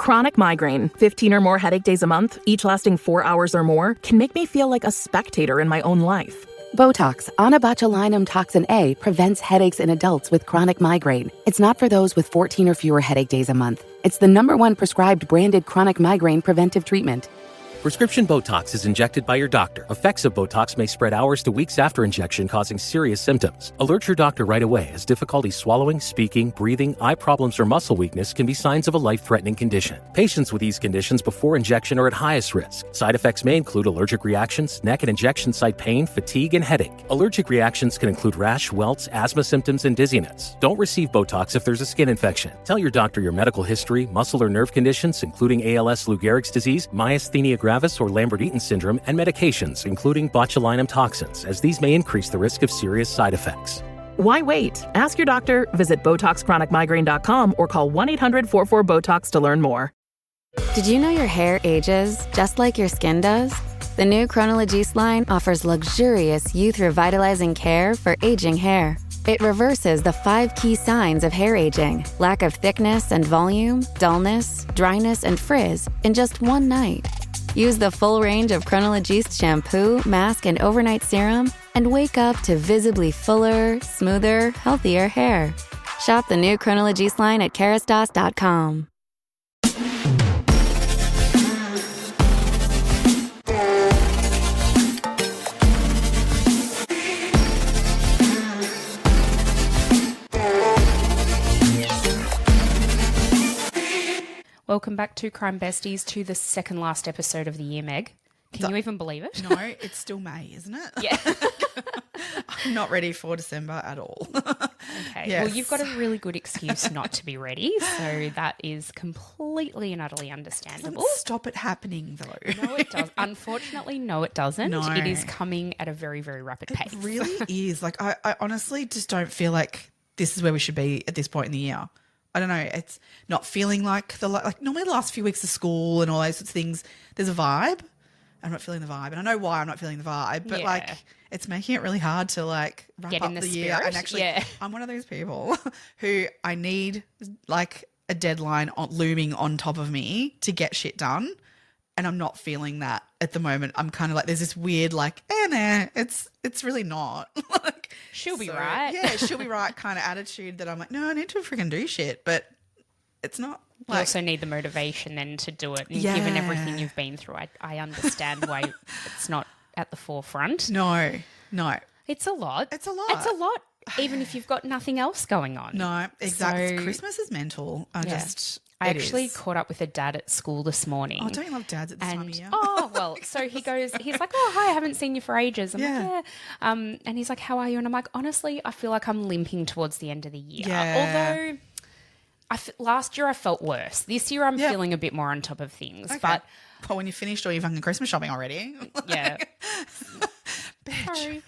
Chronic migraine, 15 or more headache days a month, each lasting 4 hours or more, can make me feel like a spectator in my own life. Botox, onabotulinum toxin A, prevents headaches in adults with chronic migraine. It's not for those with 14 or fewer headache days a month. It's the #1 prescribed branded chronic migraine preventive treatment. Prescription Botox is injected by your doctor. Effects of Botox may spread hours to weeks after injection, causing serious symptoms. Alert your doctor right away, as difficulty swallowing, speaking, breathing, eye problems, or muscle weakness can be signs of a life-threatening condition. Patients with these conditions before injection are at highest risk. Side effects may include allergic reactions, neck and injection site pain, fatigue, and headache. Allergic reactions can include rash, welts, asthma symptoms, and dizziness. Don't receive Botox if there's a skin infection. Tell your doctor your medical history, muscle or nerve conditions, including ALS, Lou Gehrig's disease, myasthenia gravis, or Lambert-Eaton syndrome, and medications, including botulinum toxins, as these may increase the risk of serious side effects. Why wait? Ask your doctor, visit BotoxChronicMigraine.com, or call 1-800-44-BOTOX to learn more. Did you know your hair ages just like your skin does? The new Chronologies line offers luxurious youth revitalizing care for aging hair. It reverses the 5 key signs of hair aging: lack of thickness and volume, dullness, dryness, and frizz in just one night. Use the full range of Chronologies shampoo, mask, and overnight serum and wake up to visibly fuller, smoother, healthier hair. Shop the new Chronologies line at kerastase.com. Welcome back to Crime Besties, to the second last episode of the year, Meg. Can you even believe it? No, it's still May, isn't it? Yeah. I'm not ready for December at all. Okay. Yes. Well, you've got a really good excuse not to be ready, so that is completely and utterly understandable. Doesn't stop it happening, though. No, it does. Unfortunately, no, it doesn't. No. It is coming at a very, very rapid pace. It really is. Like, I honestly just don't feel like this is where we should be at this point in the year. I don't know. It's not feeling like normally the last few weeks of school and all those sorts of things, there's a vibe. I'm not feeling the vibe. And I know why I'm not feeling the vibe, but like it's making it really hard to like wrap Get up in the year. spirit. And actually, I'm one of those people who I need like a deadline looming on top of me to get shit done. And I'm not feeling that at the moment. I'm kind of like, there's this weird like, it's really not. Like, she'll be right. Yeah, she'll be right kind of attitude that I'm like, no, I need to freaking do shit. But it's not. You Like, also need the motivation then to do it. And given everything you've been through, I understand why it's not at the forefront. No. It's a lot. It's a lot. It's a lot, even if you've got nothing else going on. No, exactly. So, Christmas is mental. I actually caught up with a dad at school this morning. Oh, don't you love dads at this time of year? Oh, well, so he's like, oh, hi, I haven't seen you for ages. I'm like, yeah. And he's like, how are you? And I'm like, honestly, I feel like I'm limping towards the end of the year. Yeah. Although last year I felt worse. This year I'm feeling a bit more on top of things. Okay. But when you finished all your fucking Christmas shopping already. Yeah. Bitch.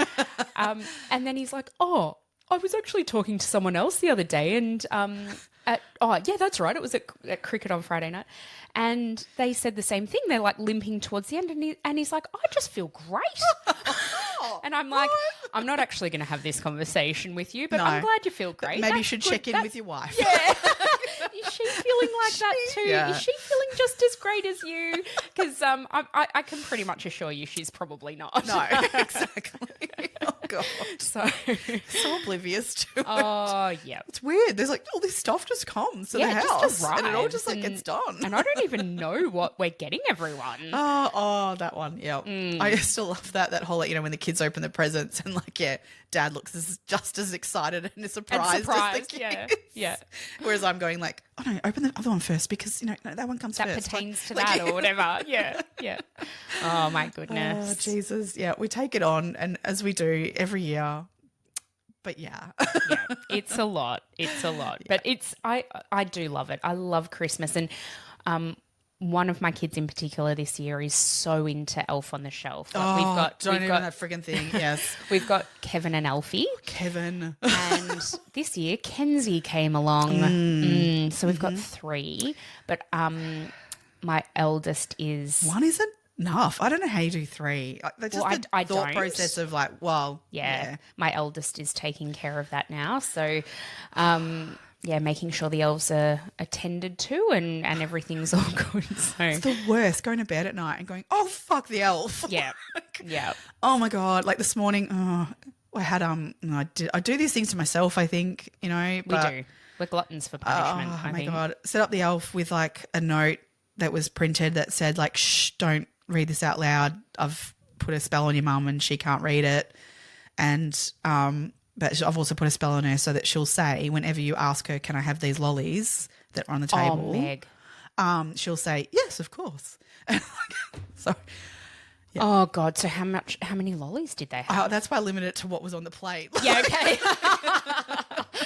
And then he's like, oh, I was actually talking to someone else the other day and yeah, that's right. It was at cricket on Friday night. And they said the same thing. They're like limping towards the end. And he's like, I just feel great. And I'm like, I'm not actually going to have this conversation with you, but I'm glad you feel great. Maybe you should check in with your wife. Yeah. Is she feeling like that too? Yeah. Is she feeling just as great as you? Because I can pretty much assure you she's probably not. No, exactly. Oh, God. So oblivious to it. Oh, yeah. It's weird. There's like all this stuff just comes to the house. Just arrives, and it all just like gets done. And I don't even know what we're getting everyone. Oh, that one. Yeah. I still love that whole, when the kids open the presents and dad looks just as excited and surprised as the kids. Yeah. Whereas I'm going like, oh no, open the other one first because, no, that one comes that first. That pertains to that or whatever. Yeah. Oh, my goodness. Oh, Jesus. Yeah, we take it on and as we do every year. But yeah, it's a lot. It's a lot. Yeah. But I do love it. I love Christmas. And one of my kids in particular this year is so into Elf on the Shelf. Like don't even that frigging thing. Yes. We've got Kevin and Elfie. Kevin. And this year Kenzie came along. So we've got 3. But my eldest is... One isn't enough. I don't know how you do 3. That's just I thought don't. process of like, yeah. My eldest is taking care of that now. So making sure the elves are attended to and everything's all good. So It's the worst, going to bed at night and going, oh, fuck the elf. yeah. Oh, my God. Like this morning, I had, I do these things to myself, I think, you know. But, We do. We're gluttons for punishment, oh, I my think. God. Set up the elf with like a note that was printed that said like, shh, don't read this out loud. I've put a spell on your mum and she can't read it. And, but I've also put a spell on her so that she'll say whenever you ask her, can I have these lollies that are on the table? Oh, Meg. She'll say, yes, of course. So, Oh, God. So how many lollies did they have? that's why I limited it to what was on the plate. Yeah, okay.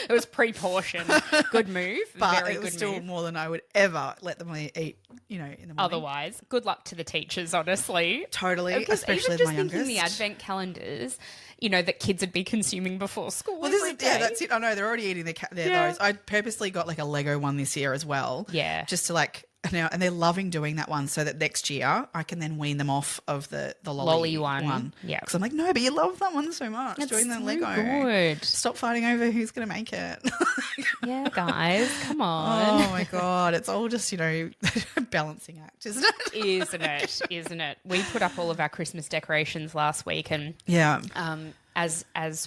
It was pre-portioned. Good move. But Very it was good still move. more than I would ever let them eat, you know, in the morning. Otherwise, good luck to the teachers, honestly. Totally, Because especially even just my thinking the youngest. advent calendars, you know, that kids would be consuming before school. Well, this every is yeah, day. that's it. I know they're already eating those. I purposely got like a Lego one this year as well. Yeah. just to like now, and they're loving doing that one, so that next year I can then wean them off of the lolly one. Yeah. because I'm like, no, but you love that one so much. It's doing the so Lego. good. Stop fighting over who's going to make it. Yeah, guys, come on. Oh my God, it's all just, you know, a balancing act, isn't it? Isn't it? We put up all of our Christmas decorations last week, and Yeah. as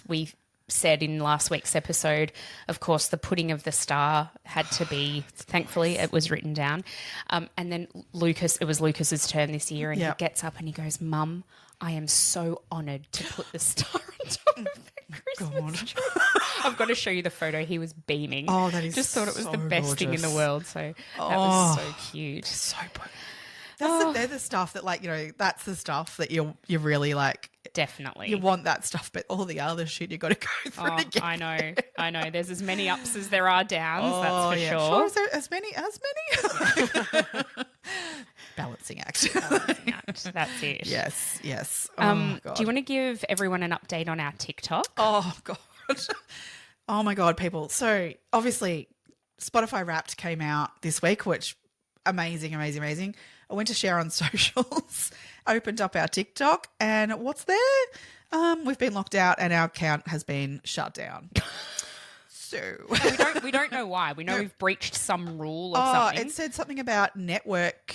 we said in last week's episode, of course, the putting of the star had to be, thankfully, it was written down. And then it was Lucas's turn this year, and Yep. he gets up and he goes, Mum, I am so honoured to put the star on top of the Christmas tree. I've got to show you the photo. He was beaming. Oh, that is just thought it was so the best thing in the gorgeous. world. So that was so cute. So they're the stuff that, like, you know, that's the stuff that you really like. Definitely. You want that stuff, but all the other shit you got to go through. Oh, to get I know. There's as many ups as there are downs, Oh, that's for yeah. sure. Is there as many? Balancing act. That's it. Yes. Oh, God. Do you want to give everyone an update on our TikTok? Oh, God. Oh, my God, people. So, obviously, Spotify Wrapped came out this week, which amazing. I went to share on socials, opened up our TikTok, and what's there? We've been locked out and our account has been shut down. So We don't know why. We know we've breached some rule or something. it said something about network,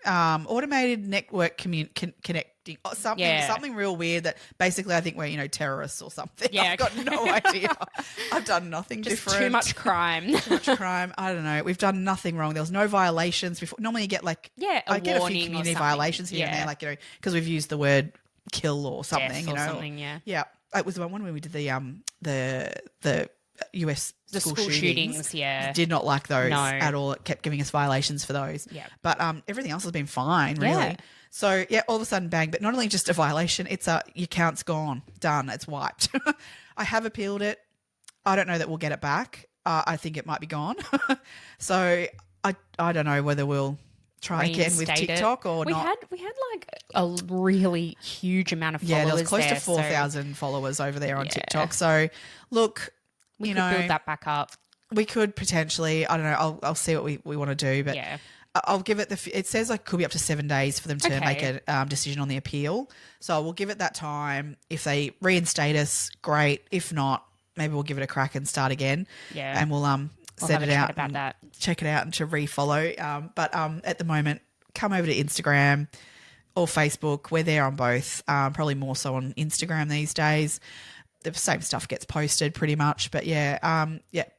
automated network connecting, or something real weird that basically I think we're, you know, terrorists or something. Yeah, I've got no idea. I've done nothing Just different. too much crime. Too much crime. I don't know. We've done nothing wrong. There was no violations before. Normally you get like, I get a warning few or community something. violations here and there, like, you know, because we've used the word kill or something, Death you or know. something, yeah. Yeah. It was the one when we did the US school shootings, yeah. Did not like those No. at all. It kept giving us violations for those. Yeah. But everything else has been fine, really. Yeah. So, yeah, all of a sudden, bang. But not only just a violation, it's your count's gone. Done. It's wiped. I have appealed it. I don't know that we'll get it back. I think it might be gone. So, I don't know whether we'll try again with Reinstate it. TikTok or not. We had like a really huge amount of followers. Yeah, there was close to so 4,000 followers over there on TikTok. So, look, we you could know, build that back up. we could potentially. I don't know. I'll see what we want to do, but Yeah. I'll give it it says like could be up to 7 days for them to Okay. make a decision on the appeal. So we'll give it that time. If they reinstate us, great. If not, maybe we'll give it a crack and start again. Yeah. and we'll We'll send have it a chat out about and that. check it out and to refollow. But at the moment, come over to Instagram or Facebook. We're there on both. Probably more so on Instagram these days. The same stuff gets posted pretty much, but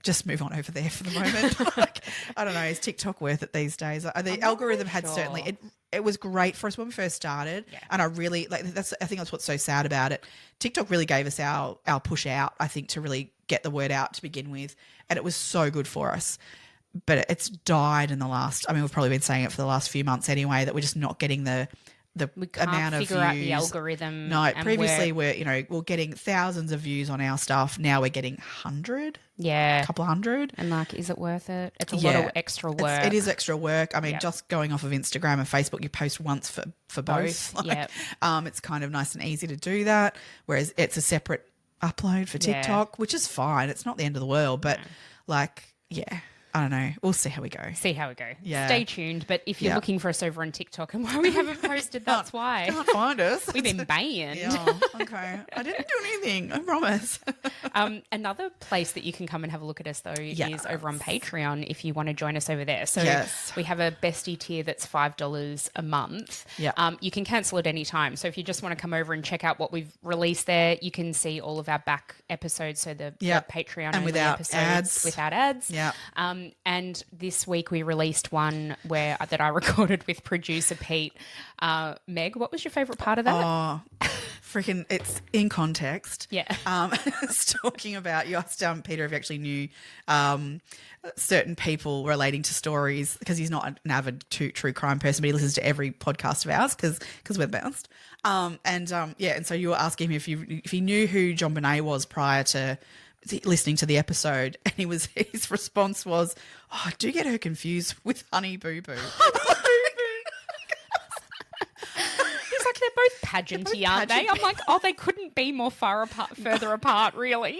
just move on over there for the moment. Like, I don't know, is TikTok worth it these days? The algorithm had sure. certainly it was great for us when we first started, and I really like I think that's what's so sad about it. TikTok really gave us our push out, I think, to really get the word out to begin with, and it was so good for us. But it's died in the last. I mean, we've probably been saying it for the last few months anyway, that we're just not getting the We can't amount of figure views. out the algorithm. No, and previously we're getting thousands of views on our stuff. Now we're getting 100, a couple of hundred. and like, is it worth it? It's a lot of extra work. It is extra work. I mean, Yeah. just going off of Instagram and Facebook, you post once for both. Both, yep. It's kind of nice and easy to do that. Whereas it's a separate upload for Yeah. TikTok, which is fine. It's not the end of the world, but I don't know. We'll see how we go. See how we go. Yeah. Stay tuned. But if you're looking for us over on TikTok and why we haven't posted, that's why. Can't find us. We've been banned. Yeah, okay. I didn't do anything. I promise. Another place that you can come and have a look at us, though, Yes. is over on Patreon if you want to join us over there. So Yes. we have a bestie tier that's $5 a month. Yeah. You can cancel at any time. So if you just want to come over and check out what we've released there, you can see all of our back episodes. So the Patreon and only without episodes ads. without ads. Yeah. And this week we released one that I recorded with producer Pete. Meg, what was your favourite part of that? Oh, freaking, it's in context. Yeah. It's talking about, you asked Peter if he actually knew certain people relating to stories, because he's not an avid true crime person, but he listens to every podcast of ours because we're bounced. And so you were asking him if he knew who John Bonet was prior to listening to the episode, and his response was, "Oh, I do get her confused with Honey Boo Boo." He's like, they're both pageanty, aren't they? I'm like, oh, they couldn't be more further apart, really.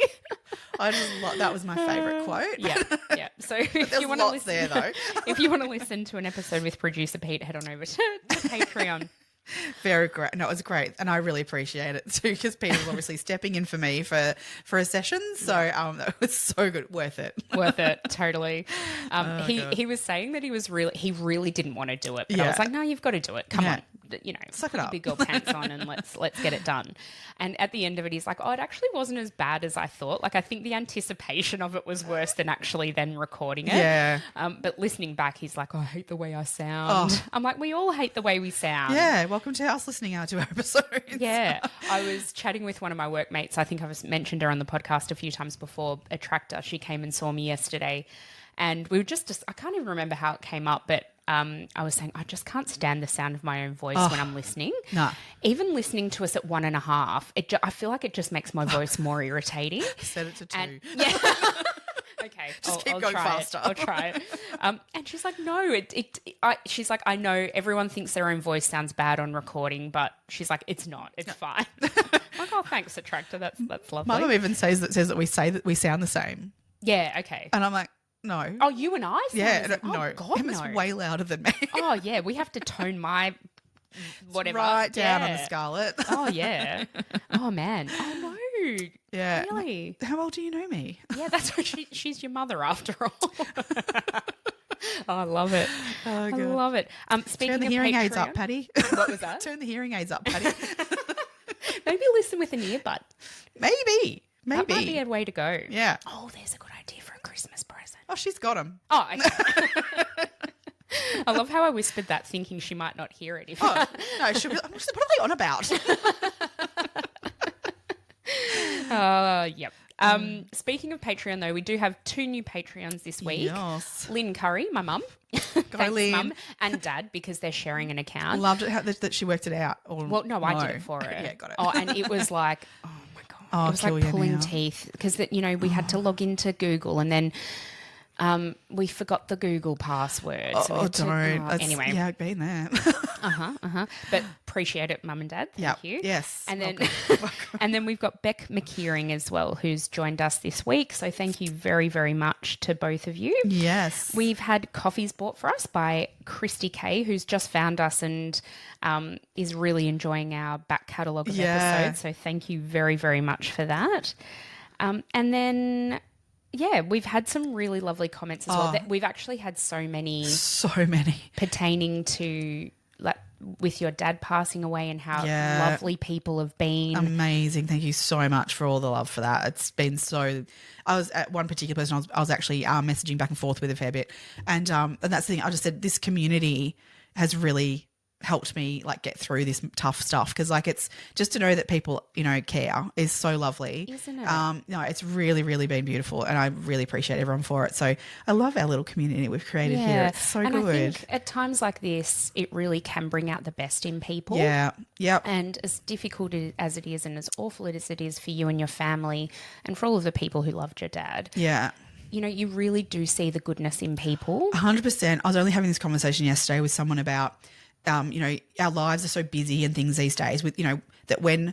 I just that was my favourite quote. Yeah. So if you want to listen, there though. If you want to listen to an episode with producer Pete, head on over to Patreon. Very great. No, it was great, and I really appreciate it too, because Peter was obviously stepping in for me for a session. So that was so good, worth it. Worth it, totally. He was saying that he really didn't want to do it, but I was like, no, you've got to do it. Come on, suck it put your up. big girl pants on and let's get it done. And at the end of it, he's like, oh, it actually wasn't as bad as I thought. Like, I think the anticipation of it was worse than actually then recording it. Yeah. But listening back, he's like, oh, I hate the way I sound. Oh. I'm like, we all hate the way we sound. Yeah. Welcome to us listening to our episodes. Yeah. I was chatting with one of my workmates. I think I've mentioned her on the podcast a few times before, a tractor. She came and saw me yesterday, and we were just I can't even remember how it came up, but I was saying I just can't stand the sound of my own voice when I'm listening. No. Even listening to us at 1.5, I feel like it just makes my voice more irritating. Set it to 2. And, yeah. Okay, Just keep I'll going try faster. I'll try it. And she's like, no, she's like, I know everyone thinks their own voice sounds bad on recording, but she's like, it's not. It's fine. I'm like, oh, thanks, Attractor. That's lovely. My mum even says that we sound the same, Yeah. Okay. and I'm like, no. Oh, you and I? yeah, Oh, no. God, Emma's no. way louder than me. Oh, yeah. We have to tone my whatever right down on the Yeah. scarlet. Oh, yeah. Oh, man. Oh, no. Yeah. Really? How old do you know me? Yeah, that's what she's your mother after all. Oh, I love it. Oh, I God. love it. Speaking Turn the of hearing Patreon, aids up, Paddy. What was that? Turn the hearing aids up, Paddy. Maybe listen with an earbud. Maybe. That might be a way to go. Yeah. Oh, there's a good idea for a Christmas present. Oh, she's got them. Oh, okay. I love how I whispered that, thinking she might not hear it. Oh, no, she'll be like, what are they on about? Yep. Speaking of Patreon, though, we do have 2 new Patreons this week. Yes. Lynn Curry, my mum. Thanks, Lynn. Mum. And Dad, because they're sharing an account. Loved it that she worked it out. Or, Well, no, I did it for her. Yeah, got it. Oh, and it was like, oh my God. Oh, it was kill like you pulling now. teeth, because we had to log into Google, and then we forgot the Google password. So we Oh, had to- don't. Anyway. Yeah, I've been there. But appreciate it, Mum and Dad. Thank you. Yes. And then, Welcome. and then we've got Beck McKeering as well, who's joined us this week. So thank you very, very much to both of you. Yes. We've had coffees bought for us by Christy Kay, who's just found us and is really enjoying our back catalogue of episodes. So thank you very, very much for that. And then, yeah, we've had some really lovely comments as well. We've actually had so many pertaining to with your dad passing away and how lovely people have been. Amazing. Thank you so much for all the love for that. It's been so... I was at one particular person I was actually messaging back and forth with a fair bit. And that's the thing. I just said this community has really helped me get through this tough stuff, because it's just to know that people care is so lovely, Isn't it? No, it's really, really been beautiful, and I really appreciate everyone for it. So I love our little community we've created here. It's so and good. I think at times like this, it really can bring out the best in people. Yeah. Yep. And as difficult as it is, and as awful as it is for you and your family, and for all of the people who loved your dad, Yeah. you really do see the goodness in people. 100%. I was only having this conversation yesterday with someone about, our lives are so busy and things these days with, that when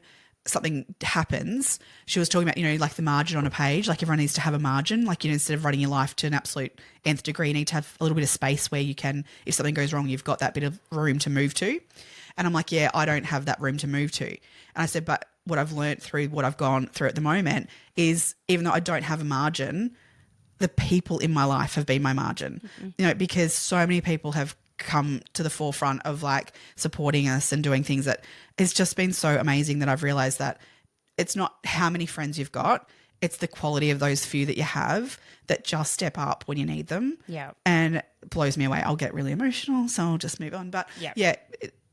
something happens, she was talking about, like the margin on a page, like everyone needs to have a margin, like, instead of running your life to an absolute nth degree, you need to have a little bit of space where you can, if something goes wrong, you've got that bit of room to move to. And I'm like, yeah, I don't have that room to move to. And I said, but what I've learned through what I've gone through at the moment is, even though I don't have a margin, the people in my life have been my margin, because so many people have come to the forefront of like supporting us and doing things that it's just been so amazing that I've realized that it's not how many friends you've got, it's the quality of those few that you have that just step up when you need them. Yeah. And it blows me away. I'll get really emotional, so I'll just move on. But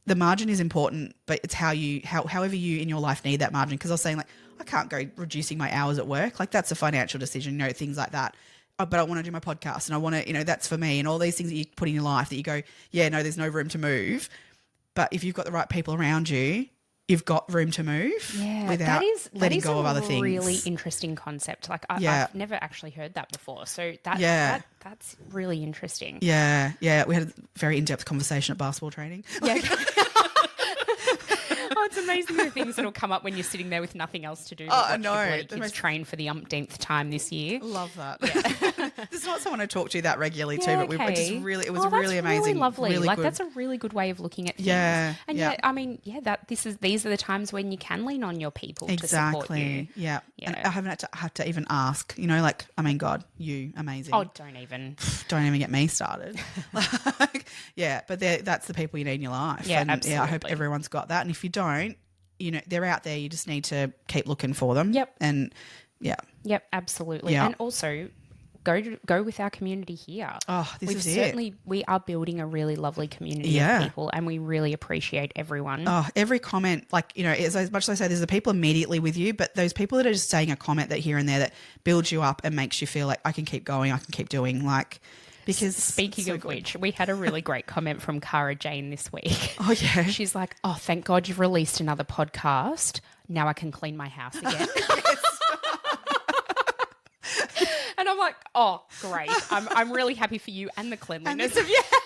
the margin is important, but it's however you in your life need that margin. Because I was saying, like, I can't go reducing my hours at work. Like, that's a financial decision, things like that. But I want to do my podcast and I want to, that's for me, and all these things that you put in your life that you go, yeah, no, there's no room to move. But if you've got the right people around you, you've got room to move without letting go of other things. That is a really interesting concept. Like, I've never actually heard that before. So that's really interesting. Yeah, yeah. We had a very in-depth conversation at basketball training. Yeah. It's amazing the things that'll come up when you're sitting there with nothing else to do. I know. The kids train for the umpteenth time this year. Love that. Yeah. This is not someone I talk to that regularly too, but it was really amazing. Really lovely. Really like good. That's a really good way of looking at things. Yeah. And I mean, these are the times when you can lean on your people to support you. Yeah. And I haven't had to even ask, like, I mean, God, you amazing. Oh, don't even get me started. But that's the people you need in your life. Yeah, and absolutely. I hope everyone's got that. And if you don't, they're out there. You just need to keep looking for them. Yep. And Yep, absolutely. Yeah. And also go with our community here. Oh, We are building a really lovely community of people, and we really appreciate everyone. Oh, every comment, like, as much as I say, there's the people immediately with you, but those people that are just saying a comment that here and there that builds you up and makes you feel like I can keep going, I can keep doing, like, because speaking of which, we had a really great comment from Cara Jane this week. Oh, yeah. She's like, oh, thank God you've released another podcast. Now I can clean my house again. And I'm like, oh, great. I'm really happy for you and the cleanliness of your house.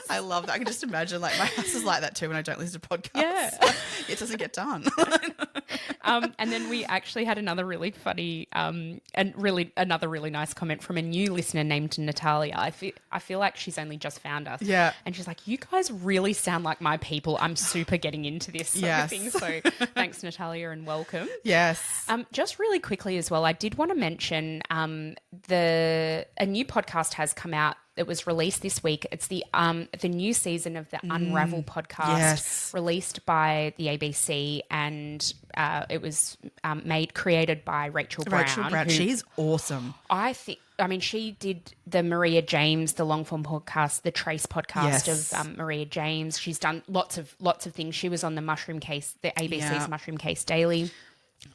I love that. I can just imagine, like, my house is like that too when I don't listen to podcasts. Yeah. It doesn't get done. And then we actually had another really funny another really nice comment from a new listener named Natalia. I feel like she's only just found us. Yeah. And she's like, you guys really sound like my people. I'm super getting into this sort of thing. So thanks, Natalia, and welcome. Yes. Just really quickly as well, I did want to mention a new podcast has come out. It was released this week. It's the new season of the Unravel podcast, released by the ABC, and it was created by Rachel Brown. She's awesome. She did the Maria James, the long form podcast, the Trace podcast of Maria James. She's done lots of things. She was on the Mushroom Case, the ABC's Mushroom Case Daily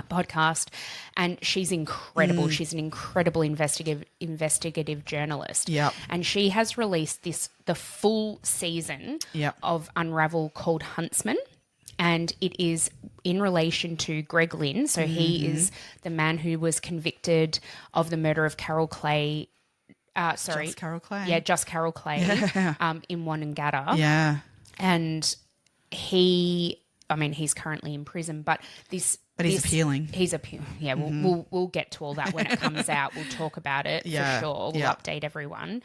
podcast, and she's incredible. She's an incredible investigative journalist. Yep. And she has released the full season of Unravel called Huntsman. And it is in relation to Greg Lynn. So he is the man who was convicted of the murder of Carol Clay. Just Carol Clay. Yeah, just Carol Clay in Wonangata. Yeah. And he's currently in prison, but he's appealing. He's appealing. Yeah, we'll get to all that when it comes out. We'll talk about it for sure. We'll update everyone.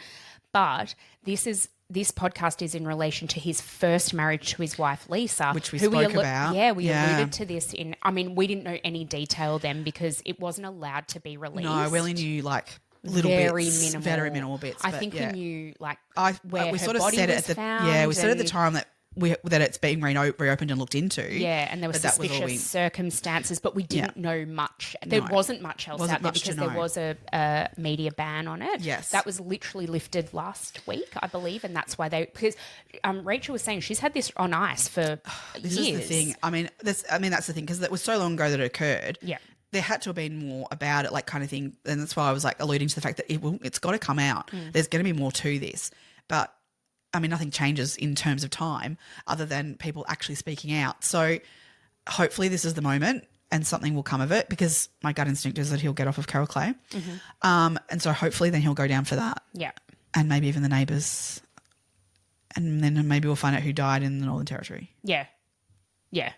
But this podcast is in relation to his first marriage to his wife Lisa, which we spoke about. Yeah, we alluded to this we didn't know any detail then because it wasn't allowed to be released. No, we only knew like very minimal bits. I think we knew like where we her sort of body said was found. Yeah, we said at the time that it's being reopened and looked into. Yeah, and there were suspicious circumstances, but we didn't know much. There wasn't much else out there because there was a media ban on it. Yes. That was literally lifted last week, I believe, and that's why because Rachel was saying she's had this on ice for years. This is the thing. That's the thing because it was so long ago that it occurred. Yeah. There had to have been more about it, like kind of thing. And that's why I was like alluding to the fact that it's got to come out. There's going to be more to this. But nothing changes in terms of time other than people actually speaking out. So hopefully this is the moment and something will come of it because my gut instinct is that he'll get off of Carol Clay. And so hopefully then he'll go down for that. Yeah. And maybe even the neighbours. And then maybe we'll find out who died in the Northern Territory. Yeah. Yeah.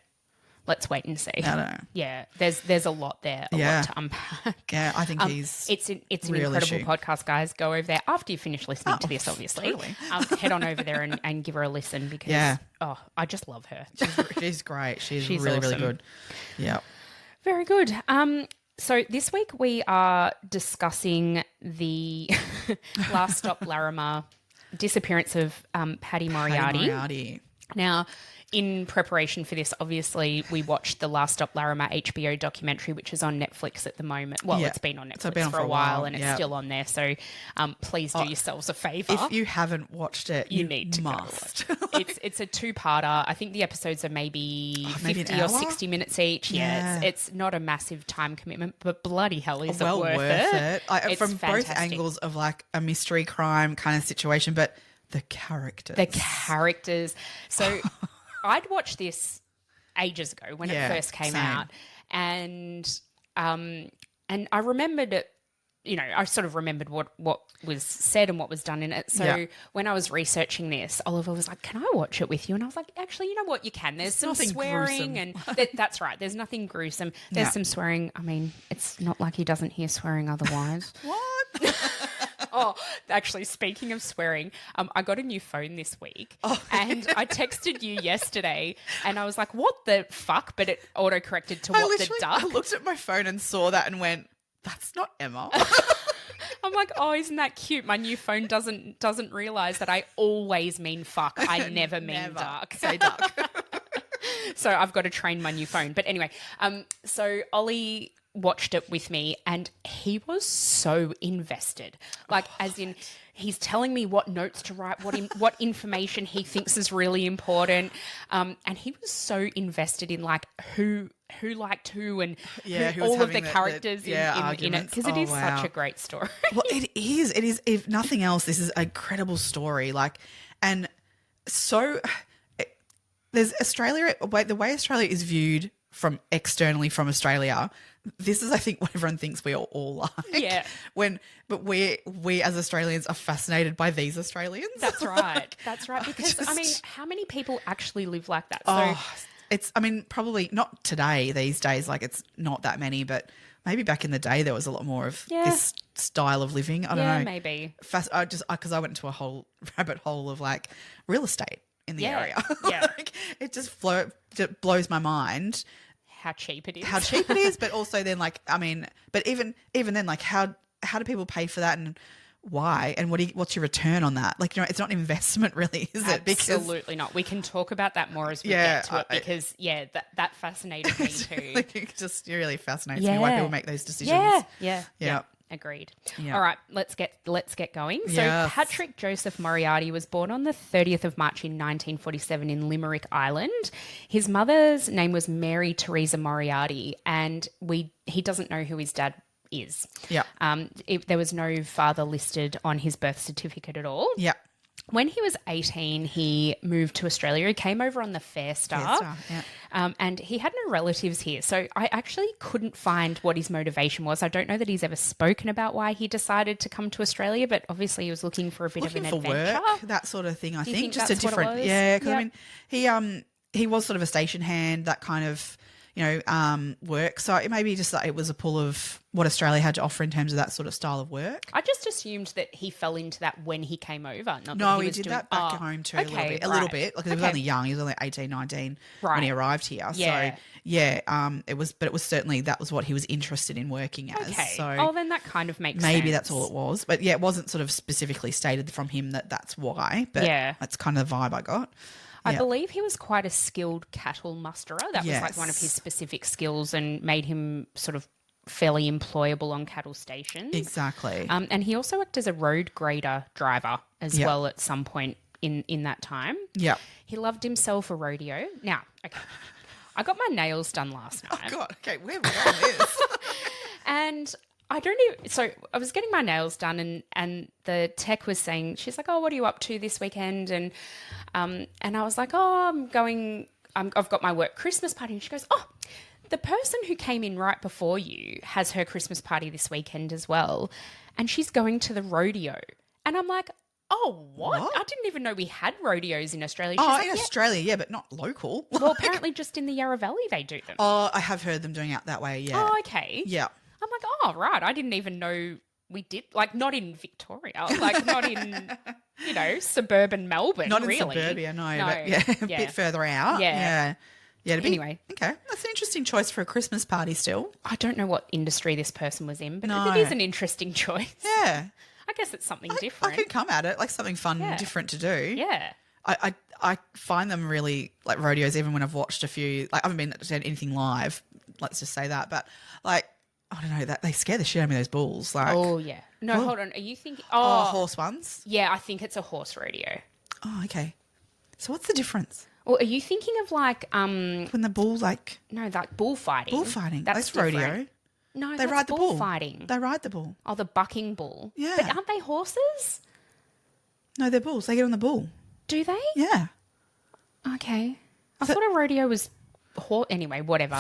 let's wait and see. I don't know. Yeah, there's a lot there, a lot to unpack. Yeah, I think it's an real incredible issue. podcast, guys. Go over there after you finish listening to this, obviously. totally. Head on over there and give her a listen because I just love her. She's great. She's really, awesome. really good. Yeah. Very good. So this week we are discussing the Last Stop Larrimah disappearance of Paddy Moriarty. Now, in preparation for this, obviously, we watched the Last Stop Larrimah HBO documentary, which is on Netflix at the moment. Well, it's been on Netflix for a while and it's still on there. So please do yourselves a favour. If you haven't watched it, you need to must. It's a two-parter. I think the episodes are maybe 50 or 60 minutes each. Yeah, it's not a massive time commitment, but bloody hell is it worth it. It's from fantastic. both angles of like a mystery crime kind of situation, but the characters. So I'd watched this ages ago when it first came out, and I remembered it. You know, I sort of remembered what was said and what was done in it. So when I was researching this, Oliver was like, "Can I watch it with you?" And I was like, "Actually, you know what? You can. There's some swearing, gruesome. and that's right. There's nothing gruesome. There's some swearing. I mean, it's not like he doesn't hear swearing otherwise." What? Oh, actually, speaking of swearing, I got a new phone this week, and I texted you yesterday, and I was like, "What the fuck?" But it auto-corrected to "What the duck." I looked at my phone and saw that and went, "That's not Emma." I'm like, "Oh, isn't that cute?" My new phone doesn't realize that I always mean fuck. I never mean duck. Say duck. So I've got to train my new phone. But anyway, so Ollie watched it with me and he was so invested. Like, as in, he's telling me what notes to write, what information he thinks is really important. And he was so invested in like who liked who and who all was of the characters in it, because it is wow. such a great story. Well, it is. It is. If nothing else, this is a credible story. Like, and so there's Australia. The way Australia is viewed from externally from Australia, this is, I think, what everyone thinks we are all like. Yeah. But we as Australians are fascinated by these Australians. That's right. That's right. Because I mean, how many people actually live like that? It's, I mean, probably not today, these days, like it's not that many, but maybe back in the day there was a lot more of this style of living. I don't know. Maybe. Because I went into a whole rabbit hole of like real estate in the area. Yeah. Like, it just blows my mind. How cheap it is. But also then like, I mean, but even then, like how do people pay for that and why? And what's your return on that? Like, you know, it's not an investment really, is it? Absolutely not. We can talk about that more as we get to it because, that fascinated me too. Like, it just really fascinates me why people make those decisions. Yeah. Agreed. Yeah. All right, let's get going. So Patrick Joseph Moriarty was born on the 30th of March in 1947 in Limerick, Ireland. His mother's name was Mary Teresa Moriarty, and he doesn't know who his dad is. Yeah. There was no father listed on his birth certificate at all. Yeah. When he was 18, he moved to Australia. He came over on the Fair Star, and he had no relatives here. So I actually couldn't find what his motivation was. I don't know that he's ever spoken about why he decided to come to Australia, but obviously he was looking for a bit of an adventure. Work, that sort of thing, I think. Just that's a different, what it was? because I mean, he was sort of a station hand, that kind of, work. So it may be just that it was a pull of what Australia had to offer in terms of that sort of style of work. I just assumed that he fell into that when he came over. He did that back home too, a little bit. Like, he was only young. He was only 18, 19 when he arrived here. Yeah. So, it was certainly, that was what he was interested in working as. Okay. So then that kind of makes maybe sense. that's all it was. But yeah, it wasn't sort of specifically stated from him that that's why. But that's kind of the vibe I got. I believe he was quite a skilled cattle musterer. That was like one of his specific skills and made him sort of fairly employable on cattle stations. Exactly. And he also worked as a road grader driver as well at some point in that time. Yeah. He loved himself a rodeo. Now, okay, I got my nails done last night. Oh, God. Okay, where was all this? And I don't even, so I was getting my nails done and the tech was saying, she's like, "Oh, what are you up to this weekend?" And I was like, "Oh, I've got my work Christmas party." And she goes, "Oh, the person who came in right before you has her Christmas party this weekend as well. And she's going to the rodeo." And I'm like, Oh, what? What? I didn't even know we had rodeos in Australia. She's Oh, like, in "Yeah." Australia, yeah, but not local. Well, apparently just in the Yarra Valley they do them. Oh, I have heard them doing out that way, yeah. Oh, okay. Yeah. I'm like, oh, right. I didn't even know we did. Like, not in Victoria. Like, not in, suburban Melbourne, Not in really. suburbia, no. But yeah, a bit further out. Yeah. Yeah. Anyway. Okay. That's an interesting choice for a Christmas party still. I don't know what industry this person was in, but No. it is an interesting choice. Yeah. I guess it's something I different. could come at it like something fun and different to do. Yeah. I find them really like rodeos, even when I've watched a few. Like I haven't been to anything live. Let's just say that, but like I don't know that they scare the shit out of me. Those bulls, like Oh yeah. No, hold on. Are you thinking? horse ones. Yeah, I think it's a horse rodeo. Oh, okay. So what's the difference Or are you thinking of like when the bull like bullfighting? bullfighting? That's rodeo. different. No, They that's ride the bull. bullfighting. They ride the bull. Oh, the bucking bull. Yeah. But aren't they horses? No, they're bulls. They get on the bull. Do they? Yeah. Okay. I thought a rodeo was anyway, whatever.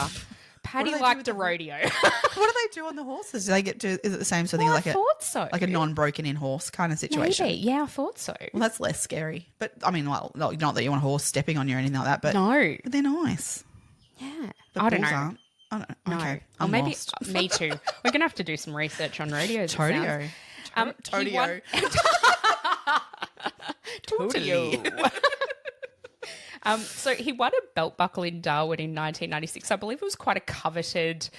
Paddy do they do liked with a the- rodeo. What do they do on the horses? Do they get to? Is it the same sort of thing Well, like I thought so. like a non-broken in horse kind of situation? Maybe. Yeah, I thought so. Well, that's less scary. But I mean, well, not that you want a horse stepping on you or anything like that. But No. but they're nice. Yeah. But I don't bulls know. aren't. I don't, No. Okay. Or I'm maybe lost. me too. We're gonna have to do some research on rodeos. it sounds. Totio. He won- Totally. So he won a belt buckle in Darwin in 1996. I believe it was quite a coveted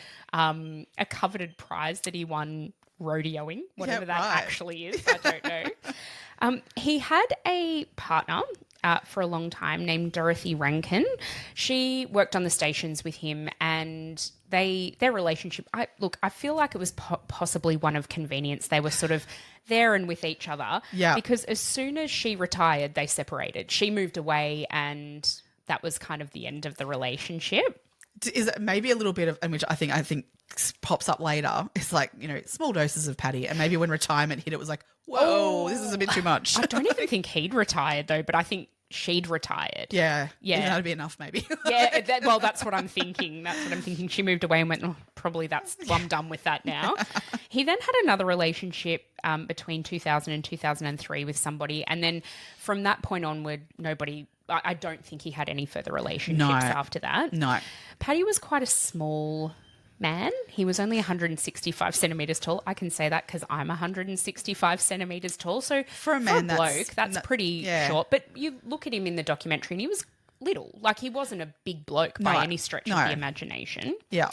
prize that he won rodeoing, whatever that right. actually is. I don't know. He had a partner for a long time named Dorothy Rankin. She worked on the stations with him, and their relationship. I feel like it was possibly one of convenience. They were sort of there and with each other. Yeah. Because as soon as she retired, they separated. She moved away, and that was kind of the end of the relationship. Is it maybe a little bit of, and which I think pops up later? It's like small doses of Paddy, and maybe when retirement hit, it was like, whoa, this is a bit too much. I don't even think he'd retired though, but I think she'd retired. Yeah, Yeah. that'd be enough, maybe. Yeah, that's what I'm thinking. That's what I'm thinking. She moved away and went, probably I'm done with that now. He then had another relationship between 2000 and 2003 with somebody. And then from that point onward, I don't think he had any further relationships after that. No. Paddy was quite a small man. He was only 165 centimetres tall. I can say that because I'm 165 centimetres tall. So For a man, that's pretty short. But you look at him in the documentary and he was little. Like he wasn't a big bloke by any stretch of the imagination. Yeah.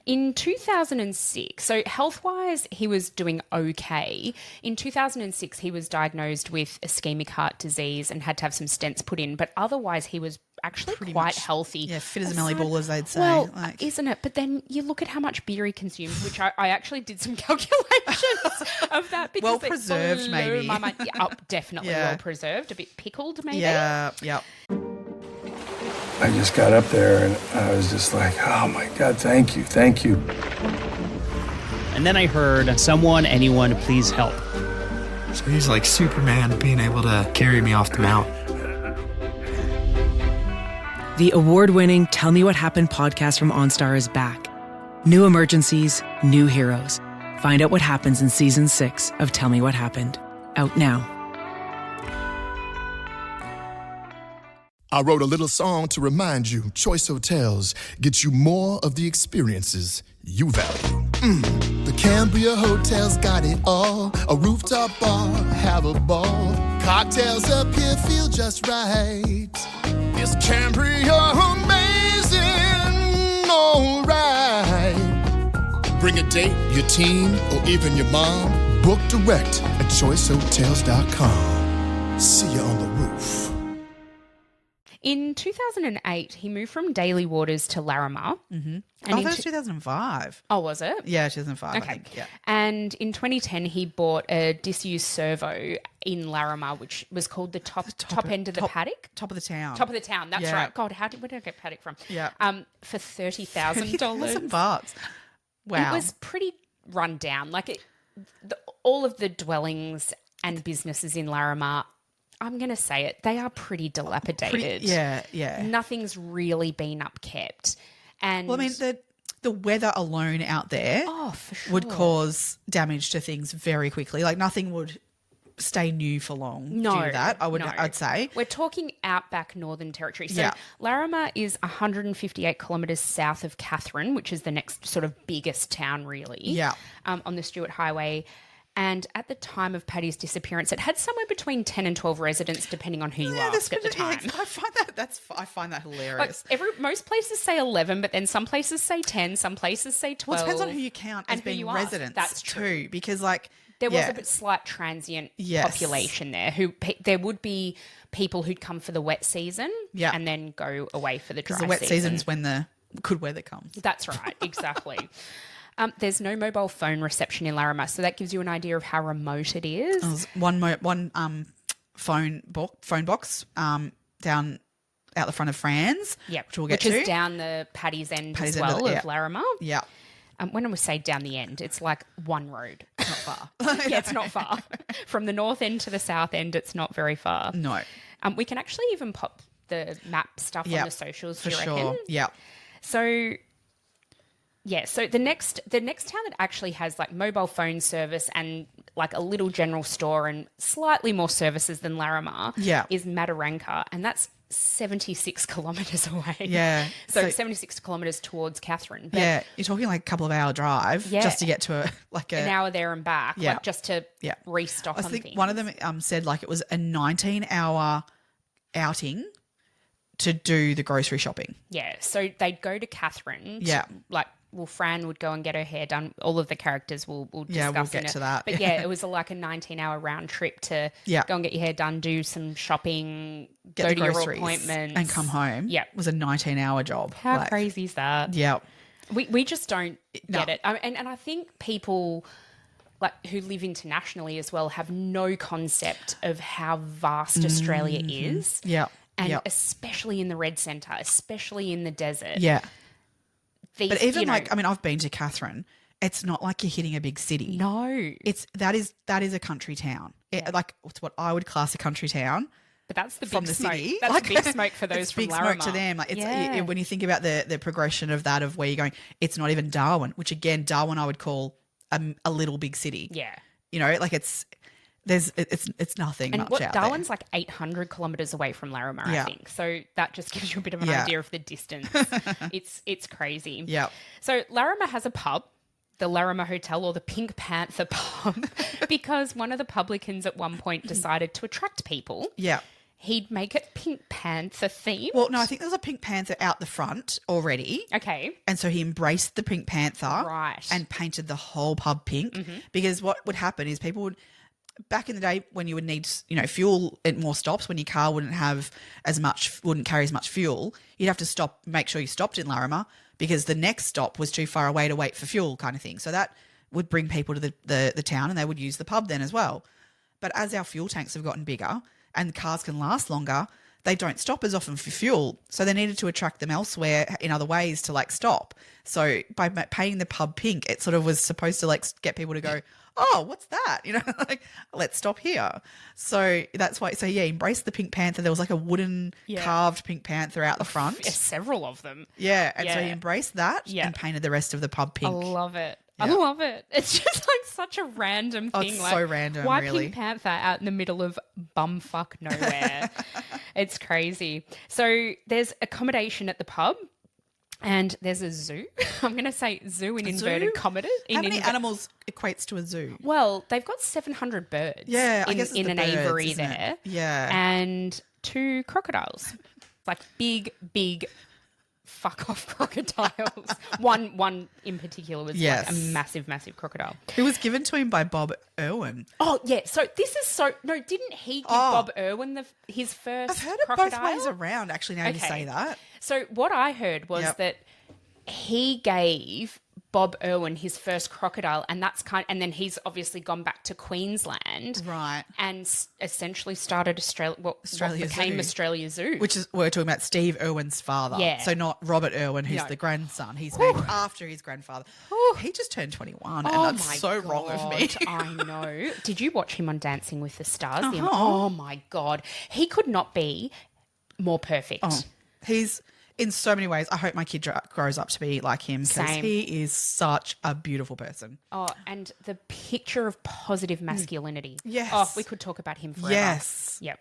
In 2006, so health-wise, he was doing okay. In 2006, he was diagnosed with ischemic heart disease and had to have some stents put in. But otherwise, he was actually quite much, healthy. Yeah, fit as a melly ball, as they'd say. Well, isn't it? But then you look at how much beer he consumed, which I actually did some calculations of that. Because Well preserved, blew maybe. my mind. Yeah, definitely Yeah. well preserved. A bit pickled, maybe. Yeah. I just got up there and I was just like, oh my God, thank you. And then I heard, anyone, please help. So he's like Superman being able to carry me off the mountain. The award-winning Tell Me What Happened podcast from OnStar is back. New emergencies, new heroes. Find out what happens in season 6 of Tell Me What Happened. Out now. I wrote a little song to remind you, Choice Hotels get you more of the experiences you value. The Cambria Hotel's got it all. A rooftop bar, have a ball. Cocktails up here feel just right. Is Cambria amazing? All right. Bring a date, your team, or even your mom. Book direct at choicehotels.com. See you on the roof. In 2008, he moved from Daly Waters to Larrimah. Mm-hmm. And that was 2005. Oh, was it? Yeah, 2005, Okay. I think. Yeah. And in 2010, he bought a disused servo in Larrimah, which was called the top end of the paddock. Top of the town. Top of the town, that's Yeah. right. God, where did I get paddock from? Yeah. For $30,000. $30,000. Wow. It was pretty run down. Like all of the dwellings and businesses in Larrimah, I'm going to say it, they are pretty dilapidated. Yeah. Nothing's really been upkept. And Well, I mean, the weather alone out there for sure. would cause damage to things very quickly. Like nothing would stay new for long due No, to that. no. I'd say. We're talking outback Northern Territory. So Yeah. Larrimah is 158 kilometres south of Katherine, which is the next sort of biggest town, really. Yeah. On the Stuart Highway. And at the time of Paddy's disappearance, it had somewhere between 10 and 12 residents, depending on who you asked at the time. I find that hilarious. Most places say 11, but then some places say 10, some places say 12. Well, it depends on who you count as and who being you ask. residents. That's true. Too, because like there was a bit slight transient population there. There would be people who'd come for the wet season, and then go away for the dry season. Because the wet season's when the good weather comes. That's right, exactly. There's no mobile phone reception in Larrimah, so that gives you an idea of how remote it is. There's one phone box down out the front of Fran's, which we'll get to. Which is down the Paddy's end as well of Larrimah. Yeah. When we say down the end, it's like one road. Not far. Yeah, it's not far. From the north end to the south end, it's not very far. No. We can actually even pop the map stuff on the socials, for do you sure. reckon? Yeah. So... Yeah, so the next town that actually has like mobile phone service and like a little general store and slightly more services than Larrimah is Mataranka, and that's 76 kilometres away. Yeah. So 76 kilometres towards Katherine. But you're talking like a couple of hour drive just to get to an hour there and back, like just to restock on things. I think one of them said like it was a 19-hour outing to do the grocery shopping. Yeah, so they'd go to Katherine. Fran would go and get her hair done. All of the characters will discuss. Yeah, we'll get to that. But it was like a 19-hour round trip to go and get your hair done, do some shopping, go to your appointments. And come home. Yeah. It was a 19-hour job. How crazy is that? Yeah. We just don't get it. And I think people like who live internationally as well have no concept of how vast Australia is. Yeah. And especially in the Red Centre, especially in the desert. Yeah. But even I've been to Katherine. It's not like you're hitting a big city. No, that is a country town. It's what I would class a country town. But that's the big from the smoke. city. That's the big smoke for those it's from big Larrimah. smoke to them. When you think about the progression of that of where you're going, it's not even Darwin, which again Darwin I would call a little big city. Yeah, it's nothing and much out there. Darwin's like 800 kilometres away from Larrimah, I think. So that just gives you a bit of an idea of the distance. It's crazy. Yeah. So Larrimah has a pub, the Larrimah Hotel or the Pink Panther pub, because one of the publicans at one point decided to attract people. Yeah. He'd make it Pink Panther themed. Well, no, I think there was a Pink Panther out the front already. Okay. And so he embraced the Pink Panther. Right. And painted the whole pub pink. Because what would happen is people would... Back in the day when you would need, fuel at more stops, when your car wouldn't carry as much fuel, you'd have to stop, make sure you stopped in Larrimah because the next stop was too far away to wait for fuel kind of thing. So that would bring people to the town and they would use the pub then as well. But as our fuel tanks have gotten bigger and cars can last longer, they don't stop as often for fuel. So they needed to attract them elsewhere in other ways to stop. So by painting the pub pink, it sort of was supposed to get people to go, oh, what's that? Let's stop here. So that's why. So embrace the Pink Panther. There was a wooden carved Pink Panther out the front. Several of them. Yeah. And so he embraced that and painted the rest of the pub pink. I love it. Yeah. I love it. It's just such a random thing. It's so random, why really. Pink Panther out in the middle of bumfuck nowhere? It's crazy. So there's accommodation at the pub. And there's a zoo. I'm going to say zoo in inverted commas. How many animals equates to a zoo? Well, they've got 700 birds. Yeah, I guess it's in the an birds, aviary isn't there. It? Yeah, and 2 crocodiles, big fuck off crocodiles. one in particular was a massive crocodile. It was given to him by Bob Irwin. Oh yeah, so this is didn't he give Bob Irwin his first? I've heard crocodile? it both ways around. Actually, now you say that. So what I heard was that he gave Bob Irwin his first crocodile, and and then he's obviously gone back to Queensland, right, and essentially started what became Australia Zoo, which is we're talking about Steve Irwin's father, so not Robert Irwin, who's the grandson. He's named after his grandfather. He just turned 21, and that's so wrong of me. I know. Did you watch him on Dancing with the Stars? Oh my God, he could not be more perfect. He's in so many ways. I hope my kid grows up to be like him because Same. he is such a beautiful person. Oh, and the picture of positive masculinity. Yes. Oh, we could talk about him forever. Yes. Yep.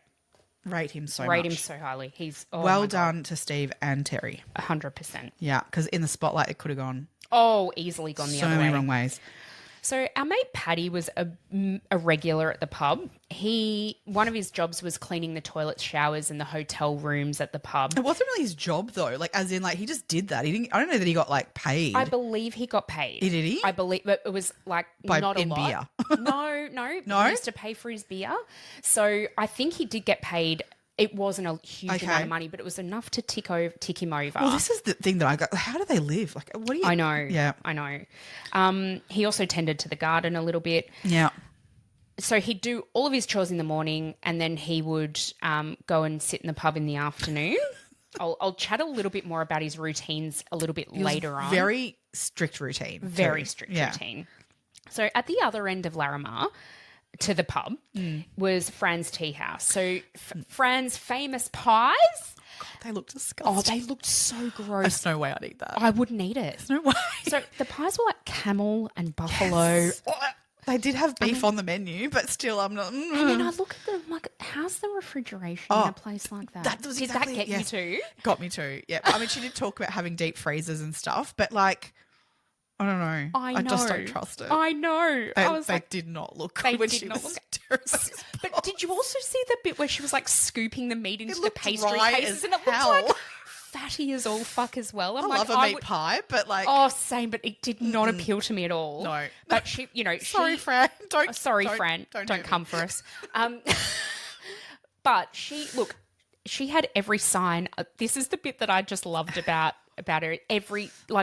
Rate him so Rate much. him so highly. He's oh well my done to Steve and Terry. 100%. Yeah, because in the spotlight it could have gone Oh, easily gone the so other many way. wrong ways. So our mate Paddy was a regular at the pub. One of his jobs was cleaning the toilets, showers, and the hotel rooms at the pub. It wasn't really his job though. Like, as in, like, he just did that. He didn't. I don't know that he got like paid. I believe he got paid. Did he? I believe, but it was like not a lot. Beer. No. No? He used to pay for his beer. So I think he did get paid. It wasn't a huge amount of money, but it was enough to tick him over. Well, this is the thing that I got. How do they live? Like, what do you? I know. Yeah, I know. He also tended to the garden a little bit. Yeah. So he'd do all of his chores in the morning, and then he would go and sit in the pub in the afternoon. I'll chat a little bit more about his routines a little bit later on. Very strict routine. Very strict routine. So at the other end of Larrimah, to the pub, was Fran's tea house. So Fran's famous pies. God, they look disgusting. Oh, they looked so gross. There's no way I'd eat that. I wouldn't eat it. There's no way. So the pies were like camel and buffalo. Yes. They did have beef on the menu, but still, I'm not. And then I look at them like, how's the refrigeration in a place like that? That was exactly, Did that get you too? Got me too. Yeah. I mean, she did talk about having deep freezers and stuff, but like, I don't know. I just don't trust it. I know. They did not look good when she was But did you also see the bit where she was like scooping the meat into the pastry dry cases as and it looked hell. like fatty as all fuck as well? I'm I like, love a meat pie, but like, oh, same, but it did not appeal to me at all. No. But she, sorry, Fran, Fran, don't come for us. But she had every sign. This is the bit that I just loved about her.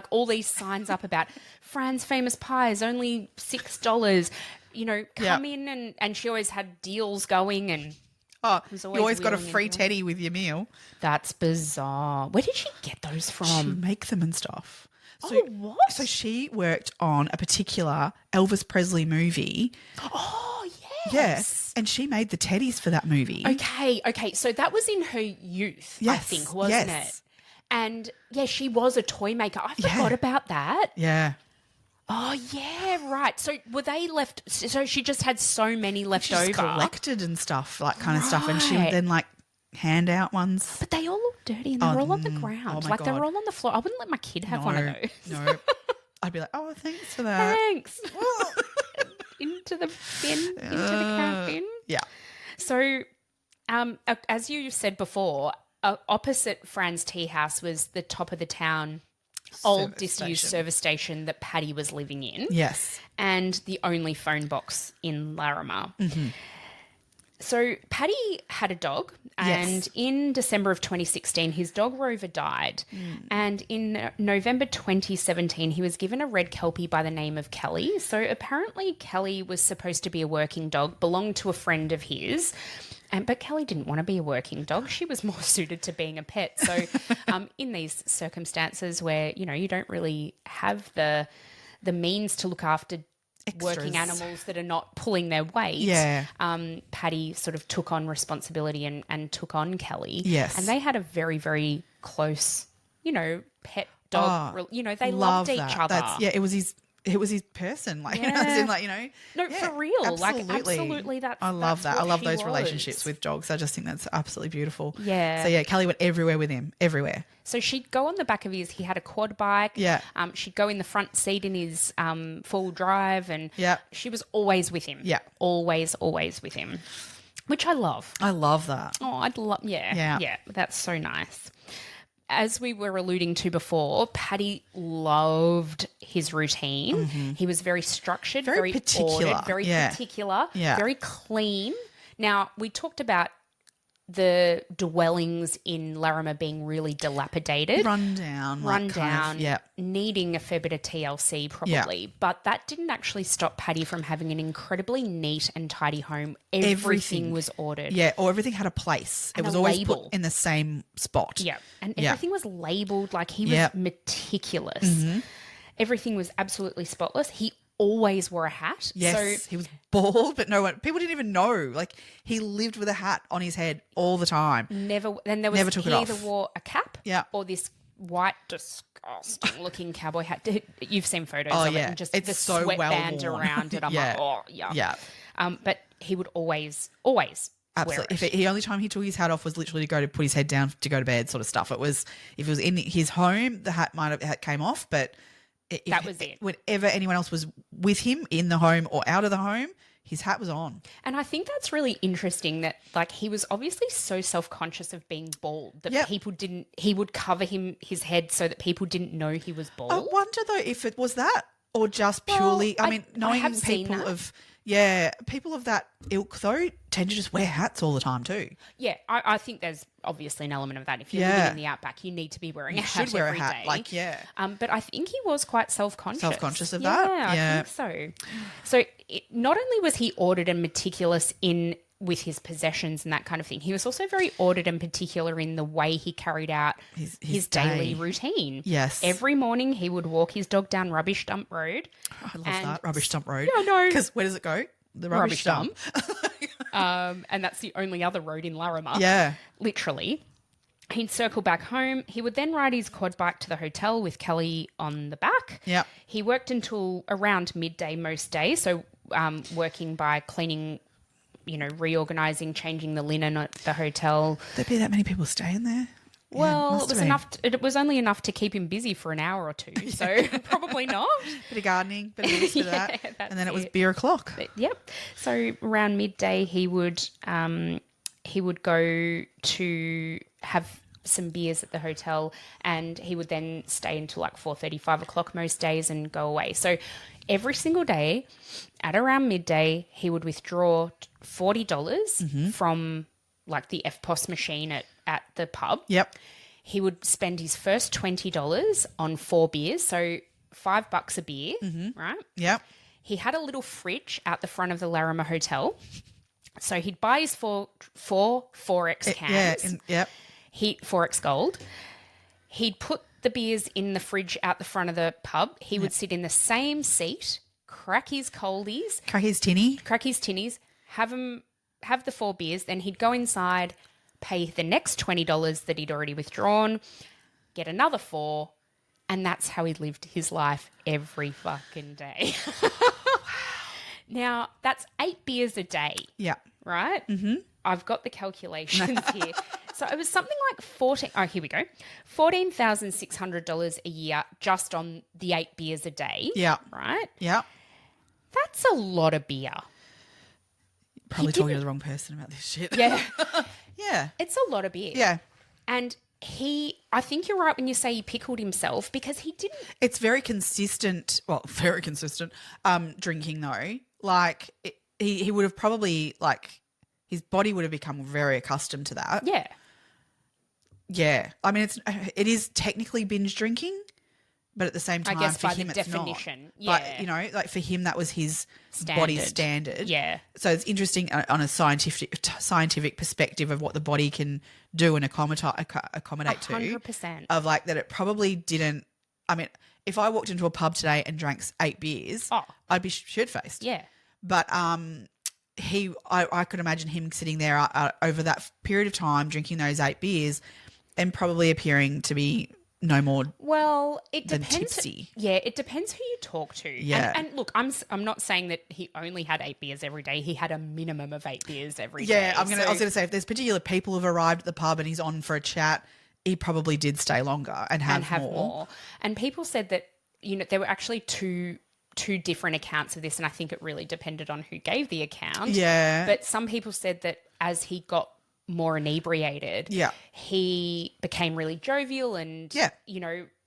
All these signs up about Fran's famous pies, only $6. Come in and she always had deals going and. Oh, you always got a free teddy with your meal. That's bizarre. Where did she get those She from? make them and stuff. So, what? So she worked on a particular Elvis Presley movie. Oh, yes. Yes. And she made the teddies for that movie. Okay. So that was in her youth, I think, wasn't it? And yeah, she was a toy maker. I forgot about that. Yeah. Oh, yeah, right. So were they left? So she just had so many left She just over. collected and stuff, like kind of stuff. And she would then like hand out ones. But they all look dirty and they were all on the ground. Oh my like they God. were all on the floor. I wouldn't let my kid have one of those. No. I'd be like, oh, thanks for that. Thanks. Into the bin, into the cat bin. Yeah. So, as you said before, opposite Fran's tea house was the top of the town, old disused service station that Paddy was living in. Yes. And the only phone box in Larrimah. Mm-hmm. So Paddy had a dog, and in December of 2016, his dog Rover died. And in November 2017, he was given a red Kelpie by the name of Kelly. So apparently Kelly was supposed to be a working dog, belonged to a friend of his. But Kelly didn't want to be a working dog. She was more suited to being a pet. So in these circumstances where, you don't really have the means to look after working animals that are not pulling their weight, Paddy sort of took on responsibility and took on Kelly. Yes. And they had a very, very close, pet dog. They loved each other. It was his person, as in, No, for real. Absolutely. I love that. I love those was. relationships with dogs. I just think that's absolutely beautiful. Yeah. So Kelly went everywhere with him, everywhere. So she'd go on the back of he had a quad bike. Yeah. She'd go in the front seat in his full drive, and she was always with him. Yeah. Always with him, which I love. I love that. Oh, I'd love, yeah. That's so nice. As we were alluding to before, Paddy loved his routine. Mm-hmm. He was very structured, very particular, ordered, very particular, very clean. Now, we talked about the dwellings in Larimer being really dilapidated. Run down. Needing a fair bit of TLC probably. Yeah. But that didn't actually stop Paddy from having an incredibly neat and tidy home. Everything was ordered. Yeah, or everything had a place. And it was always put in the same spot. Yeah, and everything was labelled. Like, he was meticulous. Mm-hmm. Everything was absolutely spotless. He always wore a hat. Yes, he was bald, but people didn't even know. Like, he lived with a hat on his head all the time. Never. Then there was, never took it off. He either wore a cap, or this white, disgusting-looking cowboy hat. You've seen photos of it, yeah. and just It's the so sweatband well worn. around it. I'm like, oh, yeah. Yeah. But he would always Absolutely. wear it. The only time he took his hat off was literally to go to put his head down to go to bed, sort of stuff. It was if it was in his home, the hat might have came off, but that was it. Whenever anyone else was with him in the home or out of the home, his hat was on. And I think that's really interesting that, like, he was obviously so self-conscious of being bald that people didn't, he would cover his head so that people didn't know he was bald. I wonder, though, if it was that or just purely, knowing have seen people that. of, people of that ilk, though, tend to just wear hats all the time, too. Yeah, I think there's obviously an element of that. If you're living in the outback, you need to be wearing a hat should wear every a hat, day. But I think he was quite self-conscious. Self-conscious of that? Yeah, I think so. So not only was he ordered and meticulous with his possessions and that kind of thing, he was also very ordered and particular in the way he carried out his daily routine. Yes. Every morning he would walk his dog down Rubbish Dump Road. I love that, Rubbish Dump Road. Yeah, I know. Because where does it go? The rubbish dump. And that's the only other road in Larrimah. Yeah. Literally. He'd circle back home. He would then ride his quad bike to the hotel with Kelly on the back. Yeah. He worked until around midday most days, so working by cleaning, reorganising, changing the linen at the hotel. There'd be that many people staying there? Well, it was only enough to keep him busy for an hour or two, so probably not. Bit of gardening, bit of this, bit of that. And then it was beer o'clock. Yep. So around midday he would go to have some beers at the hotel, and he would then stay until like 4:30, 5 o'clock most days and go away. So every single day at around midday he would withdraw $40 from like the FPOS machine at the pub. Yep. He would spend his first $20 on 4 beers, so $5 a beer, right? Yep. He had a little fridge out the front of the Larrimah Hotel. So he'd buy his four 4X cans. Yep. 4X Gold. He'd put the beers in the fridge out the front of the pub. He would sit in the same seat, crack his coldies. Crack his tinnies. Have the 4 beers. Then he'd go inside, pay the next $20 that he'd already withdrawn, get another 4, and that's how he lived his life every fucking day. Now, that's 8 beers a day. Yeah. Right? Mm-hmm. I've got the calculations here. So it was something like here we go. $14,600 a year just on the 8 beers a day. Yeah. Right? Yeah. That's a lot of beer. Probably talking to the wrong person about this shit. Yeah. Yeah. It's a lot of beer. Yeah. And I think you're right when you say he pickled himself, because he didn't. It's very consistent. Well, very consistent. Drinking though, like he would have probably his body would have become very accustomed to that. Yeah. Yeah. I mean, it is technically binge drinking, but at the same time, I guess for by him, the it's definition. not. Yeah. But for him, that was his body standard. Yeah. So it's interesting on a scientific perspective of what the body can do and accommodate 100%. Of that it probably didn't. I mean, if I walked into a pub today and drank 8 beers, I'd be shit-faced. Yeah. But I could imagine him sitting there over that period of time drinking those 8 beers and probably appearing to be no more. Well, it than depends. tipsy. Yeah, it depends who you talk to. Yeah. And look, I'm not saying that he only had 8 beers every day. He had a minimum of 8 beers every day. Yeah, I was going to say, if there's particular people who've arrived at the pub and he's on for a chat, he probably did stay longer and have more. And people said that, there were actually two different accounts of this, and I think it really depended on who gave the account. Yeah. But some people said that as he got more inebriated, he became really jovial and,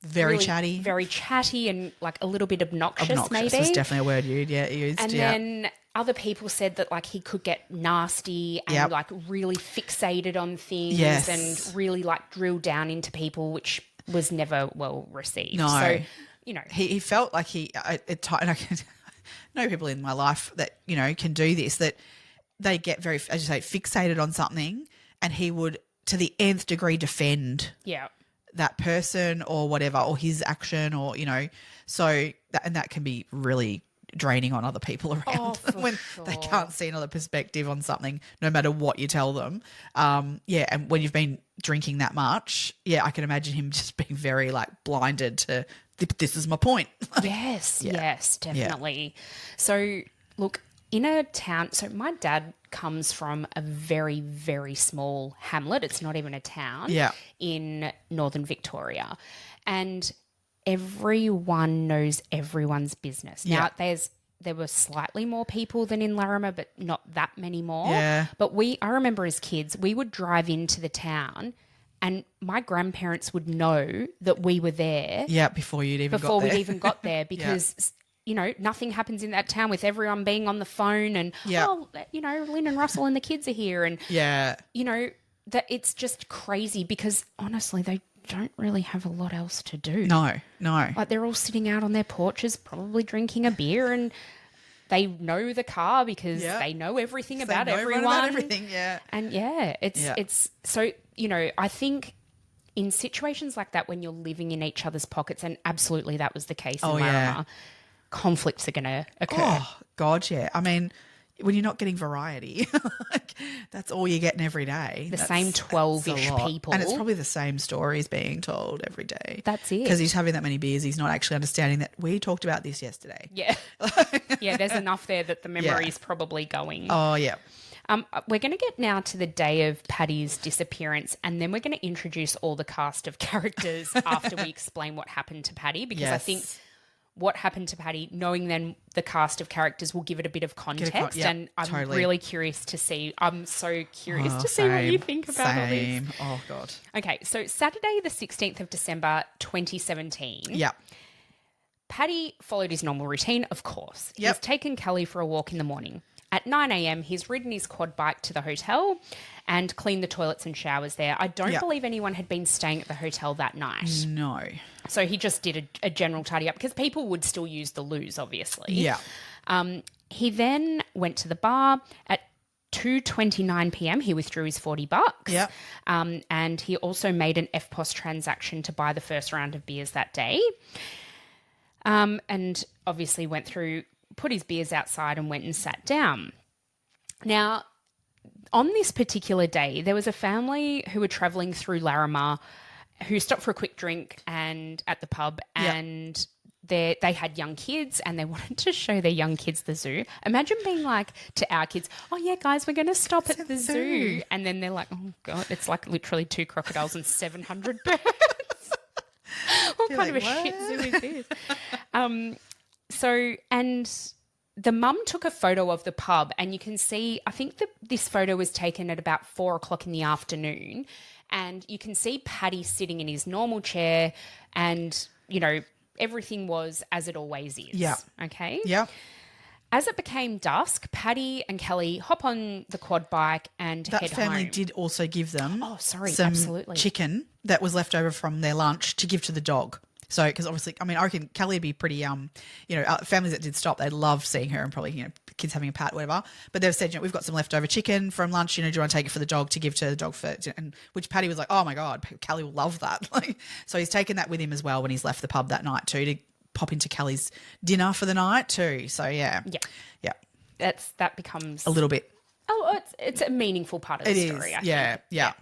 very chatty. And like a little bit obnoxious maybe. Is definitely a word used. And then other people said that he could get nasty and really fixated on things and really drill down into people, which was never well received. No. So, he felt like and I know people in my life that, can do this, that they get very, as you say, fixated on something, and he would to the nth degree defend that person or whatever, or his action, or, so that can be really draining on other people around when they can't see another perspective on something, no matter what you tell them. And when you've been drinking that much, I can imagine him just being very like blinded to this is my point. Yes, definitely. So look, in a town, so my dad comes from a very, very small hamlet. It's not even a town in northern Victoria. And everyone knows everyone's business. Now, there were slightly more people than in Larrimah, but not that many more. Yeah. But I remember as kids, we would drive into the town and my grandparents would know that we were there. Yeah, before we'd even got there because... You know, nothing happens in that town with everyone being on the phone and, Lynn and Russell and the kids are here. And, that it's just crazy because, honestly, they don't really have a lot else to do. No. Like, they're all sitting out on their porches probably drinking a beer and they know the car because they know everything about everyone. About everything, yeah. And, it's so, I think in situations like that when you're living in each other's pockets, and absolutely that was the case in Larrimah, conflicts are going to occur. Oh, God, yeah. I mean, when you're not getting variety, that's all you're getting every day. The same 12-ish people. And it's probably the same stories being told every day. That's it. Because he's having that many beers, he's not actually understanding that we talked about this yesterday. Yeah. There's enough there that the memory's probably going. Oh, yeah. We're going to get now to the day of Paddy's disappearance, and then we're going to introduce all the cast of characters after we explain what happened to Paddy, because I think what happened to Paddy, knowing then the cast of characters will give it a bit of context. And I'm really curious to see. I'm so curious to see what you think about all this. Oh, God. Okay, so Saturday the 16th of December 2017. Yeah. Paddy followed his normal routine, of course. Yep. He's taken Kelly for a walk in the morning. At 9 a.m, he's ridden his quad bike to the hotel and cleaned the toilets and showers there. I don't believe anyone had been staying at the hotel that night. No. So he just did a general tidy up because people would still use the loos, obviously. Yeah. He then went to the bar at 2:29 p.m. He withdrew his $40. Yeah. And he also made an FPOS transaction to buy the first round of beers that day. And obviously went through, put his beers outside and went and sat down. Now, on this particular day, there was a family who were travelling through Larrimah who stopped for a quick drink and at the pub, and they had young kids and they wanted to show their young kids the zoo. Imagine being like to our kids, oh, yeah, guys, we're going to stop at the zoo. And then they're like, oh, God, it's like literally 2 crocodiles and 700 birds. What kind of a shit zoo is this? And the mum took a photo of the pub, and you can see, I think this photo was taken at about 4:00 in the afternoon, and you can see Paddy sitting in his normal chair, and, everything was as it always is. Yeah. Okay? Yeah. As it became dusk, Paddy and Kelly hop on the quad bike and head home. That family did also give them some absolutely. chicken that was left over from their lunch to give to the dog. So, because obviously, I mean, I reckon Kelly would be pretty, families that did stop, they'd love seeing her and probably, kids having a pat, whatever. But they've said, we've got some leftover chicken from lunch, do you want to take it for the dog to give to the dog for, and which Paddy was like, oh my God, Kelly will love that. So he's taken that with him as well when he's left the pub that night too, to pop into Kelly's dinner for the night too. So yeah. Yeah. That becomes a little bit. Oh, it's a meaningful part of the story. I think. Yeah.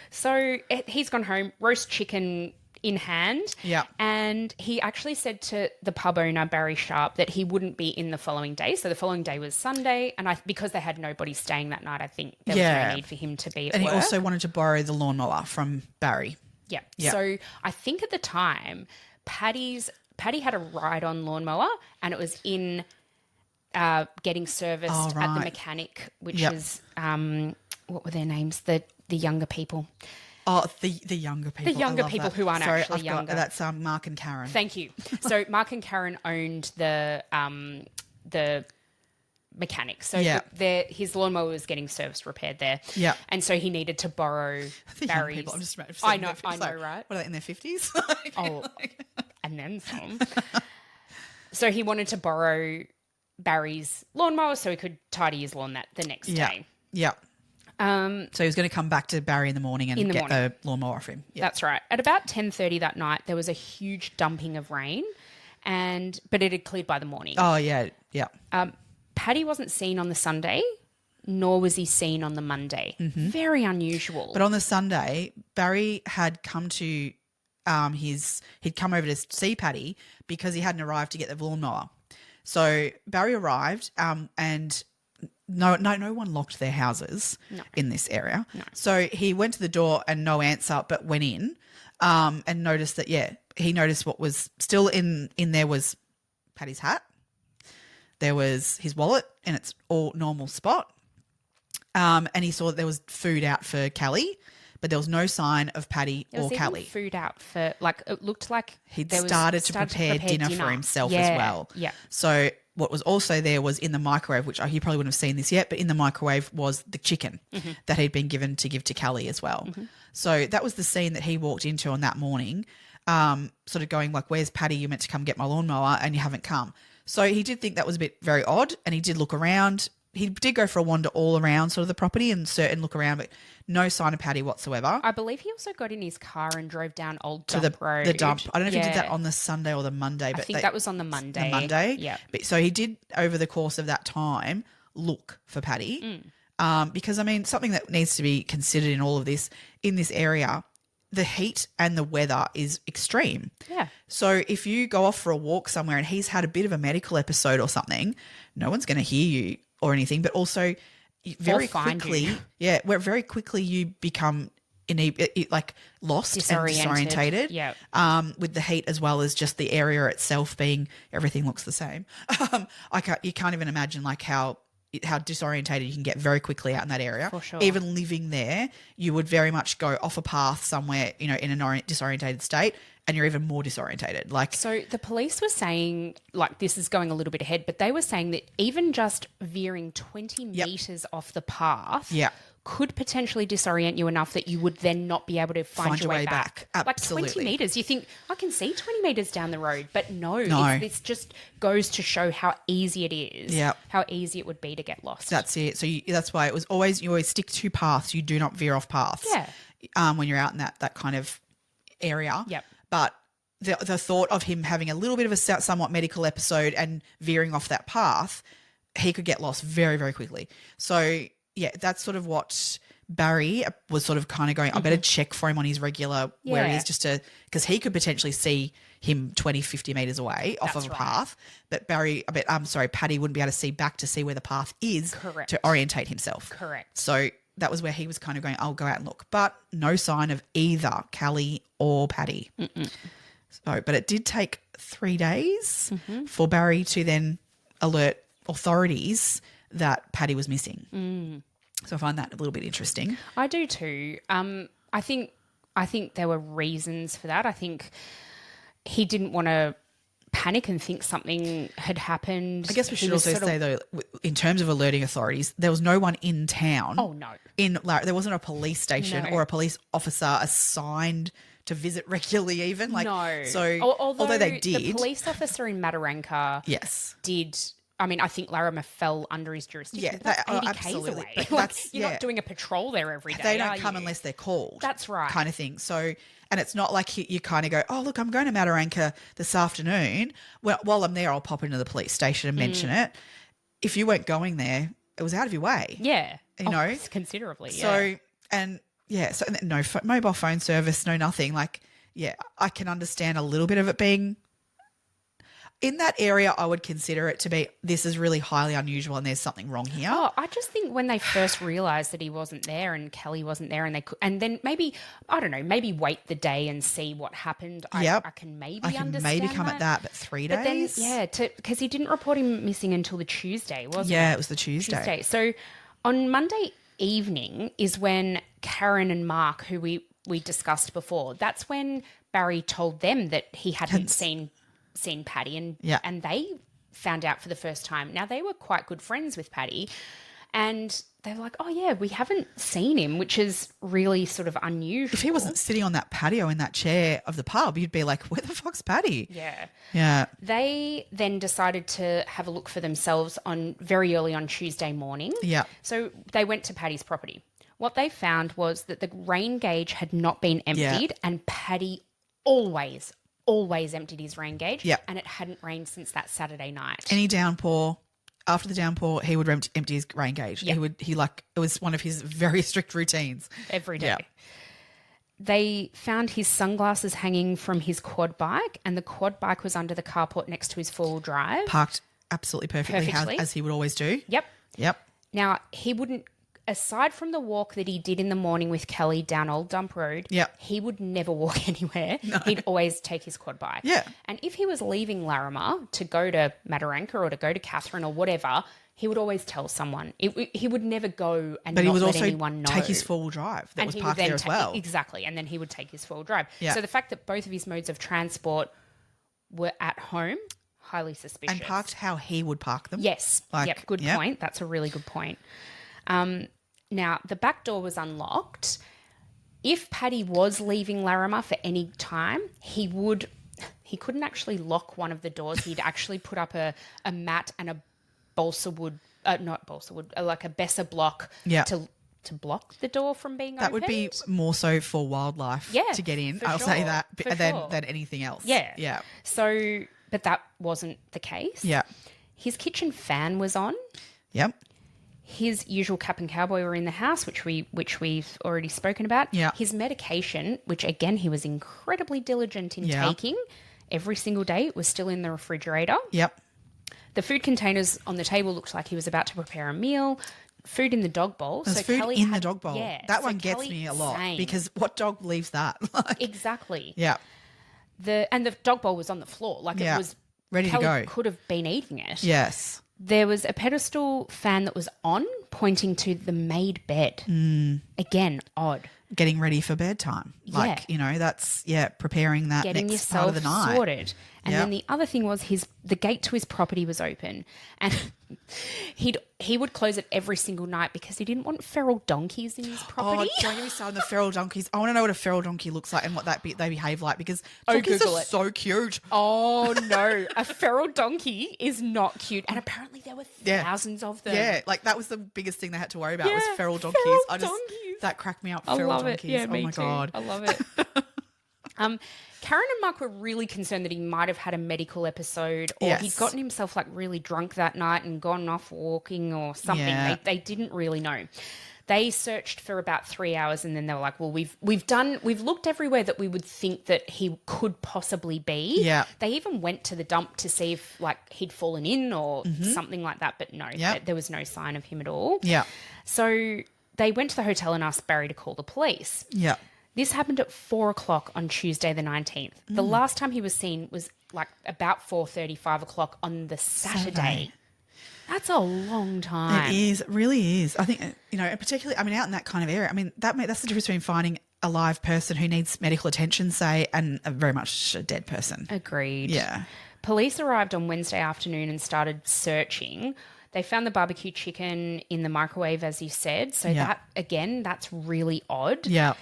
So he's gone home, roast chicken in hand. Yeah. And he actually said to the pub owner, Barry Sharp, that he wouldn't be in the following day. So the following day was Sunday. And because they had nobody staying that night, I think there was no need for him to be at work. And he work. also wanted to borrow the lawnmower from Barry. Yeah. So I think at the time, Paddy had a ride-on lawnmower, and it was in getting serviced at the mechanic, which is, what were their names? The younger people. Oh, the younger people. The younger people who aren't actually younger. That's Mark and Karen. Thank you. So Mark and Karen owned the mechanic. So his lawnmower was getting serviced, repaired there. Yeah. And so he needed to borrow Barry's. People, I'm just I know, right? What are they, in their 50s? And then some. So he wanted to borrow Barry's lawnmower so he could tidy his lawn the next day. Yeah. So he was going to come back to Barry in the morning and get the lawnmower off him. Yep. That's right. At about 10:30 that night, there was a huge dumping of rain, but it had cleared by the morning. Oh, yeah. Yeah. Paddy wasn't seen on the Sunday, nor was he seen on the Monday. Very unusual. But on the Sunday, Barry had come to he'd come over to see Paddy because he hadn't arrived to get the lawnmower. So Barry arrived and no one locked their houses in this area. No. So he went to the door and no answer, but went in and noticed that, he noticed what was still in there was Paddy's hat. There was his wallet in its all normal spot. And he saw that there was food out for Callie, but there was no sign of Paddy or Callie. Food out for, it looked like he'd started to prepare dinner for himself as well. Yeah. So what was also there was in the microwave, which he probably wouldn't have seen this yet, but in the microwave was the chicken that he'd been given to give to Callie as well. So that was the scene that he walked into on that morning, sort of going like, where's Paddy? You meant to come get my lawnmower and you haven't come. So he did think that was a bit very odd, and he did look around. He did go for a wander all around sort of the property and look around, but no sign of Paddy whatsoever. I believe he also got in his car and drove down Old Dump Road. The dump. I don't know if he did that on the Sunday or the Monday. But I think that was on the Monday. The Monday? Yeah. But, so he did, over the course of that time, look for Paddy because, I mean, something that needs to be considered in all of this, in this area, the heat and the weather is extreme. Yeah. So if you go off for a walk somewhere and he's had a bit of a medical episode or something, no one's going to hear you or anything, but also very quickly you become lost and disorientated. Yeah. With the heat as well as just the area itself being, everything looks the same. You can't even imagine like how disorientated you can get very quickly out in that area. For sure. Even living there, you would very much go off a path somewhere, in a disorientated state, and you're even more disorientated. So the police were saying, this is going a little bit ahead, but they were saying that even just veering 20 meters off the path could potentially disorient you enough that you would then not be able to find your way back. Absolutely. Like 20 meters. You think, I can see 20 meters down the road, but no. This just goes to show how easy it is, how easy it would be to get lost. That's it. So that's why you always stick to paths. You do not veer off paths when you're out in that kind of area. Yep. But the thought of him having a little bit of a somewhat medical episode and veering off that path, he could get lost very, very quickly. So, that's sort of what Barry was sort of kind of going, I better check for him on his regular where he is because he could potentially see him 20, 50 metres away off of a path. But Paddy wouldn't be able to see back to see where the path is to orientate himself. Correct. So that was where he was kind of going, I'll go out and look. But no sign of either Callie or Paddy. So, but it did take 3 days for Barry to then alert authorities that Paddy was missing. So I find that a little bit interesting. I do too. I think there were reasons for that. I think he didn't want to panic and think something had happened. I guess we should also say, though, in terms of alerting authorities, there was no one in town. Oh, no. There wasn't a police station or a police officer assigned to visit regularly even. No. So although they did. The police officer in Mataranka did... I mean, I think Larrimah fell under his jurisdiction. Yeah, that's 80 absolutely. K's away. You're not doing a patrol there every day. They don't come unless they're called. That's right. Kind of thing. So, and it's not like you kind of go, oh, look, I'm going to Mataranka this afternoon. Well, while I'm there, I'll pop into the police station and mention it. If you weren't going there, it was out of your way. Yeah. So, considerably. so no mobile phone service, no nothing. I can understand a little bit of it being... In that area, I would consider it to be, this is really highly unusual and there's something wrong here. Oh, I just think when they first realised that he wasn't there and Kelly wasn't there and then maybe, I don't know, maybe wait the day and see what happened. I can maybe understand that. Maybe come at that, but 3 days? But then, because he didn't report him missing until the Tuesday, wasn't it? Yeah, it was the Tuesday. So on Monday evening is when Karen and Mark, who we discussed before, that's when Barry told them that he hadn't seen Paddy and they found out for the first time. Now, they were quite good friends with Paddy and they were like, oh, yeah, we haven't seen him, which is really sort of unusual. If he wasn't sitting on that patio in that chair of the pub, you'd be like, where the fuck's Paddy? Yeah. Yeah. They then decided to have a look for themselves very early on Tuesday morning. Yeah. So they went to Paddy's property. What they found was that the rain gauge had not been emptied and Paddy always always emptied his rain gauge. Yep. And it hadn't rained since that Saturday night. Any downpour, after the downpour, he would empty his rain gauge. Yep. It was one of his very strict routines. Every day. Yep. They found his sunglasses hanging from his quad bike, and the quad bike was under the carport next to his four-wheel drive. Parked absolutely perfectly. As he would always do. Yep. Now, he wouldn't, aside from the walk that he did in the morning with Kelly down Old Dump Road, he would never walk anywhere. No. He'd always take his quad bike. Yeah. And if he was leaving Larrimah to go to Mataranka or to go to Catherine or whatever, he would always tell someone. He would never go and not let anyone know. But he would also take his four-wheel drive that was parked there as well. Exactly. And then he would take his four-wheel drive. Yeah. So the fact that both of his modes of transport were at home, highly suspicious. And parked how he would park them. Yes. Good point. That's a really good point. Now, the back door was unlocked. If Paddy was leaving Larrimah for any time, he couldn't actually lock one of the doors. He'd actually put up a mat and a like a Besser block to block the door from being opened. That would be more so for wildlife to get in. I'll say that than anything else. Yeah. So, but that wasn't the case. Yeah. His kitchen fan was on. Yep. His usual cap and cowboy were in the house, which we've already spoken about. Yeah. His medication, which again he was incredibly diligent in taking every single day, was still in the refrigerator. Yep. The food containers on the table looked like he was about to prepare a meal. Food in the dog bowl. There's food in the dog bowl. Yeah, that one gets me a lot because what dog leaves that? Exactly. Yeah. The dog bowl was on the floor, like it was ready Kelly to go. Could have been eating it. Yes. There was a pedestal fan that was on, pointing to the made bed. Again, odd. Getting ready for bedtime. Like, that's, preparing that getting next part of the night. Sorted. And then the other thing was the gate to his property was open. And he would close it every single night because he didn't want feral donkeys in his property. Oh, don't get me started on the feral donkeys. I want to know what a feral donkey looks like and what they behave like because donkeys are so cute. Oh, no. A feral donkey is not cute. And apparently there were thousands of them. Yeah, like that was the biggest thing they had to worry about was feral donkeys. That cracked me up. Feral donkeys. Yeah, oh my God. I love it. Karen and Mark were really concerned that he might have had a medical episode or he'd gotten himself like really drunk that night and gone off walking or something. Yeah. They didn't really know. They searched for about 3 hours and then they were like, well, we've looked everywhere that we would think that he could possibly be. Yeah. They even went to the dump to see if like he'd fallen in or something like that, but no, there was no sign of him at all. Yeah. So they went to the hotel and asked Barry to call the police. Yeah. This happened at 4:00 on Tuesday the 19th. The last time he was seen was like about 4:30, 5 o'clock on the Saturday. That's a long time. It is. It really is. I think, particularly, out in that kind of area, that's the difference between finding a live person who needs medical attention, say, and a very much a dead person. Agreed. Yeah. Police arrived on Wednesday afternoon and started searching. They found the barbecue chicken in the microwave, as you said. So that's really odd. Yeah.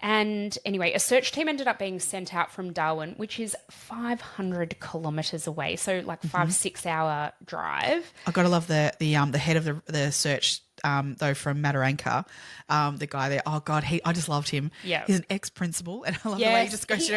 And anyway, a search team ended up being sent out from Darwin, which is 500 kilometres away. So like 5-6 hour drive. I got to love the head of the search though from Mataranka, the guy there. Oh God, I just loved him. Yeah, he's an ex-principal, and I love the way he just goes.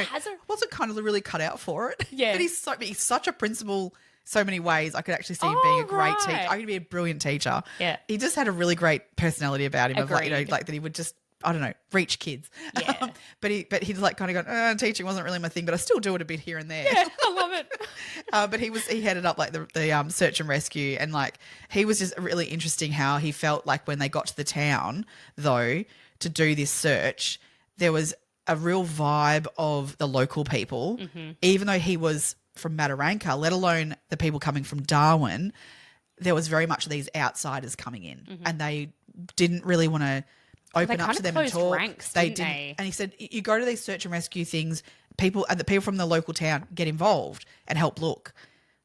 Wasn't kind of really cut out for it. Yeah, but he's such a principal. So many ways I could actually see him being a great teacher. I could be a brilliant teacher. Yeah, he just had a really great personality about him. Agreed. Of like that he would just. I don't know, reach kids. Yeah. but he's like kind of gone, teaching wasn't really my thing, but I still do it a bit here and there. Yeah, I love it. But he headed up like the search and rescue, and like he was just really interesting how he felt like when they got to the town though to do this search, there was a real vibe of the local people, even though he was from Mataranka, let alone the people coming from Darwin. There was very much these outsiders coming in, and they didn't really want to open up to them and talk. Ranks, they didn't they? And he said, you go to these search and rescue things, the people from the local town get involved and help look.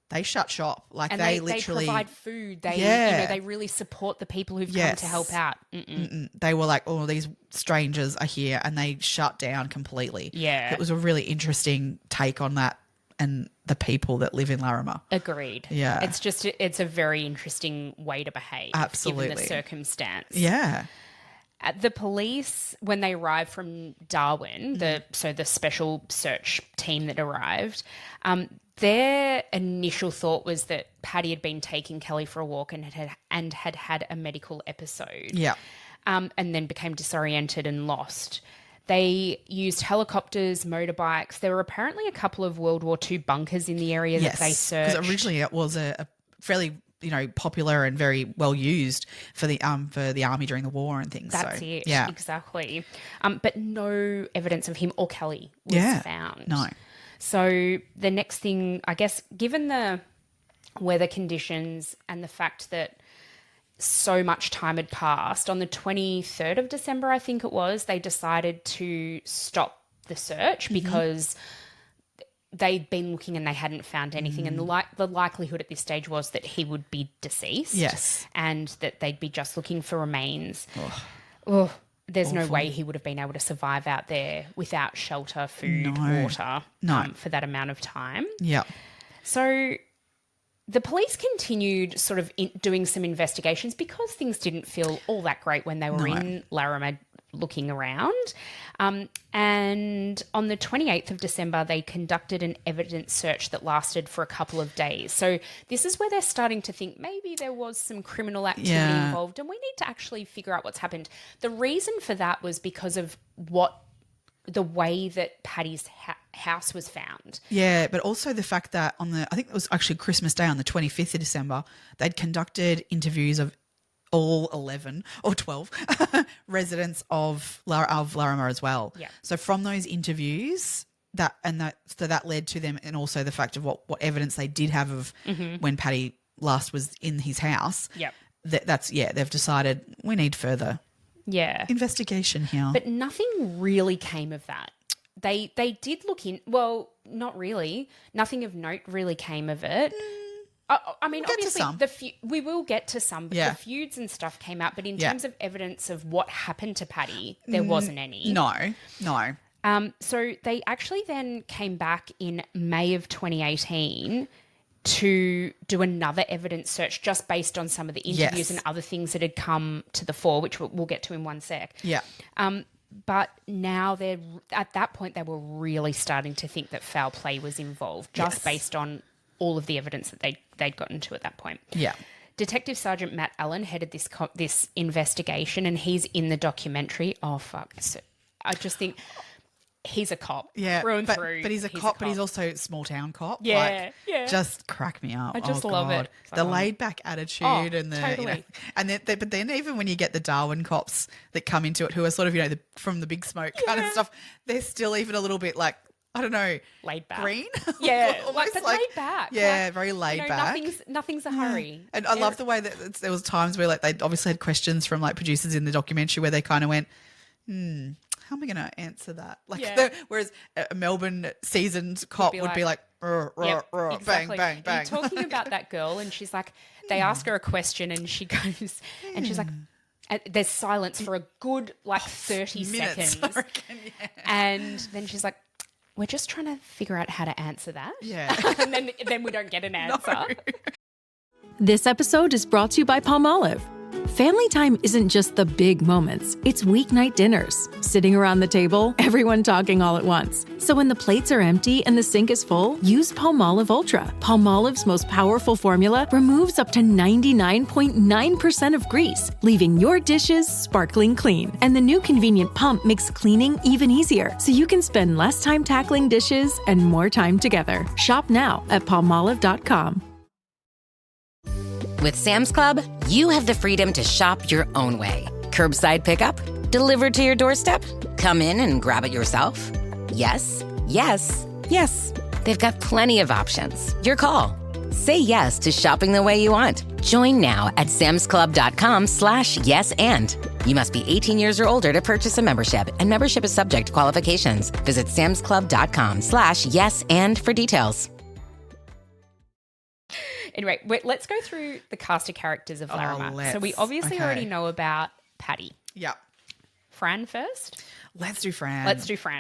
They shut shop. Like and they literally provide food. They really support the people who've come to help out. They were like, these strangers are here, and they shut down completely. Yeah. It was a really interesting take on that and the people that live in Larrimah. Agreed. Yeah. It's a very interesting way to behave. Absolutely. Given the circumstance. Yeah. The police, when they arrived from Darwin, the special search team that arrived. Their initial thought was that Paddy had been taking Kelly for a walk and had a medical episode. Yeah. And then became disoriented and lost. They used helicopters, motorbikes. There were apparently a couple of World War II bunkers in the area that they searched. Because originally it was a fairly popular and very well used for the army during the war and things. That's so, it. Yeah. Exactly. But no evidence of him or Kelly was found. No. So the next thing, I guess, given the weather conditions and the fact that so much time had passed, on the 23rd of December, I think it was, they decided to stop the search because they'd been looking and they hadn't found anything. And the likelihood at this stage was that he would be deceased. Yes. And that they'd be just looking for remains. Oh, there's no way he would have been able to survive out there without shelter, food, water for that amount of time. Yeah. So the police continued sort of doing some investigations because things didn't feel all that great when they were in Larrimah looking around. And on the 28th of December, they conducted an evidence search that lasted for a couple of days. So this is where they're starting to think maybe there was some criminal activity involved and we need to actually figure out what's happened. The reason for that was because of the way that Paddy's house was found. Yeah, but also the fact that I think it was actually Christmas Day on the 25th of December, they'd conducted interviews of all 11 or 12 residents of Larrimah as well. Yeah. So from those interviews, that led to them, and also the fact of what evidence they did have of when Paddy last was in his house. Yep. They've decided we need further investigation here. But nothing really came of that. They did look in. Well, not really. Nothing of note really came of it. I mean, obviously, we will get to some, but the feuds and stuff came out. But in terms of evidence of what happened to Paddy, there wasn't any. No. So they actually then came back in May of 2018 to do another evidence search just based on some of the interviews and other things that had come to the fore, which we'll get to in one sec. Yeah. But now at that point, they were really starting to think that foul play was involved just based on all of the evidence that they'd gotten to at that point. Yeah. Detective Sergeant Matt Allen headed this investigation, and he's in the documentary. Oh, fuck. So I just think he's a cop through and through. But he's a cop, but he's also a small-town cop. Yeah, Just crack me up. I just love it. The laid-back attitude and the... totally. But then even when you get the Darwin cops that come into it who are sort of, from the big smoke kind of stuff, they're still even a little bit like, I don't know, laid back, green, but laid back, very laid back. Nothing's a hurry, and I love the way that there was times where they obviously had questions from producers in the documentary where they kind of went, how am I going to answer that? Whereas a Melbourne seasoned cop would be like, exactly. bang, bang, bang. You're talking about that girl, and she's like, they ask her a question, and she goes, and she's like. There's silence for a good 30 minutes, seconds, and then she's like, we're just trying to figure out how to answer that. Yeah. And then we don't get an answer. No. This episode is brought to you by Palmolive. Family time isn't just the big moments. It's weeknight dinners, sitting around the table, everyone talking all at once. So when the plates are empty and the sink is full, use Palmolive Ultra. Palmolive's most powerful formula removes up to 99.9% of grease, leaving your dishes sparkling clean. And the new convenient pump makes cleaning even easier, so you can spend less time tackling dishes and more time together. Shop now at palmolive.com. With Sam's Club, you have the freedom to shop your own way. Curbside pickup? Delivered to your doorstep? Come in and grab it yourself? Yes, yes, yes. They've got plenty of options. Your call. Say yes to shopping the way you want. Join now at samsclub.com/yes and. You must be 18 years or older to purchase a membership, and membership is subject to qualifications. Visit samsclub.com/yes and for details. Anyway, let's go through the cast of characters of Larrimah. So we obviously already know about Paddy. Yeah. Fran first? Let's do Fran.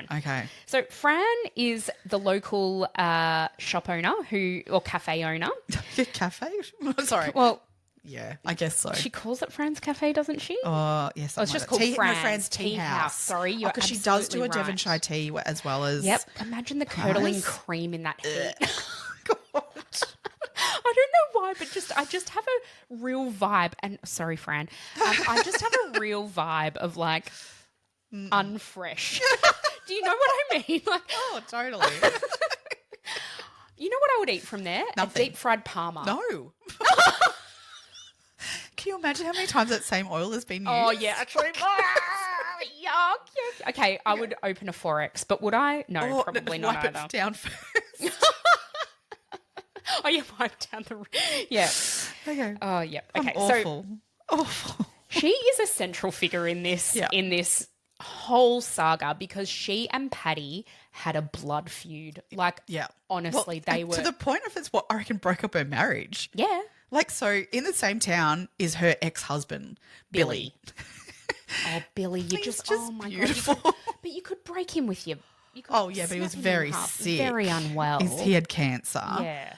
Okay. So Fran is the local shop owner or cafe owner. Cafe? Sorry. Well, Yeah, I guess so. She calls it Fran's Cafe, doesn't she? Oh, yes. Oh, it's just called Fran's Tea House. Sorry, you're because she does do a absolutely right. Devonshire tea as well as. Yep. Imagine the curdling Nice. cream in that heat. God. I don't know why, but I just have a real vibe. And sorry, Fran, I just have a real vibe of like unfresh. Do you know what I mean? Like, Oh, totally. you know what I would eat from there? Nothing. A deep fried parma. No. Can you imagine how many times that same oil has been used? Oh yeah, actually. Yuck. Okay, I would open a Forex, but would I? No, probably not wipe either. it down first. Oh, you wipe down the. Yeah. Okay. Oh, yeah. Okay. Awful. So Awful. she is a central figure in this whole saga because she and Paddy had a blood feud. Like, honestly, they were to the point of it's what I reckon broke up her marriage. Yeah. Like, so in the same town is her ex-husband, Billy. Oh, Billy, you He's just just oh my beautiful. god! But you could break him with your. You could Oh yeah, but he was snap him very in half, sick, very unwell. He had cancer. Yeah.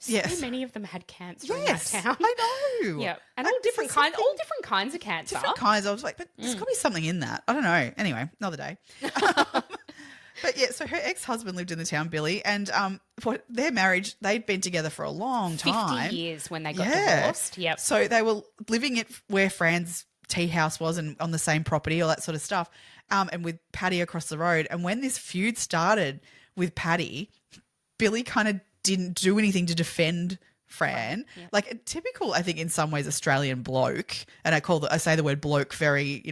Yes. So many of them had cancer Yes, in that town. I know. Yeah, and Like, all different there's kinds, something- all different kinds of cancer. Different kinds. I was like, but there's got to be something in that. I don't know. Anyway, another day. But yeah, so her ex-husband lived in the town, Billy, and what their marriage, they'd been together for a long time. 50 years when they got divorced. Yep. So they were living at where Fran's tea house was and on the same property, all that sort of stuff, and with Paddy across the road. And when this feud started with Paddy, Billy kind of didn't do anything to defend Fran. Yep. Like a typical, I think, in some ways, Australian bloke. And I say the word bloke very,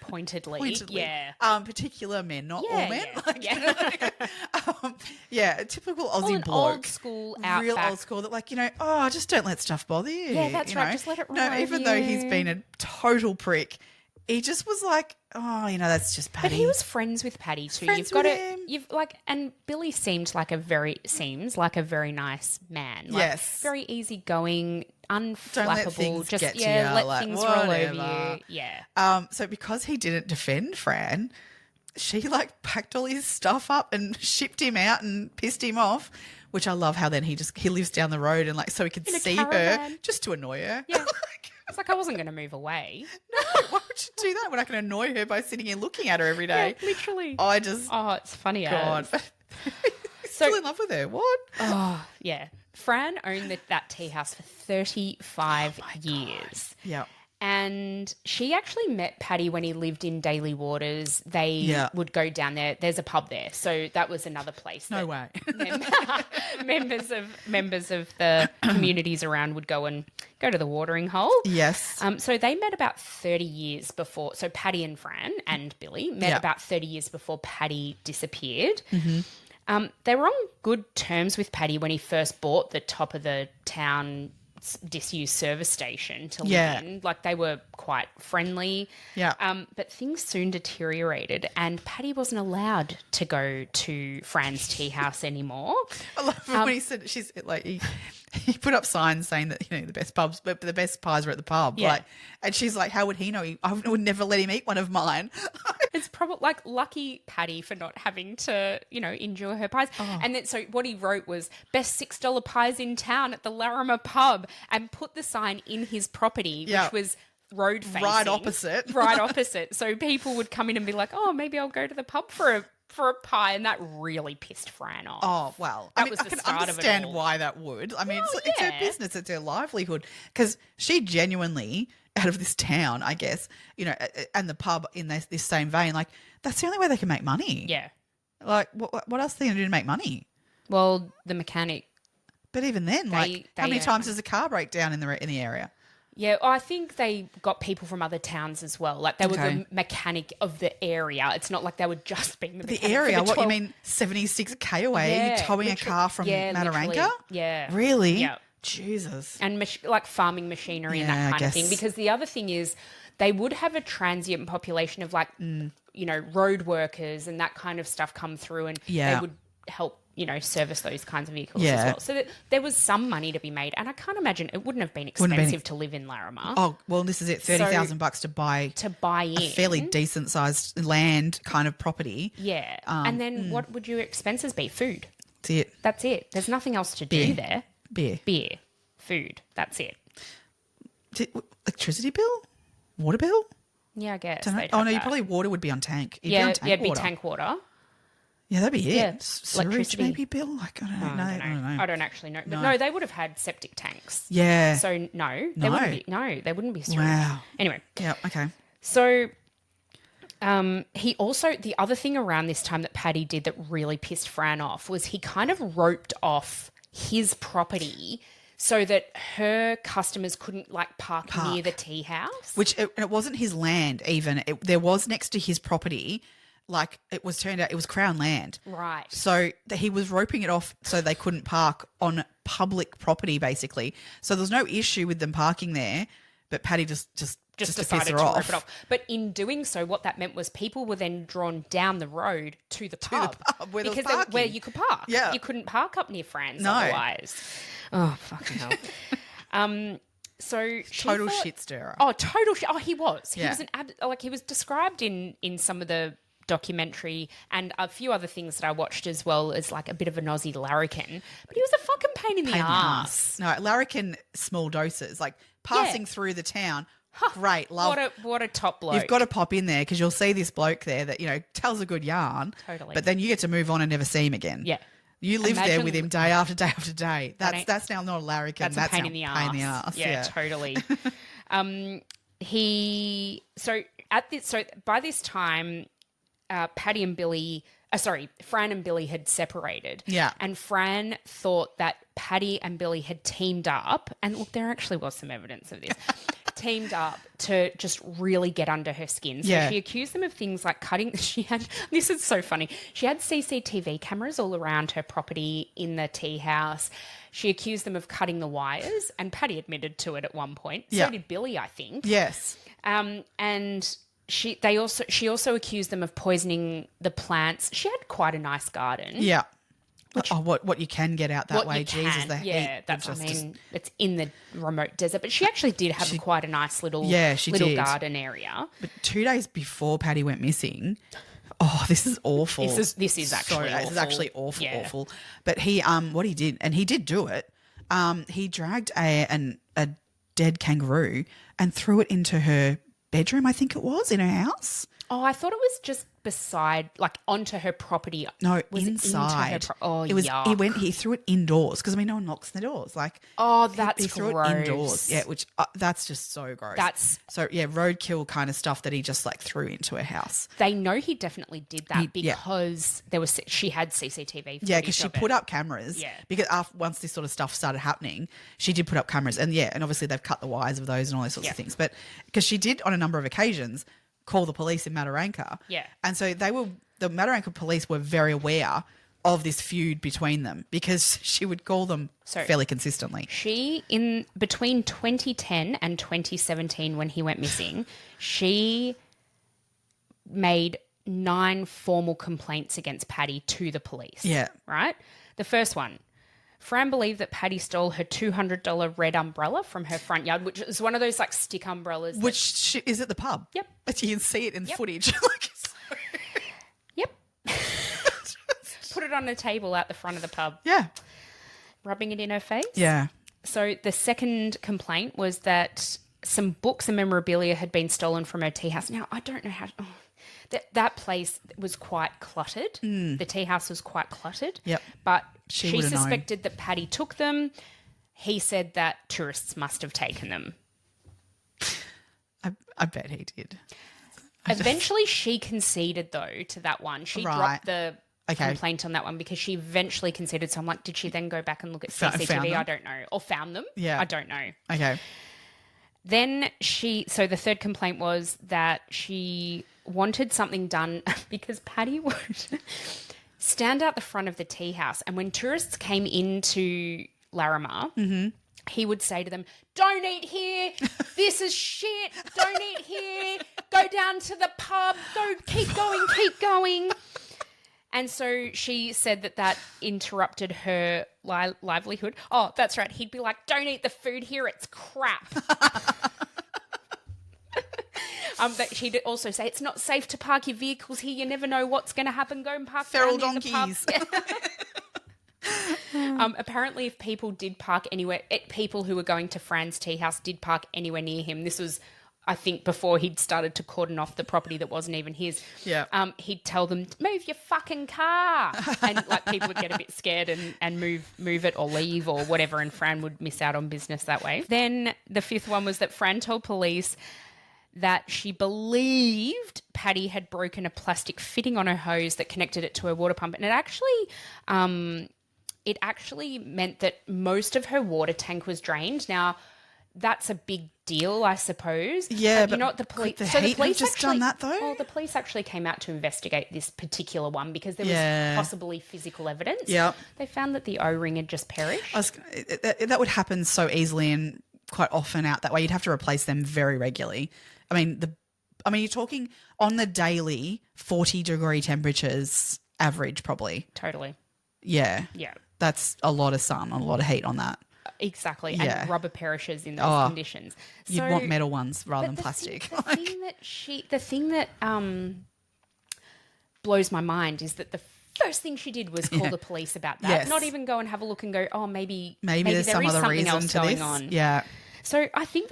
Pointedly. Yeah. Particular men, not Yeah, all men. yeah. A typical Aussie an bloke. old school Real outback. old school that just don't let stuff bother you. Yeah, that's you right. know? Just let it No, run even over though he's you. been a total prick, he just was like, that's just Paddy. But he was friends with Paddy too. Friends You've got with to, him. you've like, and Billy seems like a very nice man. Like, Yes. very easygoing, unflappable. things Just get to yeah, you, let like, things roll over whatever. you. Yeah. So because he didn't defend Fran, she like packed all his stuff up and shipped him out and pissed him off. Which I love how then he lives down the road and like so he could In a see her caravan. just to annoy her. Yeah. It's like I wasn't going to move away. No, why would you do that when I can annoy her by sitting here looking at her every day? Yeah, literally. I just It's funny. God. as. Still in love with her. What? Oh, yeah. Fran owned that tea house for 35 years. Yeah. And she actually met Paddy when he lived in Daly Waters. They would go down there. There's a pub there. So that was another place. No way. members of the communities around would go to the watering hole. Yes. So they met about 30 years before. So Paddy and Fran and Billy met about 30 years before Paddy disappeared. Mm-hmm. They were on good terms with Paddy when he first bought the top of the town disused service station to live in. Like they were quite friendly. Yeah. But things soon deteriorated and Paddy wasn't allowed to go to Fran's tea house anymore. I love it when he said she's like he put up signs saying that the best pubs, but the best pies are at the pub. Yeah. Like, and she's like, how would he know? I would never let him eat one of mine. It's probably like lucky Paddy for not having to, enjoy her pies. Oh. And then so what he wrote was best $6 pies in town at the Larrimah pub and put the sign in his property, which was road facing. Right opposite. Right opposite. So people would come in and be like, oh, maybe I'll go to the pub for a pie. And that really pissed Fran off. Oh, well. That I was the can start of it understand all. why that would. I mean, it's her yeah. business. It's her livelihood. Because she genuinely, out of this town, I guess, and the pub in this same vein, like, that's the only way they can make money. Yeah. Like, what else are they going to do to make money? Well, the mechanic. But even then, how many times does a car break down in the area? Yeah, I think they got people from other towns as well. Like they were the mechanic of the area. It's not like they were just being the mechanic. The area? For the What, you 12 mean 76k away? Yeah, You're towing a literally- car from Mataranka? literally. Yeah. Really? Yeah. Jesus. And like farming machinery and Yeah, that I kind of thing. guess. Because the other thing is they would have a transient population of like, road workers and that kind of stuff come through and they would help, service those kinds of vehicles as well. So that there was some money to be made. And I can't imagine it wouldn't have been expensive to live in Laramie. Oh, well, this is it. $30,000 to buy in a fairly decent sized land kind of property. Yeah. And then what would your expenses be? Food. That's it. That's it. There's nothing else to do there. Beer. food. That's it. Electricity bill? Water bill? Yeah, I guess. Don't know. Oh, probably water would be on tank. It'd be tank water. Yeah, that'd be it. Yeah. Sewage Electricity. maybe, Bill? Like, I don't know. I don't know. I don't actually know. But no, they would have had septic tanks. Yeah. So they wouldn't be sewage. Wow. Anyway. Yeah, okay. So he also, the other thing around this time that Paddy did that really pissed Fran off was he kind of roped off his property so that her customers couldn't park near the tea house. Which it wasn't his land even. There was next to his property. Turned out it was Crown land. Right. So he was roping it off so they couldn't park on public property, basically. So there was no issue with them parking there, but Paddy just decided to rope it off. But in doing so, what that meant was people were then drawn down the road to the pub, where where you could park. Yeah. You couldn't park up near Fran's otherwise. Oh, fucking hell. So total shit stirrer. Oh, total shit. Oh, he was. He Yeah. was he was described in some of the documentary and a few other things that I watched as well as a bit of an Aussie larrikin. But he was a fucking pain in the ass. No, larrikin, small doses, passing through the town. Great, love. What a top bloke. You've got to pop in there because you'll see this bloke there that, tells a good yarn. Totally. But then you get to move on and never see him again. Yeah. You live there with him day after day after day. That's now not a larrikin. That's a pain in the ass. Yeah, totally. By this time, Fran and Billy had separated. Yeah. And Fran thought that Paddy and Billy had teamed up. And look, there actually was some evidence of this. Teamed up to just really get under her skin. So she accused them of things like cutting. This is so funny. She had CCTV cameras all around her property in the tea house. She accused them of cutting the wires, and Paddy admitted to it at one point. So did Billy, I think. Yes. And she also accused them of poisoning the plants. She had quite a nice garden. Yeah. What you can get out that way, Jesus, the heat. Yeah, it's in the remote desert. But she actually did have quite a nice little garden area. But 2 days before Paddy went missing, this is awful. This is actually awful. This is actually awful, Yeah. awful. But he, what he did, and he did do it, he dragged a dead kangaroo and threw it into her bedroom, I think it was, in her house. Oh, I thought it was just beside, onto her property. No, was inside. It was. Yuck. He threw it indoors because no one knocks on the doors. That's he threw gross. it indoors. Yeah, which that's just so gross. Roadkill kind of stuff that he just threw into a house. They know he definitely did that because she had CCTV. Yeah, because she put up cameras. Yeah, because once this sort of stuff started happening, she did put up cameras, and obviously they've cut the wires of those and all those sorts of things. But because she did on a number of occasions call the police in Mataranka. Yeah. And so the Mataranka police were very aware of this feud between them because she would call them fairly consistently. She, in between 2010 and 2017 when he went missing, she made 9 formal complaints against Paddy to the police. Yeah. Right? The first one. Fran believed that Paddy stole her $200 red umbrella from her front yard, which is one of those stick umbrellas. Which is at the pub. Yep. But you can see it in footage. Yep. Put it on a table out the front of the pub. Yeah. Rubbing it in her face. Yeah. So the second complaint was that some books and memorabilia had been stolen from her tea house. Now, I don't know how... That place was quite cluttered. The tea house was quite cluttered. Yep. But she suspected that Paddy took them. He said that tourists must have taken them. I bet he did. Eventually, she conceded, though, to that one. She dropped the complaint on that one because she eventually conceded. So I'm like, did she then go back and look at CCTV? I don't know. Or found them? Yeah. I don't know. Okay. Then so the third complaint was that she wanted something done because Paddy would stand out the front of the tea house, and when tourists came into Larrimah, he would say to them, "Don't eat here. This is shit. Don't eat here. Go down to the pub. Keep going." And so she said that interrupted her livelihood. Oh, that's right. He'd be like, "Don't eat the food here. It's crap." But she'd also say, "It's not safe to park your vehicles here. You never know what's going to happen. Go and park feral down near donkeys." The pub. Apparently, if people did park anywhere, people who were going to Fran's tea house did park anywhere near him. This was, I think, before he'd started to cordon off the property that wasn't even his. Yeah. He'd tell them, move your fucking car. And like people would get a bit scared and move it or leave or whatever, and Fran would miss out on business that way. Then the fifth one was that Fran told police that she believed Paddy had broken a plastic fitting on her hose that connected it to her water pump. And it actually meant that most of her water tank was drained. Now, that's a big deal, I suppose. Yeah, but you know what, the police... could the heat have just done that, though? Well, the police actually came out to investigate this particular one because there was possibly physical evidence. Yeah. They found that the O-ring had just perished. That would happen so easily and quite often out that way. You'd have to replace them very regularly. I mean, you're talking on the daily 40-degree temperatures average, probably. Totally. Yeah. Yeah. That's a lot of sun, a lot of heat on that. Exactly. Yeah. And rubber perishes in those conditions. You'd want metal ones rather than plastic. The thing that blows my mind is that the first thing she did was call the police about that. Yes. Not even go and have a look and go, oh, maybe there's there some is other something reason else to going this. on. Yeah. So I think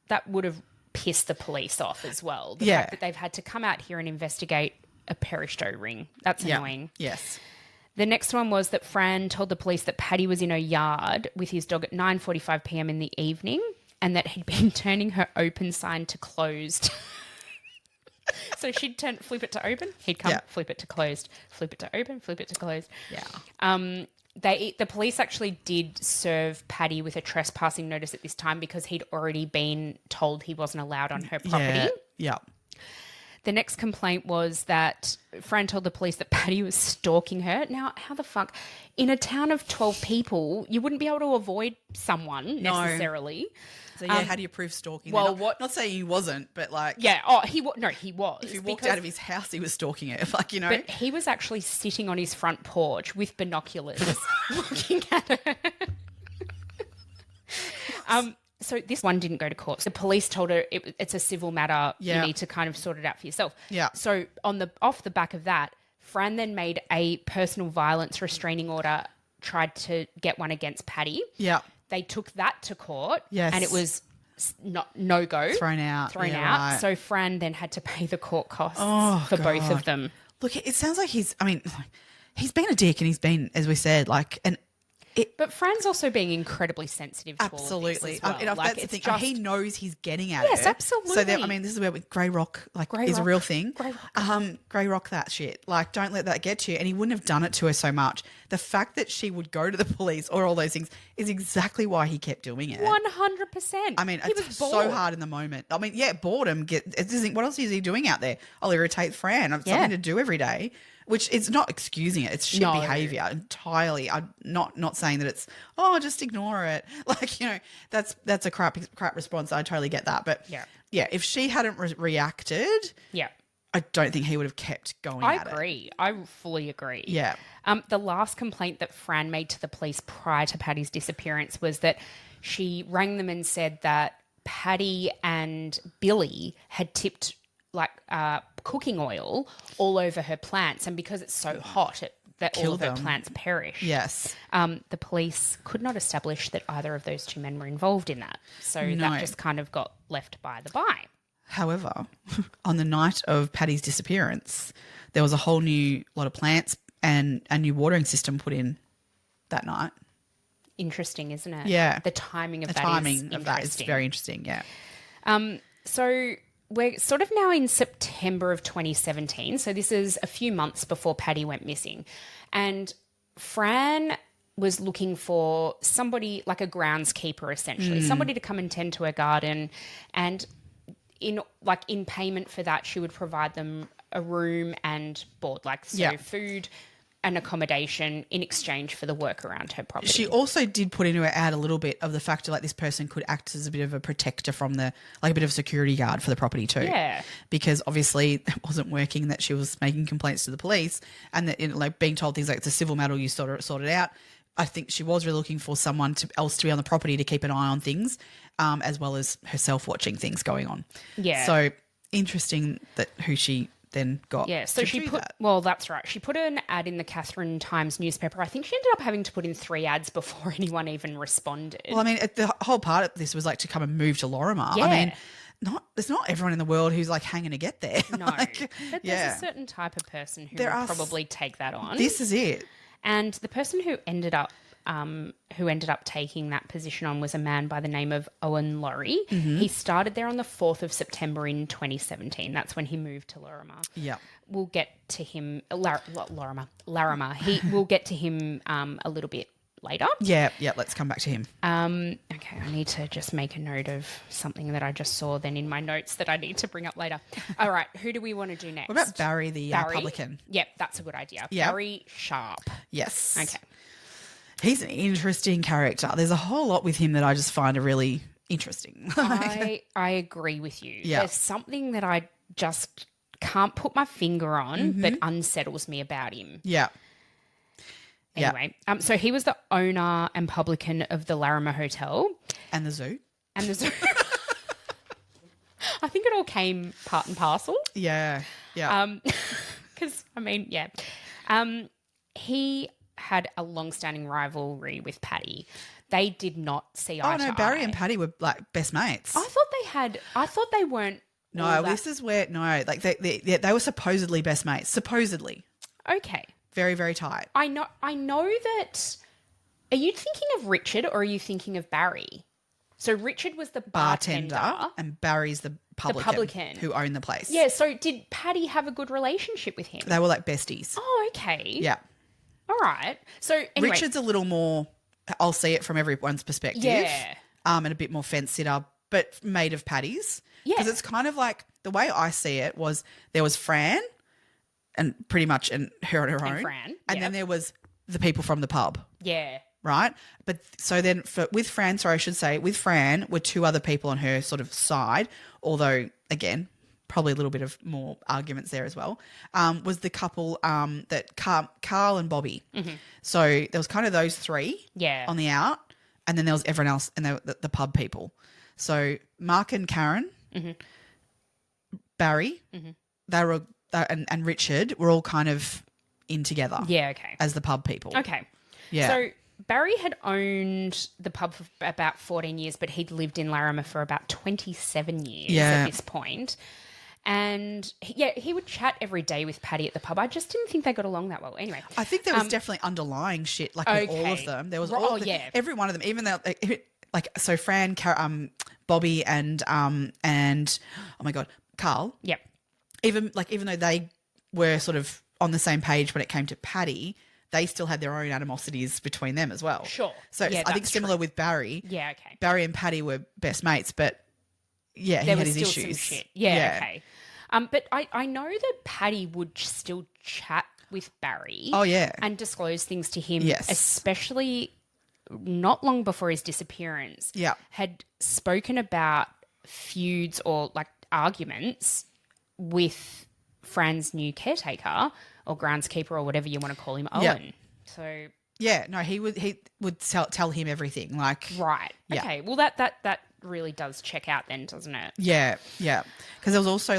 that would have pissed the police off as well. The fact that they've had to come out here and investigate a perished O-ring. That's annoying. Yes. The next one was that Fran told the police that Paddy was in her yard with his dog at 9:45 p.m. in the evening and that he'd been turning her open sign to closed. So she'd flip it to open, he'd come, flip it to closed, flip it to open, flip it to closed. Yeah. The police actually did serve Paddy with a trespassing notice at this time because he'd already been told he wasn't allowed on her property. Yeah. The next complaint was that Fran told the police that Paddy was stalking her. Now, how the fuck? In a town of 12 people, you wouldn't be able to avoid someone necessarily. So, how do you prove stalking? Well, not saying he wasn't, but like... Yeah, he was. If he walked out of his house, he was stalking her, like, you know. But he was actually sitting on his front porch with binoculars looking at her. So this one didn't go to court. The police told her it's a civil matter. Yeah. You need to kind of sort it out for yourself. Yeah. So off the back of that, Fran then made a personal violence restraining order, tried to get one against Paddy. Yeah. They took that to court. Yes. And it was no go. Thrown out. Right. So Fran then had to pay the court costs for both of them. Look, it sounds like he's been a dick and he's been, as we said, like but Fran's also being incredibly sensitive to all of this as well. That's the thing. He knows he's getting at it. Yes, absolutely. So, this is where Grey Rock is a real thing. Grey Rock that shit. Like, don't let that get to you. And he wouldn't have done it to her so much. The fact that she would go to the police or all those things is exactly why he kept doing it. 100%. I mean, it's so hard in the moment. I mean, boredom. What else is he doing out there? I'll irritate Fran. I've something to do every day. Which is not excusing it. It's shit behaviour entirely. I'm not saying that it's, just ignore it. Like, you know, that's a crap response. I totally get that. But yeah, if she hadn't reacted, I don't think he would have kept going at it. I agree. I fully agree. Yeah. The last complaint that Fran made to the police prior to Paddy's disappearance was that she rang them and said that Paddy and Billy had tipped cooking oil all over her plants, and because it's so hot that all of her plants perish. Yes. The police could not establish that either of those two men were involved in that. So that just kind of got left by the by. However, on the night of Paddy's disappearance, there was a whole new lot of plants and a new watering system put in that night. Interesting, isn't it? Yeah. The timing of that is very interesting, yeah. So we're sort of now in September of 2017. So this is a few months before Paddy went missing. And Fran was looking for somebody like a groundskeeper, essentially, somebody to come and tend to her garden. And in payment for that, she would provide them a room and board, food and accommodation in exchange for the work around her property. She also did put into her ad a little bit of the fact that this person could act as a bit of a protector from a bit of a security guard for the property too. Yeah. Because obviously it wasn't working, that she was making complaints to the police and that being told things like it's a civil matter, you sort it out. I think she was really looking for someone else to be on the property to keep an eye on things, as well as herself watching things going on. Yeah. So interesting that then got so to she do put that. well, that's right. She put an ad in the Catherine Times newspaper. I think she ended up having to put in 3 ads before anyone even responded. Well, I mean, the whole part of this was like to come and move to Larrimah. Yeah. I mean, there's not everyone in the world who's like hanging to get there. No, but there's a certain type of person who will probably take that on. This is it. And the person who ended up taking that position on was a man by the name of Owen Laurie. Mm-hmm. He started there on the 4th of September in 2017. That's when he moved to Laramie. Yeah. We'll get to him, Larimah. We'll get to him a little bit later. Yeah, let's come back to him. Okay, I need to just make a note of something that I just saw then in my notes that I need to bring up later. All right, who do we want to do next? What about Barry, the publican? Yep, that's a good idea. Yeah. Barry Sharp. Yes. Okay. He's an interesting character. There's a whole lot with him that I just find really interesting. I agree with you. Yeah. There's something that I just can't put my finger on but unsettles me about him. Yeah. Anyway, so he was the owner and publican of the Larrimah Hotel. And the zoo. I think it all came part and parcel. Yeah. Because, I mean, yeah. He had a long-standing rivalry with Paddy. They did not see eye to eye. Oh, no, Barry and Paddy were like best mates. I thought they weren't. No, this is where, like they were supposedly best mates. Supposedly. Okay. Very, very tight. I know that. Are you thinking of Richard or are you thinking of Barry? So Richard was the bartender and Barry's the publican who owned the place. Yeah, so did Paddy have a good relationship with him? They were like besties. Oh, okay. Yeah. All right. So anyway, Richard's a little more, I'll see it from everyone's perspective. Yeah. And a bit more fence sitter, but made of Paddy's. Yeah. Because it's kind of like, the way I see it was there was Fran and pretty much her on her own. Fran. And then there was the people from the pub. Yeah. Right? But so then with Fran were 2 other people on her sort of side, although again, probably a little bit of more arguments there as well, was the couple that Carl and Bobby. Mm-hmm. So there was kind of those 3 on the out, and then there was everyone else and the pub people. So Mark and Karen, Barry, they were and Richard were all kind of in together. Yeah, okay. As the pub people. Okay. Yeah. So Barry had owned the pub for about 14 years, but he'd lived in Larrimah for about 27 years at this point. And he would chat every day with Paddy at the pub. I just didn't think they got along that well. Anyway, I think there was definitely underlying shit with all of them. There was every one of them, even though so Fran, Bobby, and oh my god, Carl. Yep. Even though they were sort of on the same page when it came to Paddy, they still had their own animosities between them as well. Sure. So I think similar with Barry. Yeah. Okay. Barry and Paddy were best mates, but he had his issues. Some shit. Yeah. Okay. But I know that Paddy would still chat with Barry. Oh, yeah. And disclose things to him. Yes. Especially not long before his disappearance. Yeah. Had spoken about feuds or like arguments with Fran's new caretaker or groundskeeper or whatever you want to call him, Owen. Yeah. So yeah, no, he would tell him everything. Like right. Yeah. Okay. Well, that really does check out then, doesn't it? Yeah. Because there was also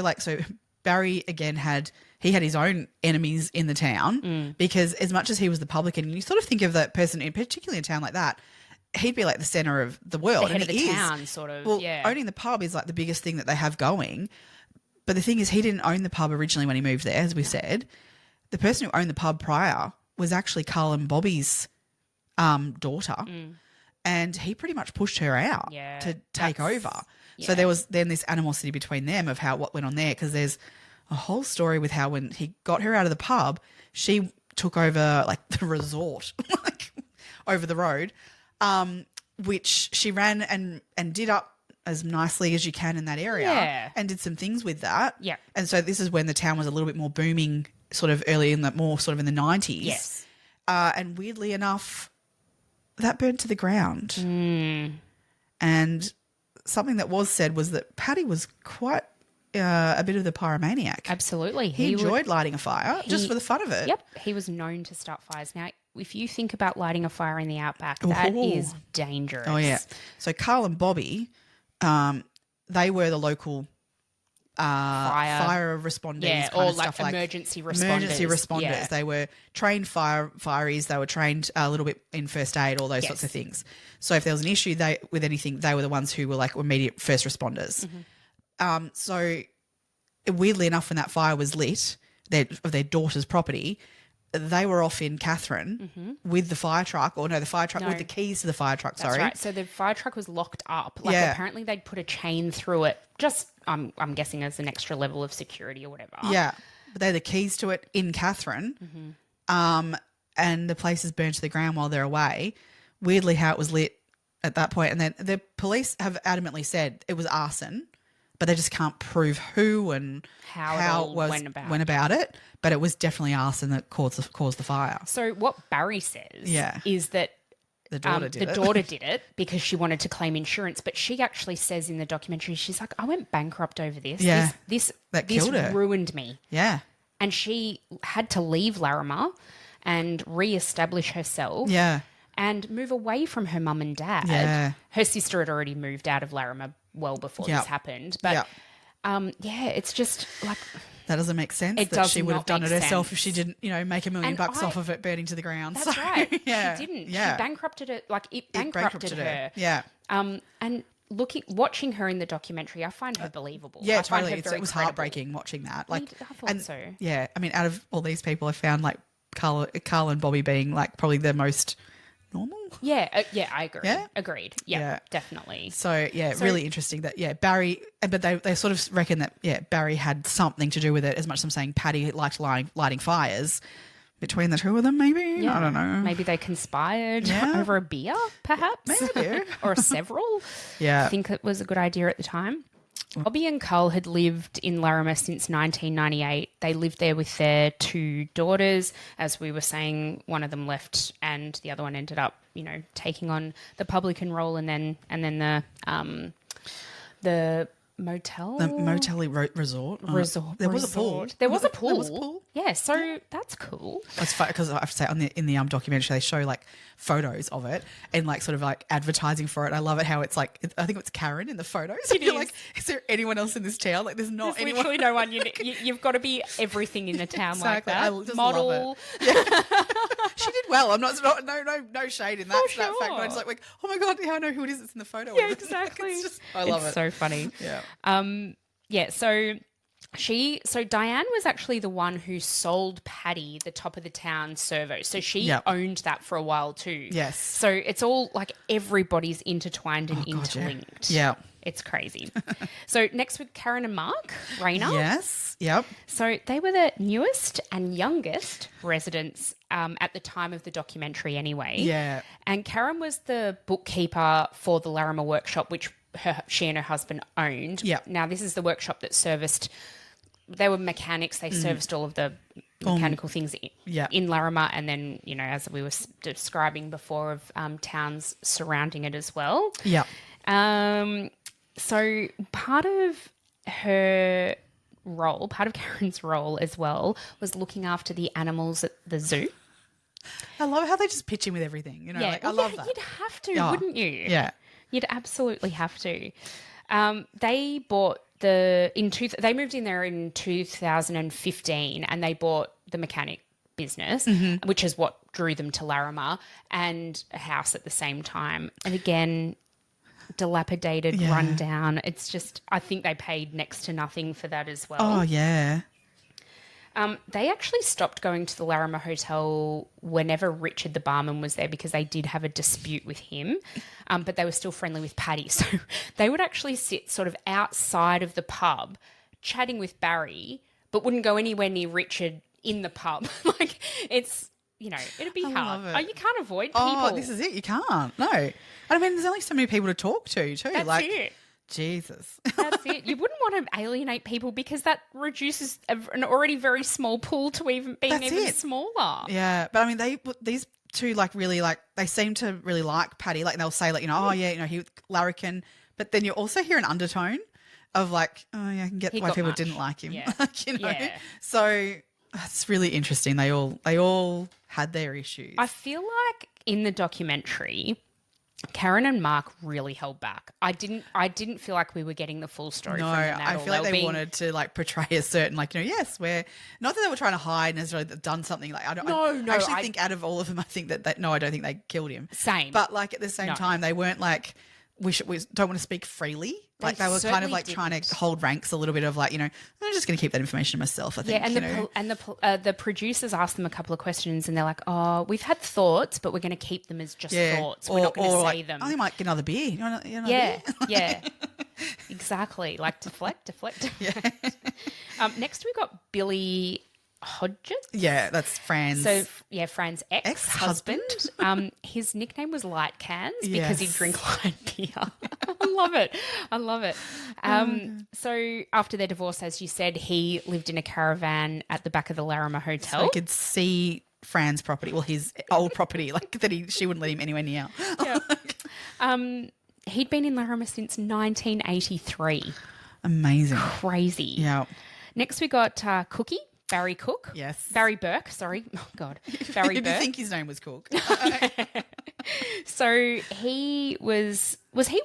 Barry again had his own enemies in the town because as much as he was the publican, you sort of think of that person, particularly in a town like that, he'd be like the center of the world. The head of the he town, sort of. Well, yeah. owning the pub is like the biggest thing that they have going. But the thing is, he didn't own the pub originally when he moved there, as we said. The person who owned the pub prior was actually Carl and Bobby's daughter. And he pretty much pushed her out to take over. Yeah. So there was then this animosity between them of what went on there, because there's a whole story with how when he got her out of the pub, she took over the resort over the road, which she ran and did up as nicely as you can in that area and did some things with that. Yeah. And so this is when the town was a little bit more booming sort of early in the 90s. Yes. And weirdly enough, that burned to the ground. And something that was said was that Paddy was quite a bit of the pyromaniac. Absolutely. He enjoyed lighting a fire just for the fun of it. Yep. He was known to start fires. Now, if you think about lighting a fire in the outback, that is dangerous. Oh, yeah. So Carl and Bobby, they were the local fire responders, or stuff emergency responders. Emergency responders. Yeah. They were trained fireys. They were trained a little bit in first aid, all those sorts of things. So if there was an issue with anything, they were the ones who were like immediate first responders. Mm-hmm. So weirdly enough, when that fire was lit, of their daughter's property, they were off in Catherine with the fire truck, with the keys to the fire truck. That's right. So the fire truck was locked up. Apparently they'd put a chain through it. Just I'm guessing as an extra level of security or whatever. Yeah, but they had the keys to it in Catherine, and the place is burned to the ground while they're away. Weirdly, how it was lit at that point, and then the police have adamantly said it was arson, but they just can't prove who and how it went about it. But it was definitely arson that caused the fire. So what Barry says is that the daughter did it because she wanted to claim insurance. But she actually says in the documentary, she's like, I went bankrupt over this. Yeah. This killed her. Ruined me. Yeah. And she had to leave Larrimah and re-establish herself. Yeah. And move away from her mum and dad. Yeah. Her sister had already moved out of Larrimah well before this happened. But it's just like... That doesn't make sense. She would have done it herself if she didn't, make $1 million off of it burning to the ground. That's right. She didn't. Yeah. She bankrupted it. It bankrupted her. Yeah. And watching her in the documentary, I find her believable. Yeah, I find totally. her very It was credible. heartbreaking watching that. I thought so. Yeah. I mean, out of all these people, I found Carl and Bobby being probably the most normal. Yeah, I agree. Yeah? Agreed. Yeah, definitely. So, really interesting that, Barry, but they sort of reckon that, Barry had something to do with it, as much as I'm saying Paddy liked lighting fires between the two of them, maybe? Yeah. I don't know. Maybe they conspired over a beer, perhaps? Maybe. Or several. Yeah. I think it was a good idea at the time. Bobby and Carl had lived in Larrimah since 1998. They lived there with their 2 daughters. As we were saying, one of them left and the other one ended up, taking on the publican role and then the motel. The motel resort. There was a pool. There was a pool. There was a pool. Yeah, so that's cool. It's funny because I have to say in the documentary they show photos of it and sort of advertising for it. I love it how it's I think it's Karen in the photos. It You're is. Is there anyone else in this town? There's not There's anyone. literally no one. You've got to be everything in a town like Exactly. that. I just Model. love it. Yeah. She did well. I'm not no shade in that For fact. But I'm sure. just oh my god, I know who it is. It's in the photo. Yeah, exactly. I love it. It's so funny. Yeah. So Diane was actually the one who sold Paddy the top of the town servo. So she owned that for a while too. Yes. So it's all everybody's intertwined and interlinked. Yeah. It's crazy. So next with Karen and Mark Rayner. Yes. Yep. So they were the newest and youngest residents at the time of the documentary anyway. Yeah. And Karen was the bookkeeper for the Larimer workshop, which she and her husband owned. Yeah. Now, this is the workshop that serviced, they were mechanics. They serviced all of the mechanical things in Larrimah. And then, as we were describing before, of towns surrounding it as well. Yeah. So part of her role, part of Karen's role as well, was looking after the animals at the zoo. I love how they just pitch in with everything. I love that. You'd have to, wouldn't you? Yeah. You'd absolutely have to. They bought they moved in there in 2015 and they bought the mechanic business, which is what drew them to Larrimah, and a house at the same time. And again, dilapidated, run down. It's just, I think they paid next to nothing for that as well. Oh, yeah. They actually stopped going to the Larrimah Hotel whenever Richard the barman was there because they did have a dispute with him, but they were still friendly with Paddy. So they would actually sit sort of outside of the pub chatting with Barry, but wouldn't go anywhere near Richard in the pub. It's, it'd be hard. Love it. You can't avoid people. Oh, this is it. You can't. No. And I mean, there's only so many people to talk to too. That's it. Jesus. That's it. You wouldn't want to alienate people because that reduces an already very small pool to even being smaller. Yeah. But I mean, these two really they seem to really like Paddy. They'll say oh yeah, he larrikin. But then you also hear an undertone of oh yeah, I can get why people didn't like him. Yeah. Yeah. So that's really interesting. They all had their issues. I feel like in the documentary, Karen and Mark really held back. I didn't feel like we were getting the full story from them at I all. feel like they wanted to like portray a certain like, yes, we're not that they were trying to hide necessarily that done something like I actually think out of all of them I think that no, I don't think they killed him. Same. But like at the same time they weren't like we don't want to speak freely. Like they were kind of like trying to hold ranks a little bit of like, I'm just going to keep that information to myself, I think. Yeah, and the producers asked them a couple of questions and they're like, oh, we've had thoughts, but we're going to keep them as just thoughts. We're not going to say them. Oh, you might get another beer. Yeah. Exactly. Like deflect. Yeah. Next we got Billy Hodges. Yeah, that's Fran's. So Fran's ex-husband. His nickname was Light Cans because he'd drink light beer. I love it. So after their divorce, as you said, he lived in a caravan at the back of the Larrimah Hotel. So he could see Fran's property, well, his old property, like that she wouldn't let him anywhere near. Yeah. He'd been in Laramie since 1983. Amazing. Crazy. Yeah. Next we got Cookie. Barry Cook. Yes. Barry Burke, sorry. Oh, God. Barry Burke. I think his name was Cook. So he was he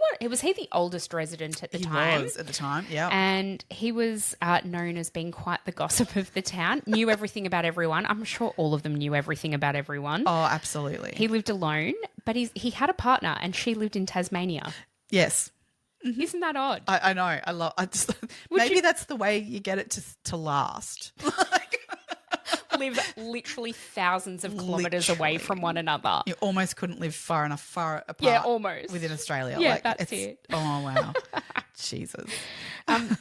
the oldest resident at the time? He was at the time, yeah. And he was known as being quite the gossip of the town, knew everything about everyone. I'm sure all of them knew everything about everyone. Oh, absolutely. He lived alone, but he had a partner and she lived in Tasmania. Yes. Isn't that odd? I know. Maybe that's the way you get it to last. Live literally thousands of kilometres away from one another. You almost couldn't live far apart. Yeah, almost. Within Australia. Yeah, that's it. Oh, wow. Jesus.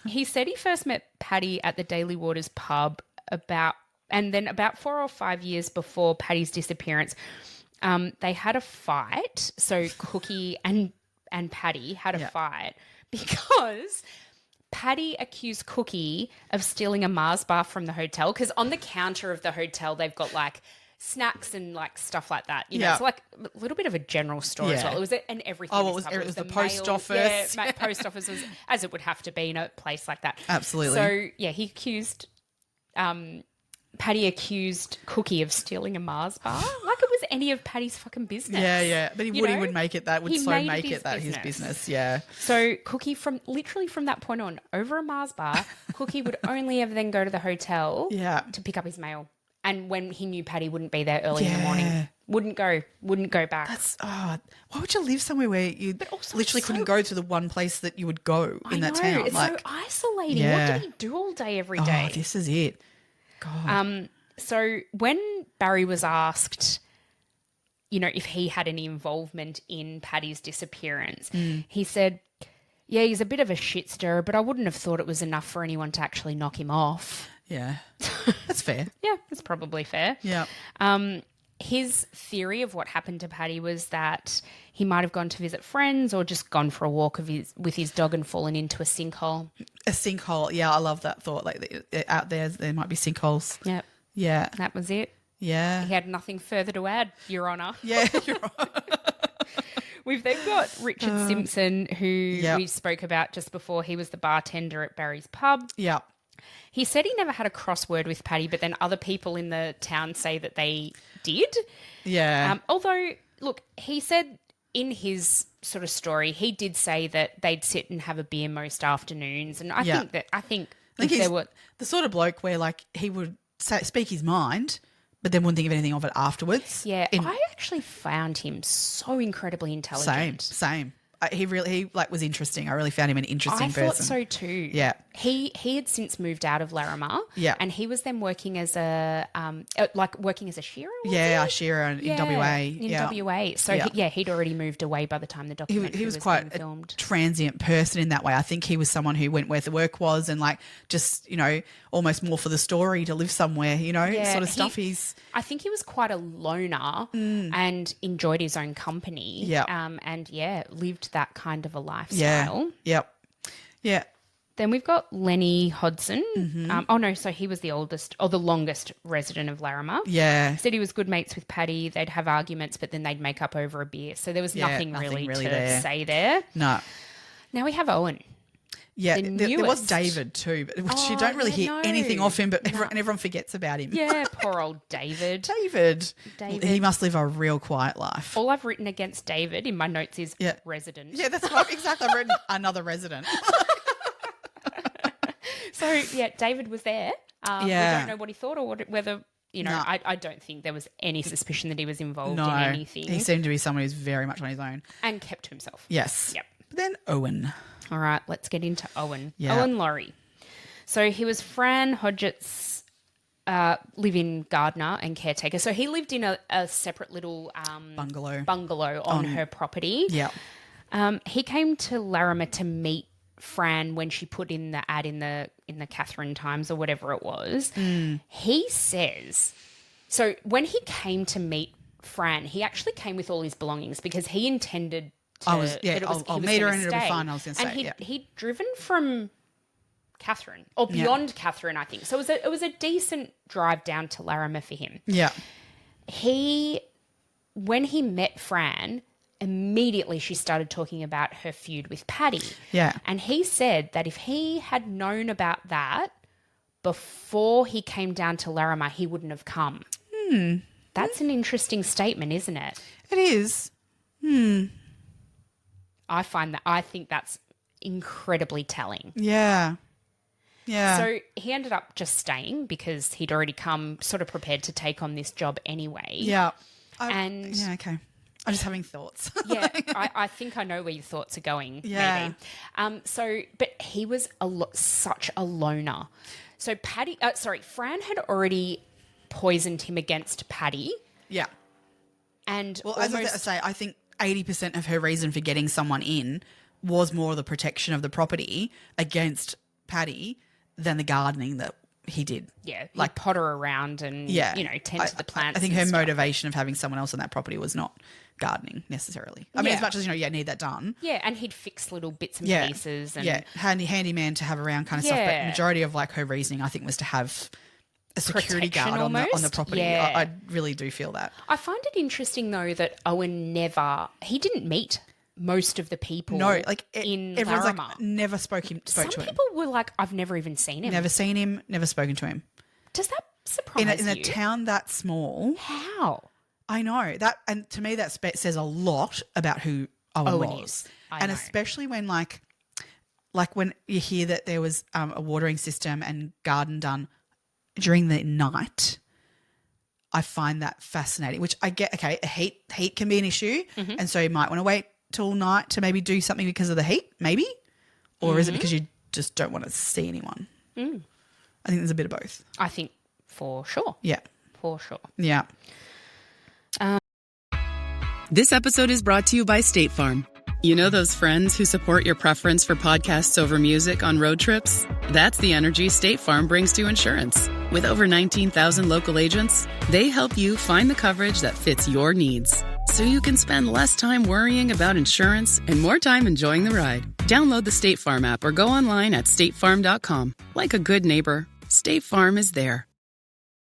He said he first met Paddy at the Daily Waters pub about 4 or 5 years before Paddy's disappearance. They had a fight. So Cookie and Paddy had a fight because Paddy accused Cookie of stealing a Mars bar from the hotel because on the counter of the hotel they've got like snacks and like stuff like that. It's like a little bit of a general store as well. It was an everything. Oh, it was the post office. Yeah, post office was as it would have to be in a place like that. Absolutely. So he accused. Paddy accused Cookie of stealing a Mars bar, like it was any of Paddy's fucking business. Yeah. But he would make it that. Would so make it that his business. Yeah. So Cookie, from that point on, over a Mars bar, Cookie would only ever then go to the hotel to pick up his mail. And when he knew Paddy wouldn't be there early in the morning, wouldn't go back. That's why would you live somewhere where you literally couldn't go to the one place that you would go in that town? It's so isolating. What did he do all day every day? Oh, this is it. God. So when Barry was asked, if he had any involvement in Paddy's disappearance, he said, yeah, he's a bit of a shit stirrer, but I wouldn't have thought it was enough for anyone to actually knock him off. Yeah, that's fair. Yeah, that's probably fair. Yeah. His theory of what happened to Paddy was that he might have gone to visit friends or just gone for a walk with his dog and fallen into a sinkhole. A sinkhole, yeah, I love that thought. Like out there might be sinkholes. Yep. Yeah. That was it. Yeah. He had nothing further to add, Your Honour. Yeah, you're right. We've then got Richard Simpson, who we spoke about just before. He was the bartender at Barry's pub. Yeah. He said he never had a crossword with Paddy, but then other people in the town say that they did. Yeah. Although, look, he said in his sort of story, he did say that they'd sit and have a beer most afternoons. And I think he's there were the sort of bloke where like he would speak his mind, but then wouldn't think of anything of it afterwards. Yeah, I actually found him so incredibly intelligent. Same. He was interesting. I really found him an interesting person. I thought so too. Yeah. He had since moved out of Larrimah. Yeah. And he was then working as a shearer. Yeah, a shearer in WA. In WA. So he'd already moved away by the time the documentary was quite being filmed. A transient person in that way. I think he was someone who went where the work was and like just, almost more for the story to live somewhere, sort of stuff. I think he was quite a loner and enjoyed his own company. Yeah. Lived that kind of a lifestyle. Yeah. Yeah. Then we've got Lenny Hodson. Mm-hmm. So he was the oldest or the longest resident of Larrimah. Yeah. Said he was good mates with Paddy. They'd have arguments, but then they'd make up over a beer. So there was nothing really to say there. No. Now we have Owen. Yeah, the there was newest. David too, but you don't really hear anything of him, but everyone forgets about him. Yeah, poor old David. David. He must live a real quiet life. All I've written against David in my notes is resident. Yeah, that's right. Exactly. I've written another resident. So, yeah, David was there. We don't know what he thought or whether, No. I don't think there was any suspicion that he was involved No, in anything. he seemed to be someone who's very much on his own. And kept to himself. Yes. Yep. But then Owen. All right, let's get into Owen. Yeah. Owen Laurie. So he was Fran Hodgett's live-in gardener and caretaker. So he lived in a separate little bungalow on her property. Yeah. He came to Larrimah to meet Fran when she put in the ad in the Catherine Times or whatever it was. He says, so when he came to meet Fran, he actually came with all his belongings because he intended to, I'll he meet her was and it'll be fine, I was going to say. And he'd driven from Catherine or beyond Catherine, I think. So it was a decent drive down to Larrimah for him. Yeah. When he met Fran, immediately she started talking about her feud with Paddy. Yeah. And he said that if he had known about that before he came down to Larrimah, he wouldn't have come. That's an interesting statement, isn't it? It is. I think that's incredibly telling. Yeah. Yeah. So he ended up just staying because he'd already come sort of prepared to take on this job anyway. Yeah. Okay. I'm just having thoughts. Yeah, I think I know where your thoughts are going. Yeah. Maybe. But he was such a loner. So Fran had already poisoned him against Paddy. Yeah. And as I was going to say, I think 80% of her reason for getting someone in was more the protection of the property against Paddy than the gardening that he did. Yeah, like potter around and, tend to the plants. I think her motivation of having someone else on that property was not gardening necessarily. I mean, as much as, need that done. Yeah, and he'd fix little bits and pieces. And handy man to have around kind of stuff. But majority of her reasoning, I think, was to have a security guard on the property. Yeah. I really do feel that. I find it interesting, though, that Owen he didn't meet most of the people in everyone's Larrimah. Never spoke to him. Some people were like, I've never even seen him. Never seen him, never spoken to him. Does that surprise you? In a town that small. How? I know. And to me that says a lot about who Owen was. And especially when like when you hear that there was a watering system and garden done during the night, I find that fascinating, which I get, okay, heat can be an issue, and so you might want to wait till night to maybe do something because of the heat, maybe? Or is it because you just don't want to see anyone? I think there's a bit of both. I think for sure. Yeah. For sure. Yeah. This episode is brought to you by State Farm. You know those friends who support your preference for podcasts over music on road trips? That's the energy State Farm brings to insurance. With over 19,000 local agents, they help you find the coverage that fits your needs, so you can spend less time worrying about insurance and more time enjoying the ride. Download the State Farm app or go online at statefarm.com. Like a good neighbor, State Farm is there.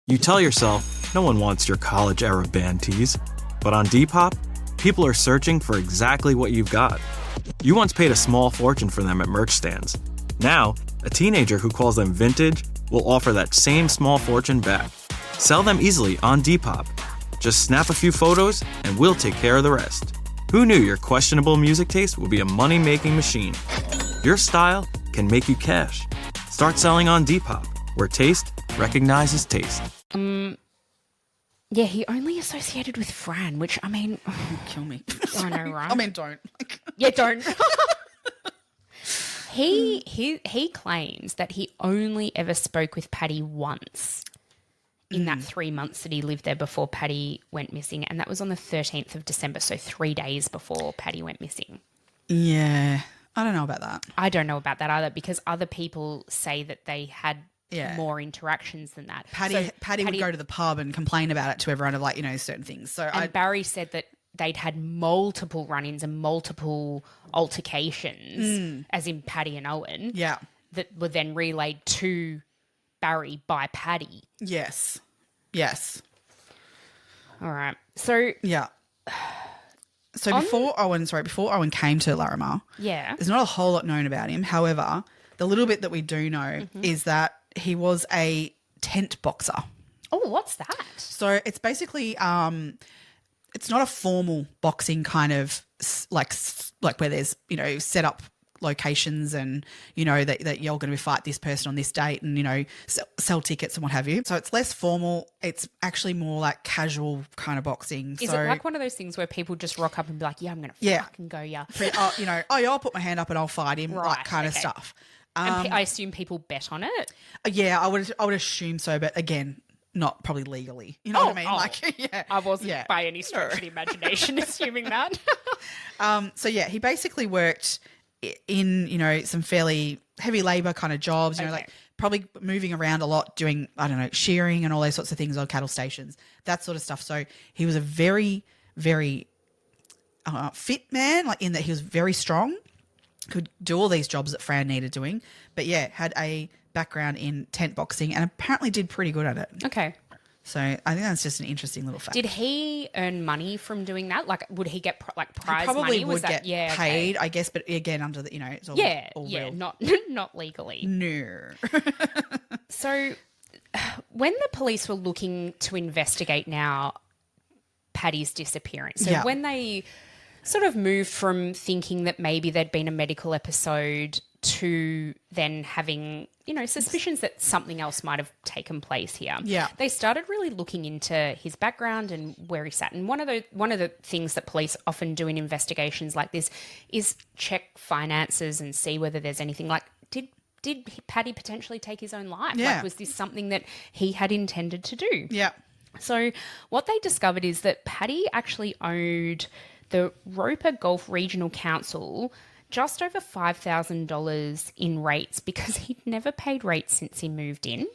You tell yourself, no one wants your college-era band tees. But on Depop, people are searching for exactly what you've got. You once paid a small fortune for them at merch stands. Now, a teenager who calls them vintage will offer that same small fortune back. Sell them easily on Depop. Just snap a few photos and we'll take care of the rest. Who knew your questionable music taste would be a money-making machine? Your style can make you cash. Start selling on Depop, where taste recognizes taste. Yeah, he only associated with Fran, which, I mean... Kill me. I know, right? I mean, don't. Yeah, don't. He claims that he only ever spoke with Paddy once in that 3 months that he lived there before Paddy went missing, and that was on the 13th of December, so 3 days before Paddy went missing. Yeah, I don't know about that. I don't know about that either, because other people say that they had more interactions than that. Paddy would go to the pub and complain about it to everyone of certain things. And Barry said that they'd had multiple run-ins and multiple altercations, as in Paddy and Owen, that were then relayed to Barry by Paddy. Yes. All right. So So before Owen came to Larrimah, there's not a whole lot known about him. However, the little bit that we do know is that he was a tent boxer. Oh, what's that? So it's basically it's not a formal boxing kind of like where there's, you know, set up locations and, you know, that you're going to fight this person on this date and, you know, sell tickets and what have you. So it's less formal. It's actually more like casual kind of boxing. Is it like one of those things where people just rock up and be like, yeah, I'm going to fucking go, yeah. You know, I'll put my hand up and I'll fight him, like kind of stuff. And I assume people bet on it? Yeah, I would assume so. But again, not probably legally. You know what I mean? Like, yeah. I wasn't by any stretch of the imagination assuming that. So yeah, he basically worked in, you know, some fairly heavy labour kind of jobs, you know, like probably moving around a lot, doing, I don't know, shearing and all those sorts of things on cattle stations, that sort of stuff. So he was a very, very fit man, like in that he was very strong, could do all these jobs that Fran needed doing, but yeah, had a background in tent boxing and apparently did pretty good at it. Okay. So I think that's just an interesting little fact. Did he earn money from doing that? Like, would he get prize probably money? Would get paid, I guess, but again, under the, you know, it's all real. not legally. No. So when the police were looking to investigate now Paddy's disappearance, so when they sort of moved from thinking that maybe there'd been a medical episode to then having, you know, suspicions that something else might have taken place here. Yeah. They started really looking into his background and where he sat. And one of the things that police often do in investigations like this is check finances and see whether there's anything like, did Paddy potentially take his own life? Yeah. Like, was this something that he had intended to do? Yeah. So what they discovered is that Paddy actually owed the Roper Gulf Regional Council just over $5,000 in rates because he'd never paid rates since he moved in.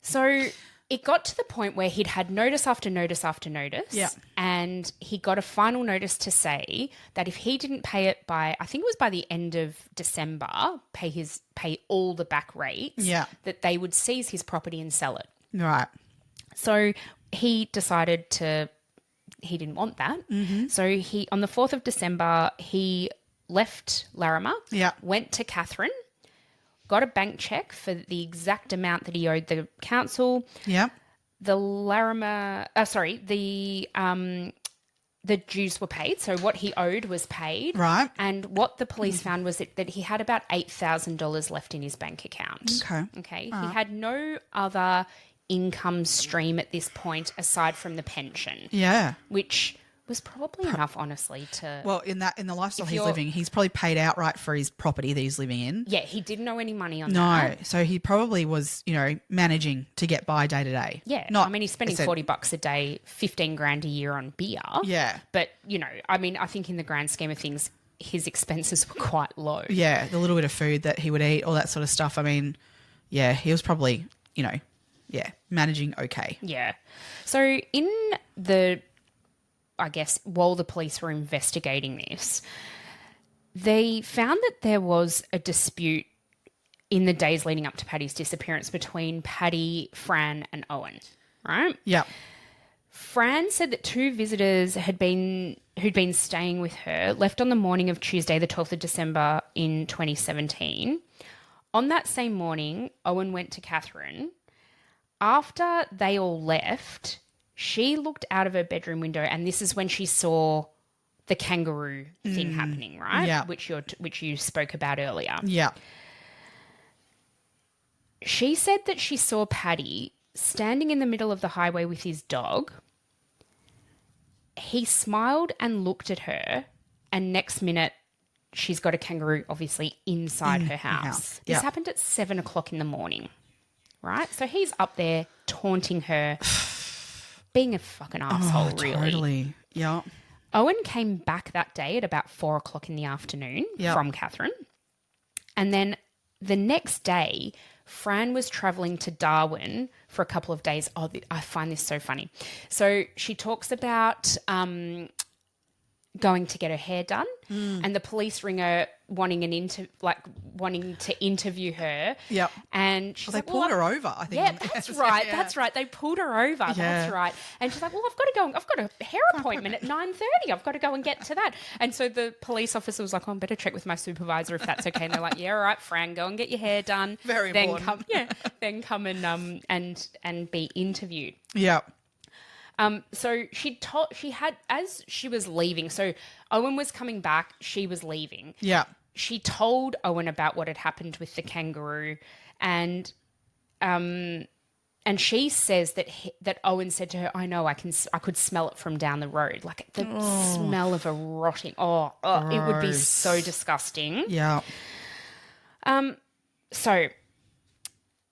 So it got to the point where he'd had notice after notice after notice. Yeah. And he got a final notice to say that if he didn't pay it by, I think it was by the end of December, pay all the back rates, that they would seize his property and sell it. Right. So he decided he didn't want that. So on the 4th of December, he left Larrimah, went to Catherine, got a bank check for the exact amount that he owed the council. Yeah. The Larrimah, the dues were paid. So what he owed was paid. Right. And what the police found was that he had about $8,000 left in his bank account. Okay. He had no other income stream at this point aside from the pension. Yeah. Which was probably enough, honestly, to... Well, in the lifestyle he's living, he's probably paid outright for his property that he's living in. Yeah, he didn't owe any money on that. No, so he probably was, you know, managing to get by day to day. Yeah, I mean, he's spending $40 a day, $15,000 a year on beer. Yeah. But, you know, I mean, I think in the grand scheme of things, his expenses were quite low. Yeah, the little bit of food that he would eat, all that sort of stuff. I mean, yeah, he was probably, you know, managing okay. Yeah. So in the... I guess, while the police were investigating this, they found that there was a dispute in the days leading up to Paddy's disappearance between Paddy, Fran and Owen, right? Yeah. Fran said that two visitors who'd been staying with her left on the morning of Tuesday, the 12th of December in 2017. On that same morning, Owen went to Catherine. After they all left... She looked out of her bedroom window, and this is when she saw the kangaroo thing happening, right? Yeah. Which you spoke about earlier. Yeah. She said that she saw Paddy standing in the middle of the highway with his dog. He smiled and looked at her, and next minute, she's got a kangaroo, obviously, inside her house. This happened at 7:00 in the morning, right? So he's up there taunting her. Being a fucking asshole, really. Totally. Yeah. Owen came back that day at about 4:00 in the afternoon from Catherine. And then the next day, Fran was travelling to Darwin for a couple of days. Oh, I find this so funny. So she talks about going to get her hair done and the police ring her wanting to interview her. Yep. And she's they pulled her over, I think. Yeah, that's right. Yeah. That's right. They pulled her over. Yeah. That's right. And she's like, well, I've got to go. I've got a hair appointment at 9:30. I've got to go and get to that. And so the police officer was like, oh, I better check with my supervisor if that's okay. And they're like, yeah, all right, Fran, go and get your hair done. Very then important. Then come and be interviewed. Yeah. So she had, as she was leaving, so Owen was coming back, she was leaving. Yeah. She told Owen about what had happened with the kangaroo, and she says that Owen said to her, I know, I could smell it from down the road. Like the smell of a rotting, it would be so disgusting. Yeah. So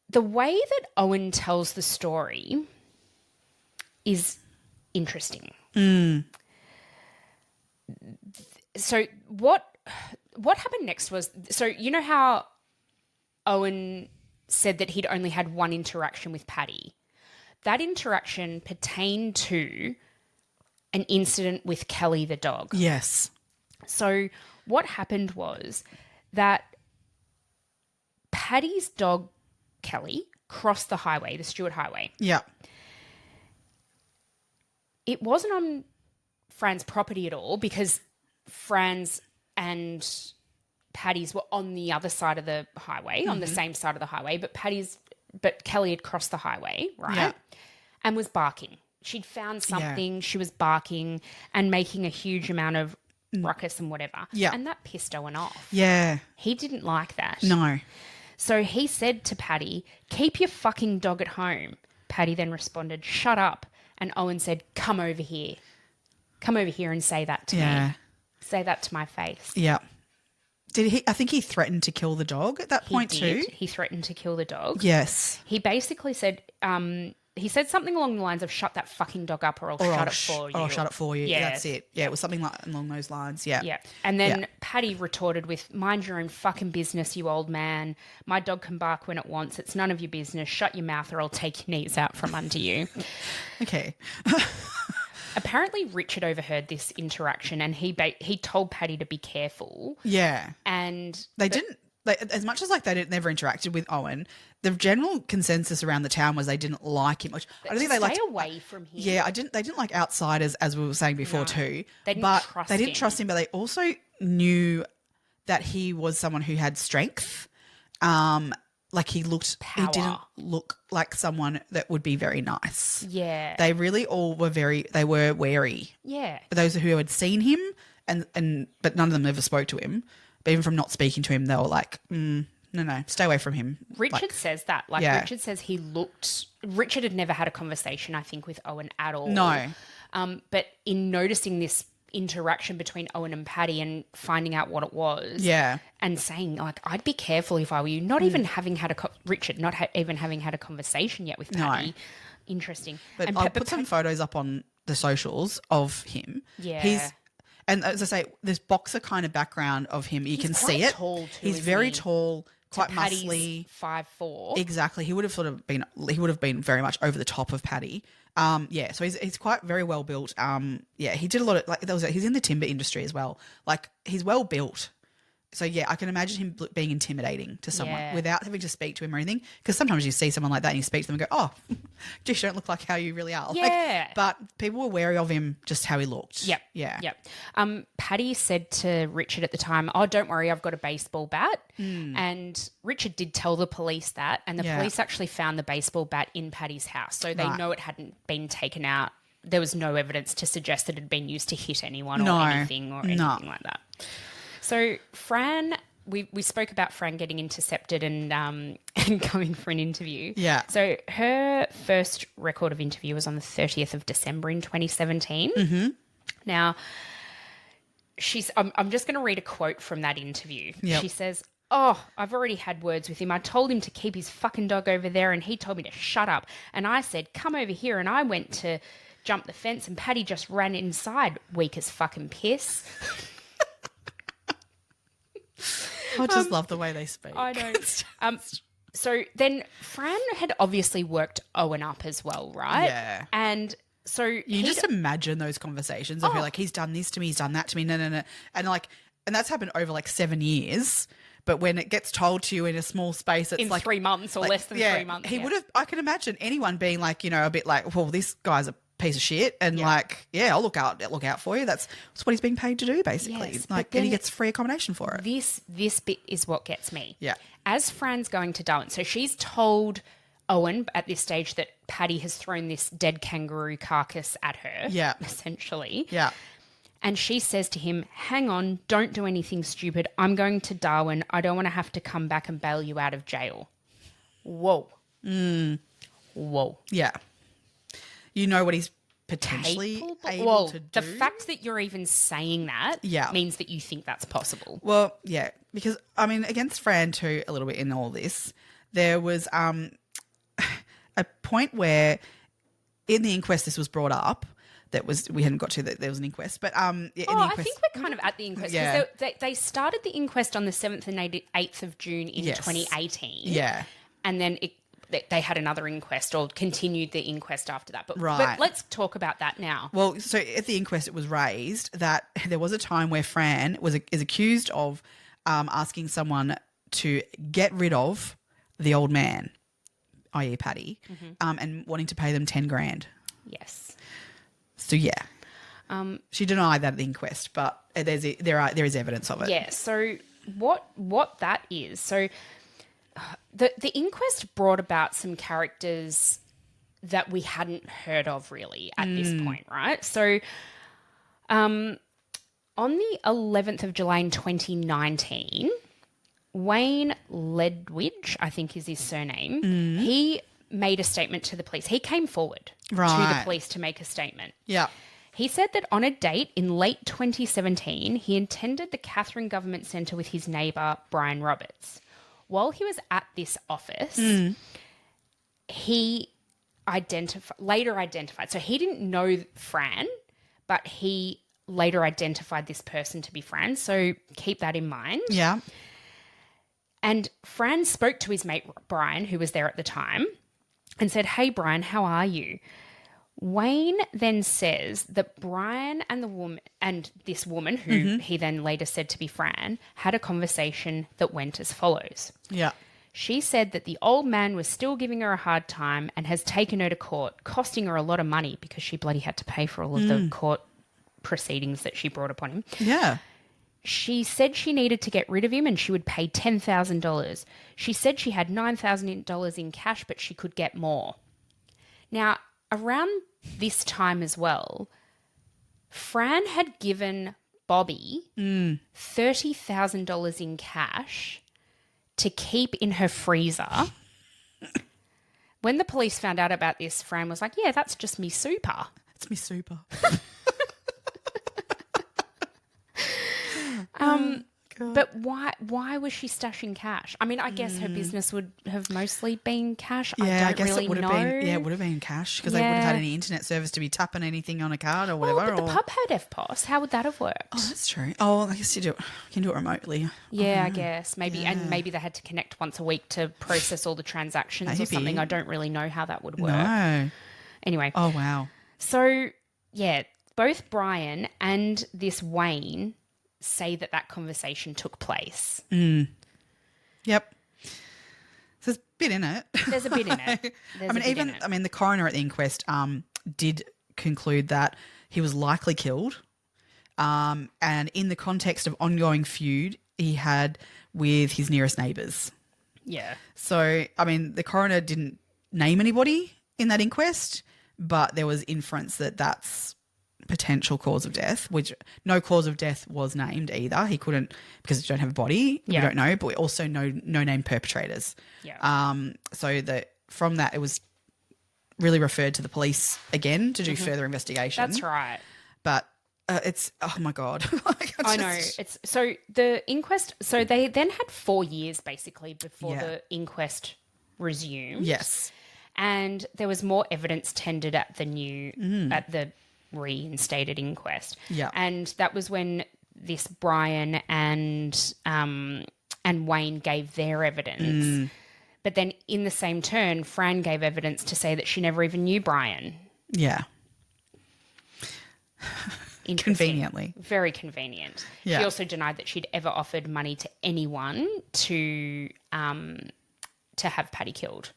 the way that Owen tells the story is interesting. So what happened next was, so you know how Owen said that he'd only had one interaction with Paddy? That interaction pertained to an incident with Kelly the dog. Yes. So what happened was that Paddy's dog, Kelly, crossed the highway, the Stewart Highway. Yeah. It wasn't on Fran's property at all because Fran's and Paddy's were on the other side of the highway, on the same side of the highway, but Kelly had crossed the highway, right? Yeah. And was barking. She'd found something, she was barking and making a huge amount of ruckus and whatever. Yeah. And that pissed Owen off. Yeah. He didn't like that. No. So he said to Paddy, keep your fucking dog at home. Paddy then responded, shut up. And Owen said, come over here. Come over here and say that to me. Say that to my face. Yeah. Did he? I think he threatened to kill the dog at that point too. He threatened to kill the dog. Yes. He basically said, he said something along the lines of shut that fucking dog up or I'll shut it for you. Or I'll shut it for you. Yeah. That's it. Yeah, it was something along those lines. Yeah. Yeah. And then Paddy retorted with, mind your own fucking business, you old man. My dog can bark when it wants. It's none of your business. Shut your mouth or I'll take your knees out from under you. Okay. Apparently Richard overheard this interaction and he told Paddy to be careful. Yeah. And they didn't, as much as they never interacted with Owen, the general consensus around the town was they didn't like him much. I don't think they liked away from him. Yeah, they didn't like outsiders, as we were saying before too. They didn't trust him, but they also knew that he was someone who had strength. Like he didn't look like someone that would be very nice. Yeah. They really all were they were wary. Yeah. Those who had seen him but none of them ever spoke to him. But even from not speaking to him, they were like, no, stay away from him. Richard says that. Richard says Richard had never had a conversation, I think, with Owen at all. No. But in noticing this interaction between Owen and Paddy and finding out what it was. Yeah. And saying, I'd be careful if I were you. Not even having had Richard, not even having had a conversation yet with Paddy. No. Interesting. But I'll put some photos up on the socials of him. Yeah. And as I say, this boxer kind of background of him, you can see it. Tall too, he's very tall, quite Paddy's muscly. 5'4". Exactly. He would have been very much over the top of Paddy. So he's quite very well built. He did a lot of he's in the timber industry as well. Like he's well built. So yeah, I can imagine him being intimidating to someone without having to speak to him or anything. Because sometimes you see someone like that and you speak to them and go, "Oh, geez, you don't look like how you really are." Yeah. But people were wary of him just how he looked. Yep. Yeah. Yep. Paddy said to Richard at the time, "Oh, don't worry, I've got a baseball bat." And Richard did tell the police that, and the police actually found the baseball bat in Paddy's house, so they know it hadn't been taken out. There was no evidence to suggest that it had been used to hit anyone or anything like that. So Fran, we spoke about Fran getting intercepted and going for an interview. Yeah. So her first record of interview was on the 30th of December in 2017. Mm-hmm. Now, I'm just going to read a quote from that interview. Yep. She says, "Oh, I've already had words with him. I told him to keep his fucking dog over there and he told me to shut up. And I said, come over here, and I went to jump the fence and Paddy just ran inside, weak as fucking piss." I just love the way they speak. I know. So then Fran had obviously worked Owen up as well, right? Yeah. And so you just imagine those conversations of like, he's done this to me, he's done that to me, no. And like and that's happened over like 7 years. But when it gets told to you in a small space, it's in like 3 months or less than 3 months. He would have, I can imagine anyone being like, a bit like, well, this guy's a piece of shit. And I'll look out for you. That's what he's being paid to do, basically. Yes, and he gets free accommodation for it. This bit is what gets me. Yeah. As Fran's going to Darwin, so she's told Owen at this stage that Paddy has thrown this dead kangaroo carcass at her. Yeah. Essentially. Yeah. And she says to him, hang on, don't do anything stupid. I'm going to Darwin. I don't want to have to come back and bail you out of jail. Whoa. Whoa. Yeah. You know what he's potentially able to do. The fact that you're even saying that means that you think that's possible. Well, yeah, because, I mean, against Fran too, a little bit in all this, there was a point where in the inquest this was brought up. We hadn't got to that there was an inquest, but in the inquest, I think we're kind of at the inquest because they started the inquest on the 7th and 8th of June in 2018. Yeah, and then they had another inquest or continued the inquest after that. But let's talk about that now. Well, so at the inquest, it was raised that there was a time where Fran is accused of asking someone to get rid of the old man, i.e. Paddy, and wanting to pay them 10 grand. Yes. So she denied that at the inquest, but there is evidence of it. Yeah. So what that is? So the inquest brought about some characters that we hadn't heard of really at this point, right? So on the 11th of July in 2019, Wayne Ledwidge, I think is his surname, he made a statement to the police. He came forward to the police to make a statement. Yeah. He said that on a date in late 2017, he attended the Catherine Government Centre with his neighbour, Brian Roberts. While he was at this office, he later identified. So he didn't know Fran, but he later identified this person to be Fran. So keep that in mind. Yeah. And Fran spoke to his mate, Brian, who was there at the time, and said, hey, Brian, how are you? Wayne then says that Brian and this woman, who he then later said to be Fran, had a conversation that went as follows. Yeah. She said that the old man was still giving her a hard time and has taken her to court, costing her a lot of money because she bloody had to pay for all of the court proceedings that she brought upon him. Yeah. She said she needed to get rid of him and she would pay $10,000. She said she had $9,000 in cash, but she could get more. Now, around this time as well, Fran had given Bobby $30,000 in cash to keep in her freezer. When the police found out about this, Fran was like, yeah, that's just me super. It's me super. But why was she stashing cash? I mean, I guess her business would have mostly been cash. Yeah, I guess really it would have know. been. Yeah, it would have been cash because they wouldn't have had any internet service to be tapping anything on a card or whatever. But the pub had FPOS. How would that have worked? Oh, that's true. Oh, I guess you can do it remotely. Yeah, I guess maybe, and maybe they had to connect once a week to process all the transactions or something. I don't really know how that would work. No. Anyway. Oh wow. So yeah, both Brian and this Wayne say that conversation took place. Yep. So there's a bit in it. There's a bit in it. The coroner at the inquest did conclude that he was likely killed. And in the context of ongoing feud he had with his nearest neighbours. Yeah. So, I mean, the coroner didn't name anybody in that inquest, but there was inference that that's potential cause of death, which no cause of death was named either. He couldn't, because you don't have a body. Yeah. We don't know, but we also know no named perpetrators. Yeah. So that from that it was really referred to the police again to do further investigation. That's right. But it's, oh my God. I know. It's so the inquest, so they then had 4 years basically before the inquest resumed. Yes. And there was more evidence tendered at the reinstated inquest. Yeah. And that was when this Brian and Wayne gave their evidence. But then in the same turn, Fran gave evidence to say that she never even knew Brian. Yeah. Interesting. Conveniently. Very convenient. Yeah. She also denied that she'd ever offered money to anyone to have Paddy killed.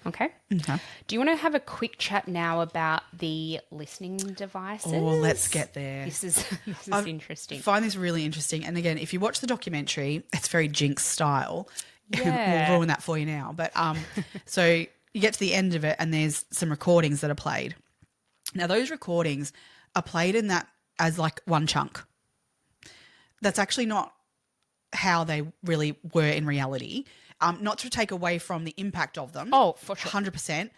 Okay. Okay. Do you want to have a quick chat now about the listening devices? Oh, let's get there. This is interesting. I find this really interesting. And again, if you watch the documentary, it's very Jinx style. Yeah. We'll ruin that for you now. But so you get to the end of it and there's some recordings that are played. Now, those recordings are played in that as like one chunk. That's actually not how they really were in reality. Not to take away from the impact of them. Oh, for sure. 100%.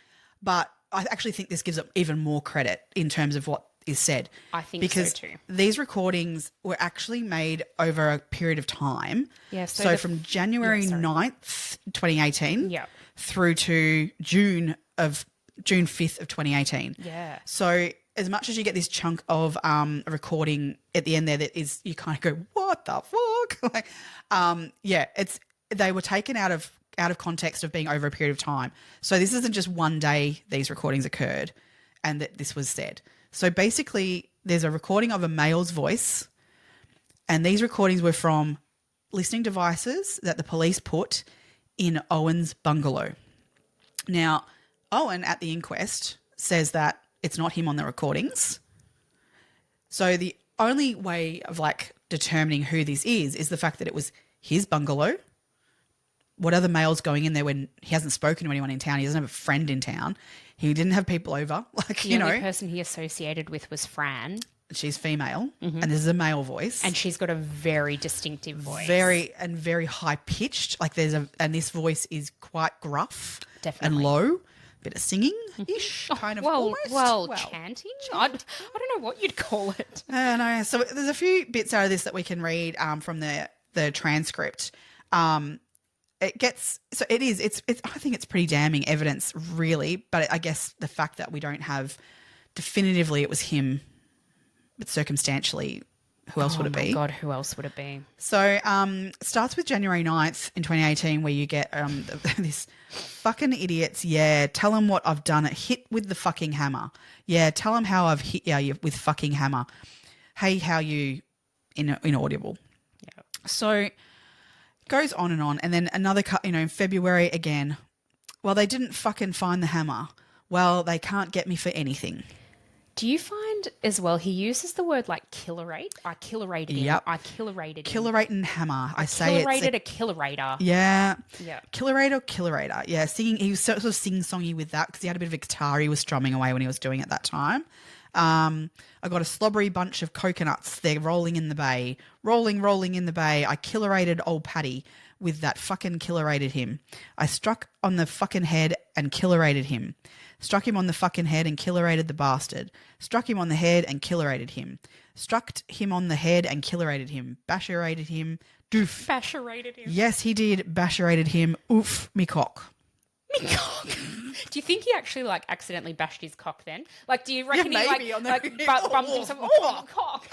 But I actually think this gives it even more credit in terms of what is said. I think because so too. These recordings were actually made over a period of time. Yeah, so from January 9th, 2018 through to June 5th of 2018. Yeah. So as much as you get this chunk of a recording at the end there that is, you kind of go, what the fuck? Like, they were taken out of context of being over a period of time. So this isn't just one day these recordings occurred and that this was said. So basically there's a recording of a male's voice, and these recordings were from listening devices that the police put in Owen's bungalow. Now, Owen at the inquest says that it's not him on the recordings. So the only way of like determining who this is the fact that it was his bungalow. What other males going in there when he hasn't spoken to anyone in town? He doesn't have a friend in town. He didn't have people over. Like, the only person he associated with was Fran. She's female, and this is a male voice, and she's got a very distinctive voice, very high pitched. Like and this voice is quite gruff, definitely, and low. Bit of singing ish, kind of. Well, chanting. I don't know what you'd call it. I know. So there's a few bits out of this that we can read from the transcript. It gets so it is. It's. I think it's pretty damning evidence, really. But I guess the fact that we don't have definitively it was him, but circumstantially, who else would it be? Oh my God, who else would it be? So it starts with January 9th in 2018, where you get this fucking idiots. Yeah, tell them what I've done. Hit with the fucking hammer. Yeah, tell them how I've hit you with fucking hammer. Hey, how you inaudible. Yeah. So goes on, and then another cut, in February again. Well, they didn't fucking find the hammer. Well, they can't get me for anything. Do you find as well he uses the word like killerate? I killerated him. Yep. I killerated him. Killerate and hammer. I say it's a killerator. Yeah. Yeah. Killerator. Yeah. Singing. He was sort of sing-songy with that because he had a bit of a guitar he was strumming away when he was doing it that time. I got a slobbery bunch of coconuts. They're rolling in the bay. Rolling in the bay. I killerated old Paddy with that fucking killerated him. I struck on the fucking head and killerated him. Struck him on the fucking head and killerated the bastard. Struck him on the head and killerated him. Struck him on the head and killerated him. Basherated him. Doof. Basherated him. Yes, he did. Basherated him. Oof, me cock. Me cock. Do you think he actually like accidentally bashed his cock then? Like, do you reckon Yeah, he maybe on the- bumped himself? Oh, my cock.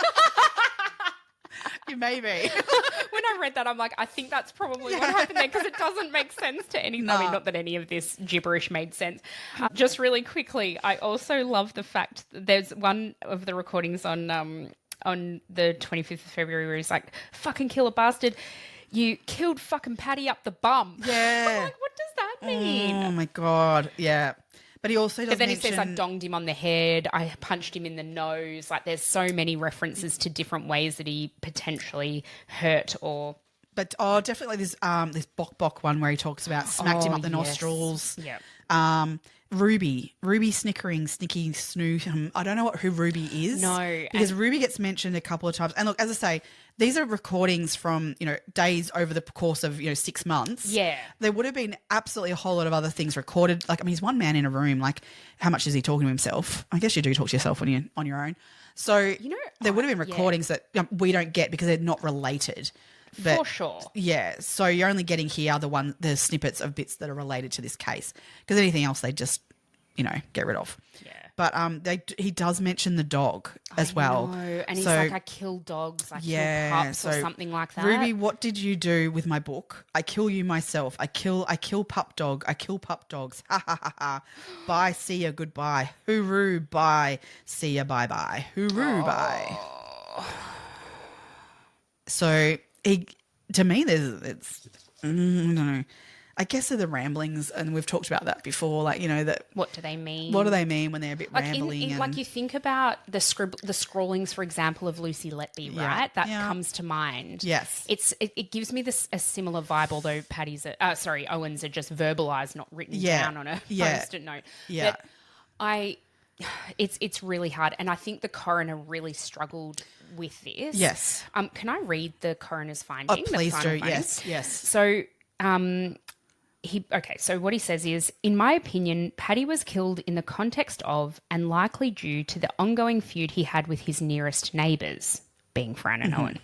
You maybe. When I read that, I'm like, I think that's probably what happened there because it doesn't make sense to any. I mean, not that any of this gibberish made sense. Just really quickly, I also love the fact that there's one of the recordings on the 25th of February where he's like, "Fucking killer bastard, you killed fucking Paddy up the bum." Yeah. I'm like, what does that mean? Oh my God. Yeah. But he also does But then mention... he says, I donged him on the head, I punched him in the nose. Like, there's so many references to different ways that he potentially hurt or... But, definitely this Bok one where he talks about smacked him up the nostrils. Yeah. Ruby snickering, snicky snoo. I don't know who Ruby is. No. Because Ruby gets mentioned a couple of times. And look, as I say, these are recordings from, days over the course of, 6 months. Yeah. There would have been absolutely a whole lot of other things recorded. Like, I mean, he's one man in a room. Like, how much is he talking to himself? I guess you do talk to yourself when you're on your own. So there would have been recordings that we don't get because they're not related. But, for sure. Yeah. So you're only getting here the snippets of bits that are related to this case. Because anything else, they just get rid of. Yeah. But he does mention the dog as well. I know. And he's like, I kill dogs, I kill pups or something like that. Ruby, what did you do with my book? I kill you myself. I kill pup dog. I kill pup dogs. Ha ha ha ha. Bye, see ya, goodbye. Hooroo, bye. See ya, bye bye. Hooroo, bye. So to me, I don't know. I guess they're the ramblings, and we've talked about that before. Like, that. What do they mean? What do they mean when they're a bit rambling? Like you think about the scrawlings, for example, of Lucy Letby, right? That comes to mind. Yes, it gives me a similar vibe. Although Owen's are just verbalized, not written down on a post-it note. Yeah, but it's really hard, and I think the coroner really struggled with this. Yes. Can I read the coroner's finding? Oh, please do. Yes. So. So what he says is, in my opinion, Paddy was killed in the context of and likely due to the ongoing feud he had with his nearest neighbours, being Fran and Owen.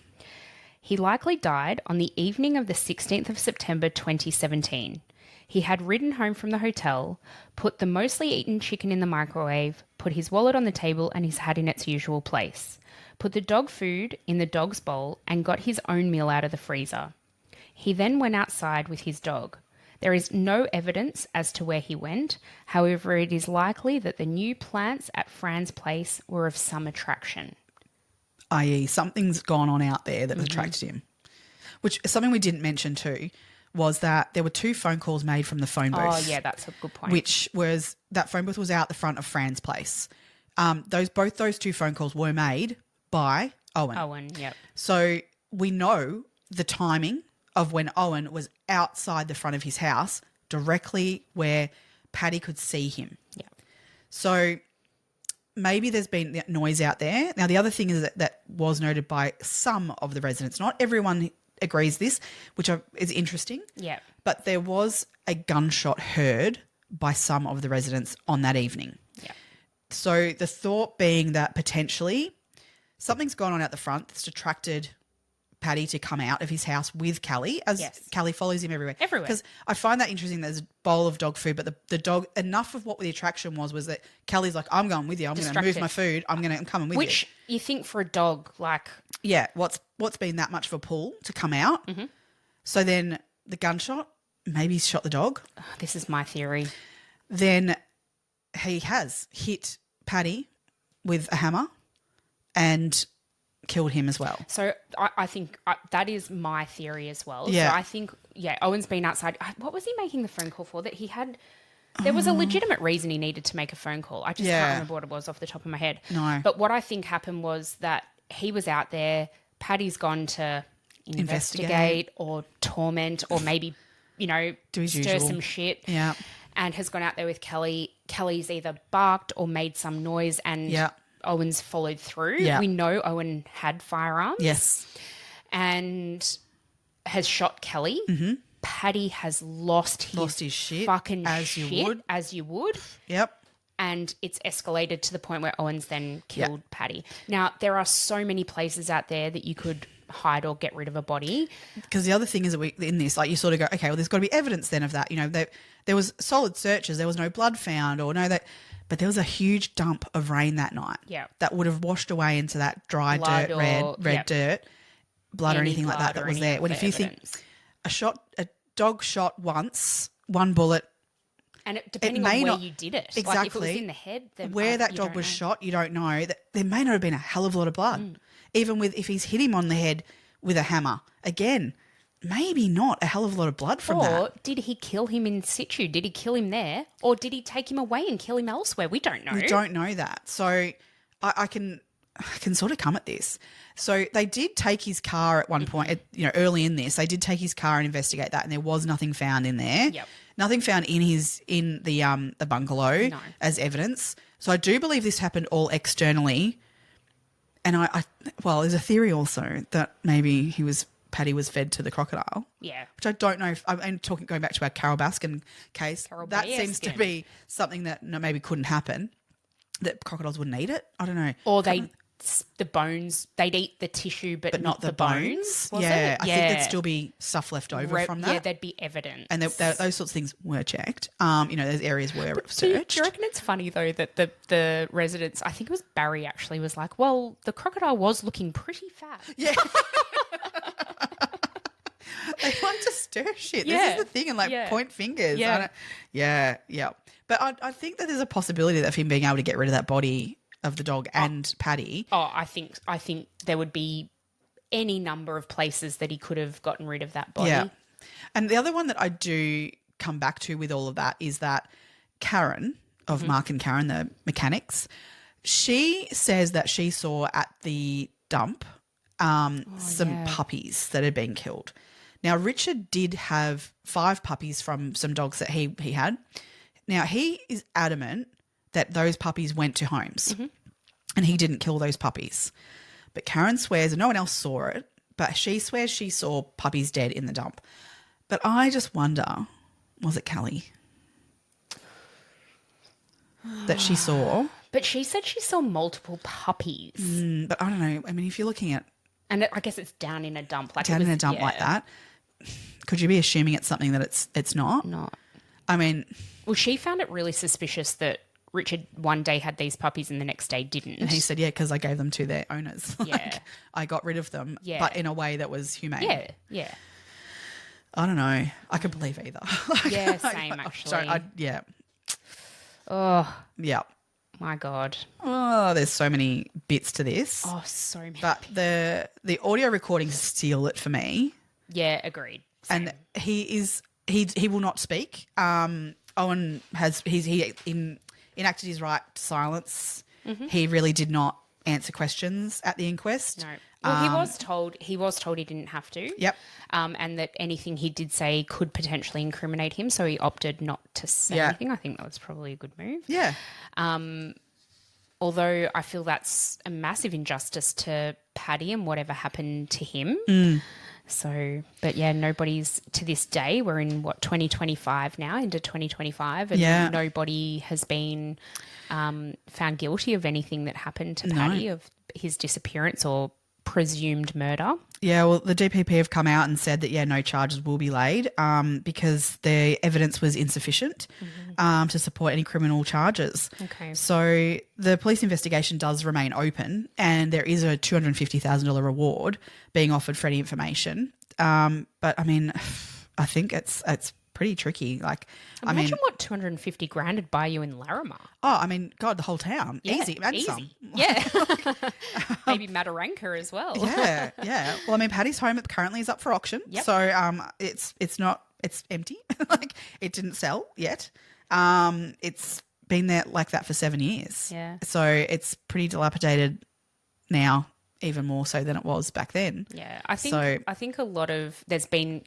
He likely died on the evening of the 16th of September 2017. He had ridden home from the hotel, put the mostly eaten chicken in the microwave, put his wallet on the table and his hat in its usual place, put the dog food in the dog's bowl and got his own meal out of the freezer. He then went outside with his dog. There is no evidence as to where he went. However, it is likely that the new plants at Fran's place were of some attraction. I.e. something's gone on out there that attracted him. Which, something we didn't mention too, was that there were 2 phone calls made from the phone booth. Oh, yeah, that's a good point. Which was, that phone booth was out the front of Fran's place. Both those 2 phone calls were made by Owen. Owen, yep. So we know the timing of when Owen was outside the front of his house, directly where Paddy could see him. Yeah. So maybe there's been noise out there. Now, the other thing is that was noted by some of the residents. Not everyone agrees this, which is interesting. Yeah. But there was a gunshot heard by some of the residents on that evening. Yeah. So the thought being that potentially something's gone on out the front that's attracted Paddy to come out of his house with Callie, as Callie follows him everywhere. Because I find that interesting. There's a bowl of dog food, but the dog, enough of what the attraction was that Callie's like, I'm going with you. I'm going to move my food. I'm coming with you. Which you think for a dog, like... Yeah, what's been that much of a pull to come out? Mm-hmm. So then the gunshot, maybe he's shot the dog. Oh, this is my theory. Then he has hit Paddy with a hammer and killed him as well. So I think that is my theory as well. Yeah. So I think, Owen's been outside. What was he making the phone call for? That he had... There was a legitimate reason he needed to make a phone call. I just can't remember what it was off the top of my head. No. But what I think happened was that he was out there, Paddy's gone to investigate or torment or maybe, do his stir usual. some shit. Yeah. And has gone out there with Kelly. Kelly's either barked or made some noise and Owen's followed through. Yeah. We know Owen had firearms. Yes. And has shot Kelly. Mm-hmm. Paddy has lost his shit. Fucking as shit. You would. Yep. And it's escalated to the point where Owen's then killed Paddy. Now, there are so many places out there that you could hide or get rid of a body. Because the other thing is that in this, like, you sort of go, okay, well, there's got to be evidence then of that. There was solid searches. There was no blood found but there was a huge dump of rain that night. Yeah. That would have washed away into that dry Blood dirt, red dirt, blood or anything like that was there. When if you think a dog shot once, one bullet. And depending on where you did it. Exactly. Like if it was in the head. Then where that dog was shot, you don't know. There may not have been a hell of a lot of blood. Even if he's hit him on the head with a hammer. Again, maybe not a hell of a lot of blood from that. Or did he kill him in situ? Did he kill him there? Or did he take him away and kill him elsewhere? We don't know. We don't know that. So I can sort of come at this. So they did take his car at one point, early in this, they did take his car and investigate that, and there was nothing found in there. Yep. Nothing found in the bungalow as evidence. So I do believe this happened all externally. And there's a theory also that maybe Paddy was fed to the crocodile. Yeah. Which I don't know if I'm going back to our Carol Baskin case. That seems to be something that maybe couldn't happen. That crocodiles wouldn't eat it. I don't know. Or they the bones. They'd eat the tissue, but not the bones. Was yeah, it? I think there'd still be stuff left over from that. Yeah, there'd be evidence. And those sorts of things were checked. Those areas were searched. Do you reckon it's funny, though, that the residents, I think it was Barry actually, was like, well, the crocodile was looking pretty fat. Yeah. They like to stir shit. This is the thing, and point fingers. Yeah. Yeah. But I think that there's a possibility of him being able to get rid of that body of the dog and Paddy. Oh, I think there would be any number of places that he could have gotten rid of that body. Yeah. And the other one that I do come back to with all of that is that Karen of Mark and Karen, the mechanics, she says that she saw at the dump some puppies that had been killed. Now, Richard did have 5 puppies from some dogs that he had. Now, he is adamant that those puppies went to homes and he didn't kill those puppies. But Karen swears, and no one else saw it, but she swears she saw puppies dead in the dump. But I just wonder, was it Callie that she saw? But she said she saw multiple puppies. But I don't know. I mean, if you're looking at... And I guess it's down in a dump. Like in a dump like that. Could you be assuming it's something that it's not? Not. I mean... Well, she found it really suspicious that Richard one day had these puppies and the next day didn't. And he said, yeah, because I gave them to their owners. Yeah. I got rid of them, but in a way that was humane. Yeah. I don't know. I could believe either. Yeah, same actually. Yeah. Oh. Yeah. My God. Oh, there's so many bits to this. Oh, so many. But the audio recordings steal it for me. Yeah, agreed. Same. And he will not speak. Owen has he enacted his right to silence. He really did not answer questions at the inquest. No. Well, he was told he didn't have to. Yep. And that anything he did say could potentially incriminate him, so he opted not to say anything. I think that was probably a good move. Yeah. Although I feel that's a massive injustice to Paddy and whatever happened to him. So, but yeah, nobody's, to this day, we're in 2025 now, into 2025, and nobody has been found guilty of anything that happened to Paddy, of his disappearance or presumed murder. Yeah, well, the DPP have come out and said that, no charges will be laid because the evidence was insufficient to support any criminal charges. Okay. So the police investigation does remain open, and there is a $250,000 reward being offered for any information. But, I mean, I think it's pretty tricky. Like, Imagine what 250 grand would buy you in Larrimah. Oh, I mean, God, the whole town. Yeah, easy. And some. Yeah. Maybe Mataranka as well. Yeah. Well, I mean, Paddy's home currently is up for auction. Yep. So it's empty. Like, it didn't sell yet. It's been there like that for 7 years. Yeah. So it's pretty dilapidated now, even more so than it was back then. Yeah, I think a lot of, there's been,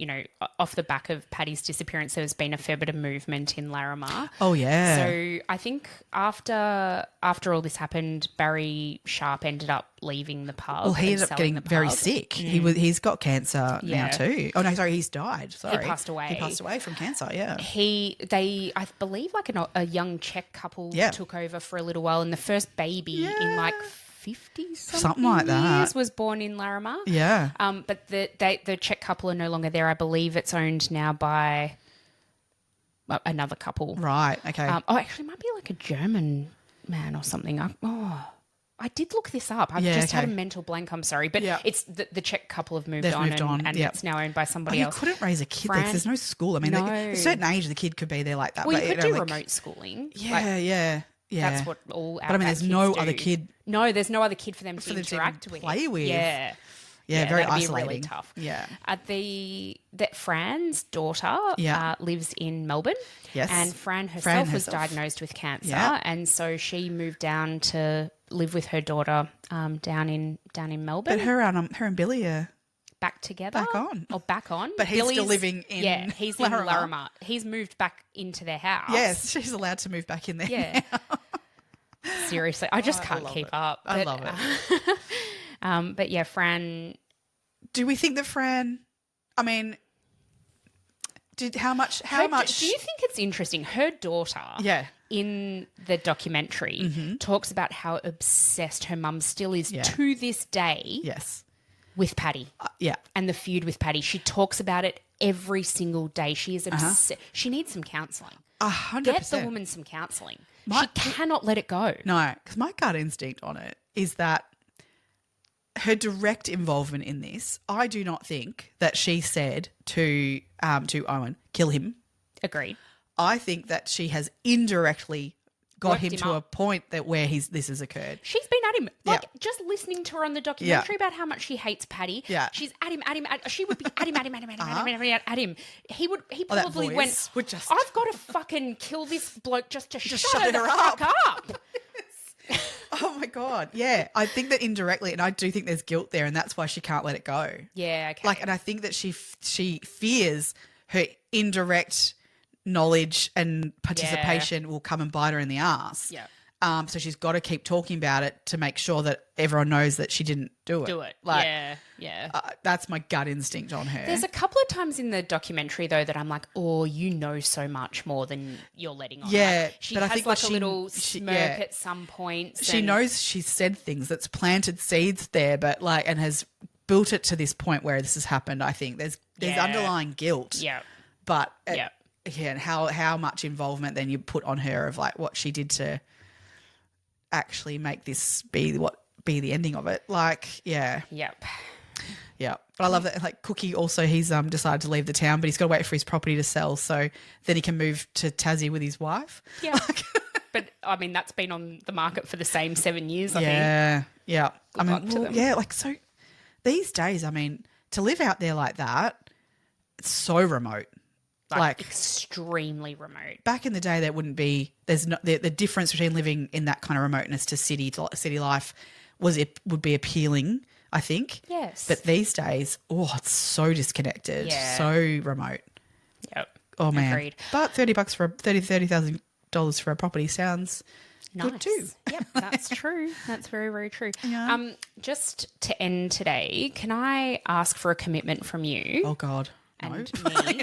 off the back of Paddy's disappearance, there's been a fair bit of movement in Larrimah. Oh yeah. So I think after all this happened, Barry Sharp ended up leaving the pub. Well, he ended up getting very sick. He's got cancer now too. Oh no, sorry, he's died. Sorry, he passed away. He passed away from cancer. Yeah. I believe like a young Czech couple took over for a little while, and the first baby in like 50 something like that years was born in Larrimah. Yeah. But the Czech couple are no longer there. I believe it's owned now by another couple. Right. Okay. Actually, it might be like a German man or something. I did look this up. I've just had a mental blank. I'm sorry, but it's the Czech couple have moved on, and it's now owned by somebody else. You couldn't raise a kid there 'cause there's no school. I mean, at a certain age, the kid could be there like that. Well, but you could do remote schooling. Yeah. That's what all our But I mean, there's no other kid. No, there's no other kid for them to interact with. Play with. Yeah. Very that'd isolating. Be really tough. Yeah. That Fran's daughter lives in Melbourne. Yes. And Fran herself was diagnosed with cancer, and so she moved down to live with her daughter down in Melbourne. But her and Billy are back together. Back on. But he's still living in he's in Larrimah. He's moved back into their house. Yes, she's allowed to move back in there. Yeah. Seriously, I just can't keep up. I love it. But yeah, Fran. Do we think that Fran? I mean, how much? Do you think it's interesting? Her daughter. Yeah. in the documentary talks about how obsessed her mum still is to this day with Paddy. And the feud with Paddy. She talks about it every single day. She is obsessed. She needs some counselling. 100%. Get the woman some counselling. She cannot let it go. No, because my gut instinct on it is that her direct involvement in this, I do not think that she said to Owen, kill him. Agreed. I think that she has indirectly got Worked him him to a up. point that where this has occurred. She's been at him. Like, just listening to her on the documentary about how much she hates Paddy. Yeah. She's at him. She would be at him. At him. He that probably voice went, would just- I've got to fucking kill this bloke just to shut her her the fuck up. Oh, my God. Yeah. I think that indirectly, and I do think there's guilt there, and that's why she can't let it go. Yeah, okay. Like, and I think that she fears her indirect knowledge and participation will come and bite her in the ass. Yeah. So she's got to keep talking about it to make sure that everyone knows that she didn't do it. Do it. Like, yeah. That's my gut instinct on her. There's a couple of times in the documentary, though, that I'm like, oh, you know so much more than you're letting on. Yeah, Like, she but I has think like that a little smirk at some points. She knows she's said things that's planted seeds there, but like, and has built it to this point where this has happened. I think there's underlying guilt. Yeah. But and how much involvement then you put on her of like what she did to actually make this be the ending of it. Like, yeah. Yep. Yeah. But I love that, like, Cookie also, he's decided to leave the town, but he's got to wait for his property to sell so then he can move to Tassie with his wife. Yeah. But, I mean, that's been on the market for the same 7 years, I think. Yeah. Good luck to them. Yeah, like, so these days, I mean, to live out there like that, it's so remote. Like extremely remote. Back in the day, that wouldn't be. There's no the difference between living in that kind of remoteness to city life would be appealing, I think. Yes. But these days, it's so disconnected, so remote. Yep. Oh man. Agreed. But $30 for $30,000 for a property sounds nice. good too. Yep, that's true. That's very, very true. Yeah. Just to end today, can I ask for a commitment from you? Oh God. And me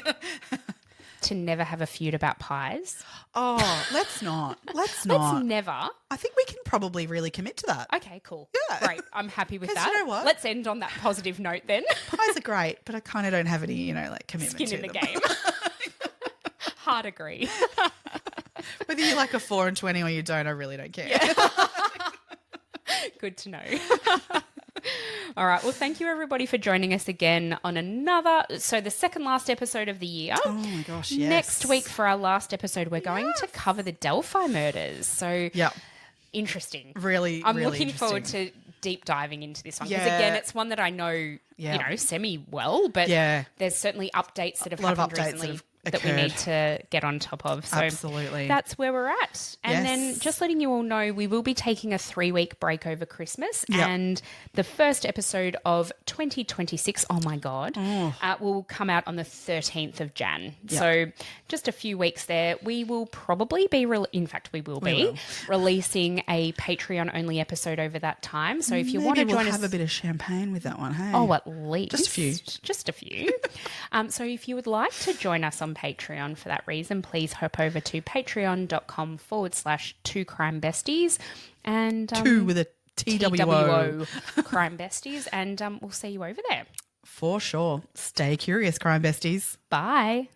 to never have a feud about pies. Oh, let's not. Let's not. Let's never. I think we can probably really commit to that. Okay, cool. Yeah. Great. I'm happy with that. You know what? Let's end on that positive note then. Pies are great, but I kind of don't have any, like commitment Skin to in them. the game. Hard agree. Whether you like a 4 and 20 or you don't, I really don't care. Yeah. Good to know. All right. Well, thank you everybody for joining us again on the second last episode of the year. Oh my gosh, yes. Next week for our last episode, we're going to cover the Delphi murders. So interesting. Really, I'm really looking forward to deep diving into this one. Because again, it's one that I know, semi well, but there's certainly updates that have happened recently that we need to get on top of. So absolutely. That's where we're at. And then just letting you all know, we will be taking a 3-week break over Christmas and the first episode of 2026, oh my God, will come out on the 13th of Jan. Yep. So just a few weeks there. We will probably be, releasing a Patreon-only episode over that time. So if you want to join us... we'll have a bit of champagne with that one, hey? Oh, at least. Just a few. Just a few. So if you would like to join us on Patreon for that reason, please hop over to patreon.com/2crimebesties and two with a TWO Crime Besties, and we'll see you over there. For sure. Stay curious, Crime Besties. Bye.